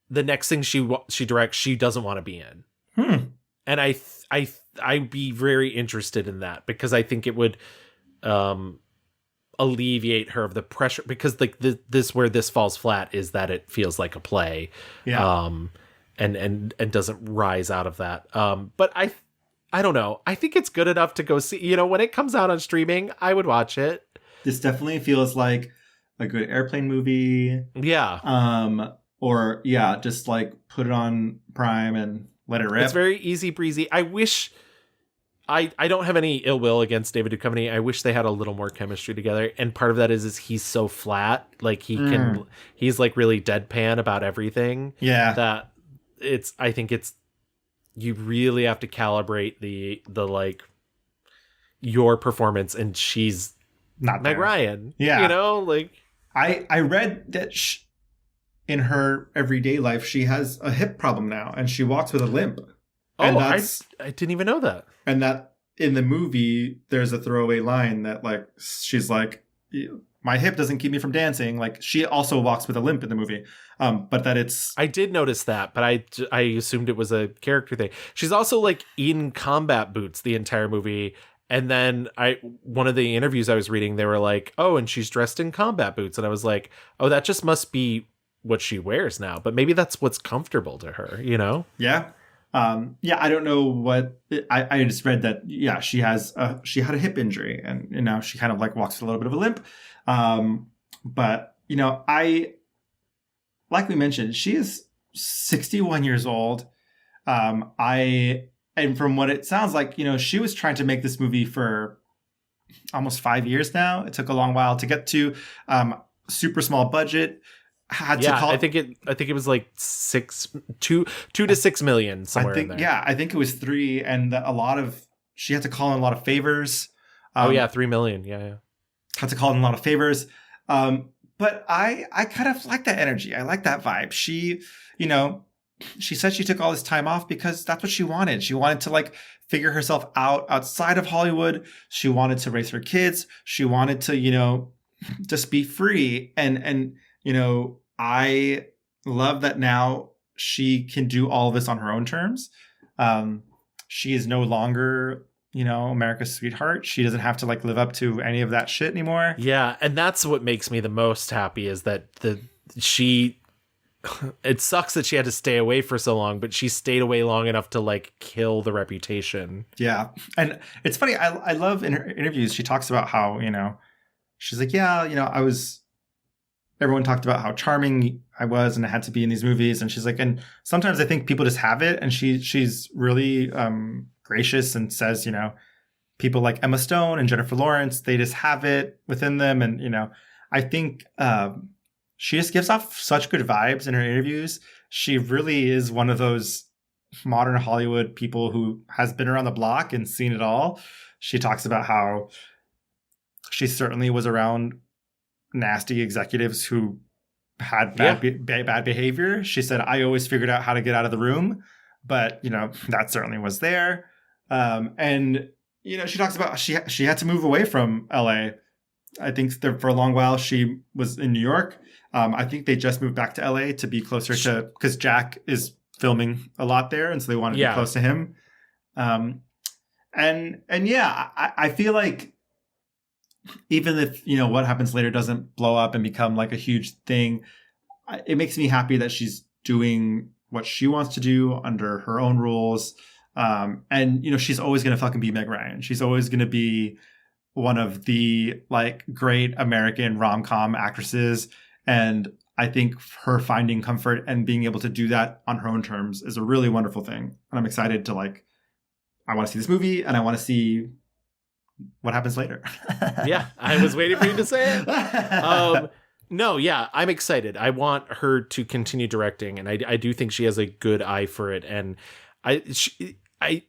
the next thing she directs, she doesn't want to be in. And I'd be very interested in that, because I think it would alleviate her of the pressure, because like this where this falls flat is that it feels like a play, and doesn't rise out of that. But I don't know. I think it's good enough to go see. You know, when it comes out on streaming, I would watch it. This definitely feels like a good airplane movie. Yeah. Or just like put it on Prime and let it rip. It's very easy breezy. I wish. I don't have any ill will against David Duchovny. I wish they had a little more chemistry together. And part of that is he's so flat. Like he's like really deadpan about everything. Yeah. That I think you really have to calibrate the like your performance, and she's not Meg Ryan. Yeah. You know, like I read that in her everyday life, she has a hip problem now and she walks with a limp. And I didn't even know that. And that in the movie, there's a throwaway line that like, she's like, my hip doesn't keep me from dancing. Like she also walks with a limp in the movie. But that it's... I did notice that, but I assumed it was a character thing. She's also like in combat boots the entire movie. And then one of the interviews I was reading, they were like, oh, and she's dressed in combat boots. And I was like, oh, that just must be what she wears now. But maybe that's what's comfortable to her, you know? Yeah. I don't know what I just read that. Yeah, she had a hip injury, and now she kind of like walks with a little bit of a limp. But you know, like we mentioned, she is 61 years old. And from what it sounds like, you know, she was trying to make this movie for almost 5 years now. It took a long while to get to. Super small budget. I think it was like 2 to 6 million somewhere in there. Yeah, I think it was 3, and she had to call in a lot of favors. 3 million. Yeah. Had to call in a lot of favors. But I kind of like that energy. I like that vibe. She, you know, she said she took all this time off because that's what she wanted. She wanted to like figure herself out outside of Hollywood. She wanted to raise her kids. She wanted to, you know, just be free. And you know, I love that now she can do all of this on her own terms. She is no longer, you know, America's sweetheart. She doesn't have to like live up to any of that shit anymore. Yeah, and that's what makes me the most happy is that it sucks that she had to stay away for so long, but she stayed away long enough to like kill the reputation. Yeah. And it's funny. I love in her interviews, she talks about how, you know, she's like, yeah, you know, everyone talked about how charming I was and I had to be in these movies. And she's like, and sometimes I think people just have it. And she's really gracious and says, you know, people like Emma Stone and Jennifer Lawrence, they just have it within them. And, you know, I think she just gives off such good vibes in her interviews. She really is one of those modern Hollywood people who has been around the block and seen it all. She talks about how she certainly was around nasty executives who had bad behavior. She said, I always figured out how to get out of the room, but you know, that certainly was there. And you know, she talks about she had to move away from LA. I think for a long while she was in New York. I think they just moved back to LA to be closer to, because Jack is filming a lot there, and so they wanted to be close to him. And yeah, I feel like even if, you know, what happens later doesn't blow up and become like a huge thing, it makes me happy that she's doing what she wants to do under her own rules. And, you know, she's always going to fucking be Meg Ryan. She's always going to be one of the like great American rom-com actresses. And I think her finding comfort and being able to do that on her own terms is a really wonderful thing. And I'm excited to like, I want to see this movie and I want to see what happens later. Yeah, I was waiting for you to say it. No, yeah, I'm excited. I want her to continue directing, and I do think she has a good eye for it. And I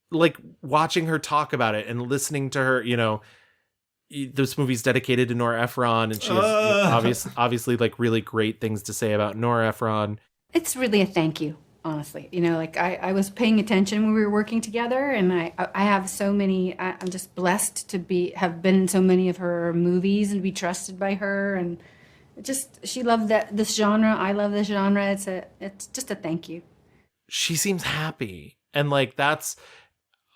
like watching her talk about it and listening to her. You know, this movie's dedicated to Nora Ephron, and she has obviously like really great things to say about Nora Ephron. It's really a thank you, honestly. You know, like I was paying attention when we were working together, and I have so many. I'm just blessed to have been in so many of her movies and be trusted by her, and she loved this genre. I love this genre. It's just a thank you. She seems happy, and like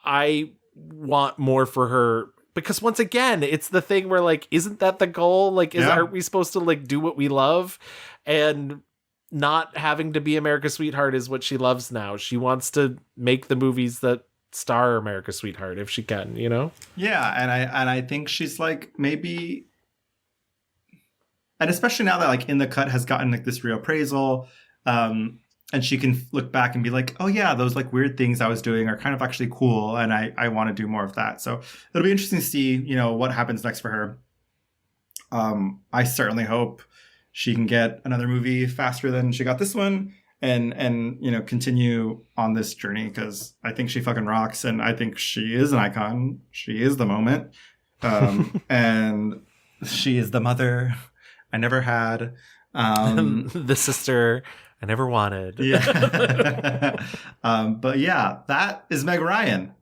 I want more for her. Because once again, it's the thing where like, isn't that the goal? Like, aren't we supposed to like do what we love? And not having to be America's Sweetheart is what she loves now. She wants to make the movies that star America's Sweetheart if she can, you know? Yeah, and I think she's like maybe, and especially now that like In the Cut has gotten like this reappraisal, and she can look back and be like, oh yeah, those like weird things I was doing are kind of actually cool, and I want to do more of that. So it'll be interesting to see, you know, what happens next for her. I certainly hope she can get another movie faster than she got this one, and you know, continue on this journey, because I think she fucking rocks, and I think she is an icon. She is the moment, and she is the mother I never had, the sister I never wanted. Yeah. But yeah, that is Meg Ryan.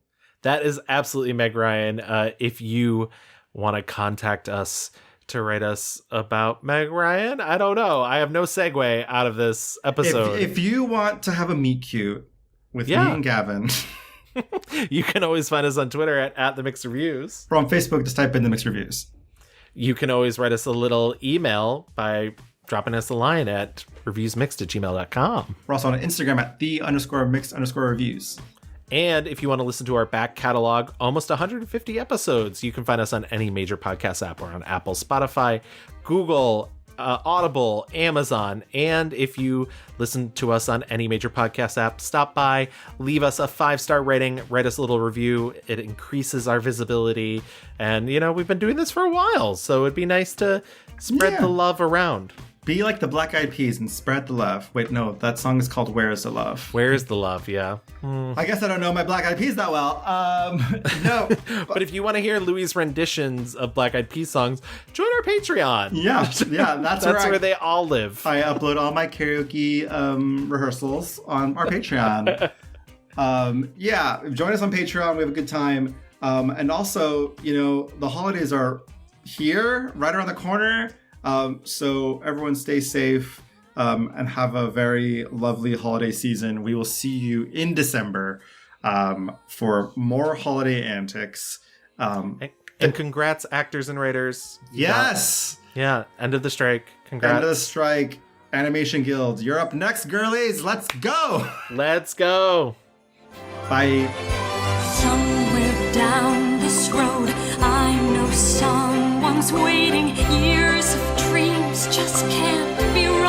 That is absolutely Meg Ryan. If you want to contact us to write us about Meg Ryan, I don't know. I have no segue out of this episode. If you want to have a meet cute with me and Gavin, you can always find us on Twitter at The Mixed Reviews. Or on Facebook, just type in The Mixed Reviews. You can always write us a little email by dropping us a line at reviewsmixed@gmail.com. We're also on Instagram at _mixed_reviews. And if you want to listen to our back catalog, almost 150 episodes, you can find us on any major podcast app. We're on Apple, Spotify, Google, Audible, Amazon. And if you listen to us on any major podcast app, stop by, leave us a 5-star rating, write us a little review. It increases our visibility. And, you know, we've been doing this for a while, so it'd be nice to spread the love around. Be like the Black Eyed Peas and spread the love. Wait, no, that song is called Where is the Love? Where is the Love, yeah. I guess I don't know my Black Eyed Peas that well. No. But if you want to hear Louis' renditions of Black Eyed Peas songs, join our Patreon. Yeah, that's where they all live. I upload all my karaoke rehearsals on our Patreon. Join us on Patreon. We have a good time. And also, you know, the holidays are here, right around the corner. So everyone stay safe and have a very lovely holiday season. We will see you in December for more holiday antics. And congrats, actors and writers. Yes! End of the strike. Congrats. End of the strike. Animation Guild. You're up next, girlies. Let's go! Let's go! Bye. Somewhere down this road, I know someone's waiting. Years of dreams just can't be wrong.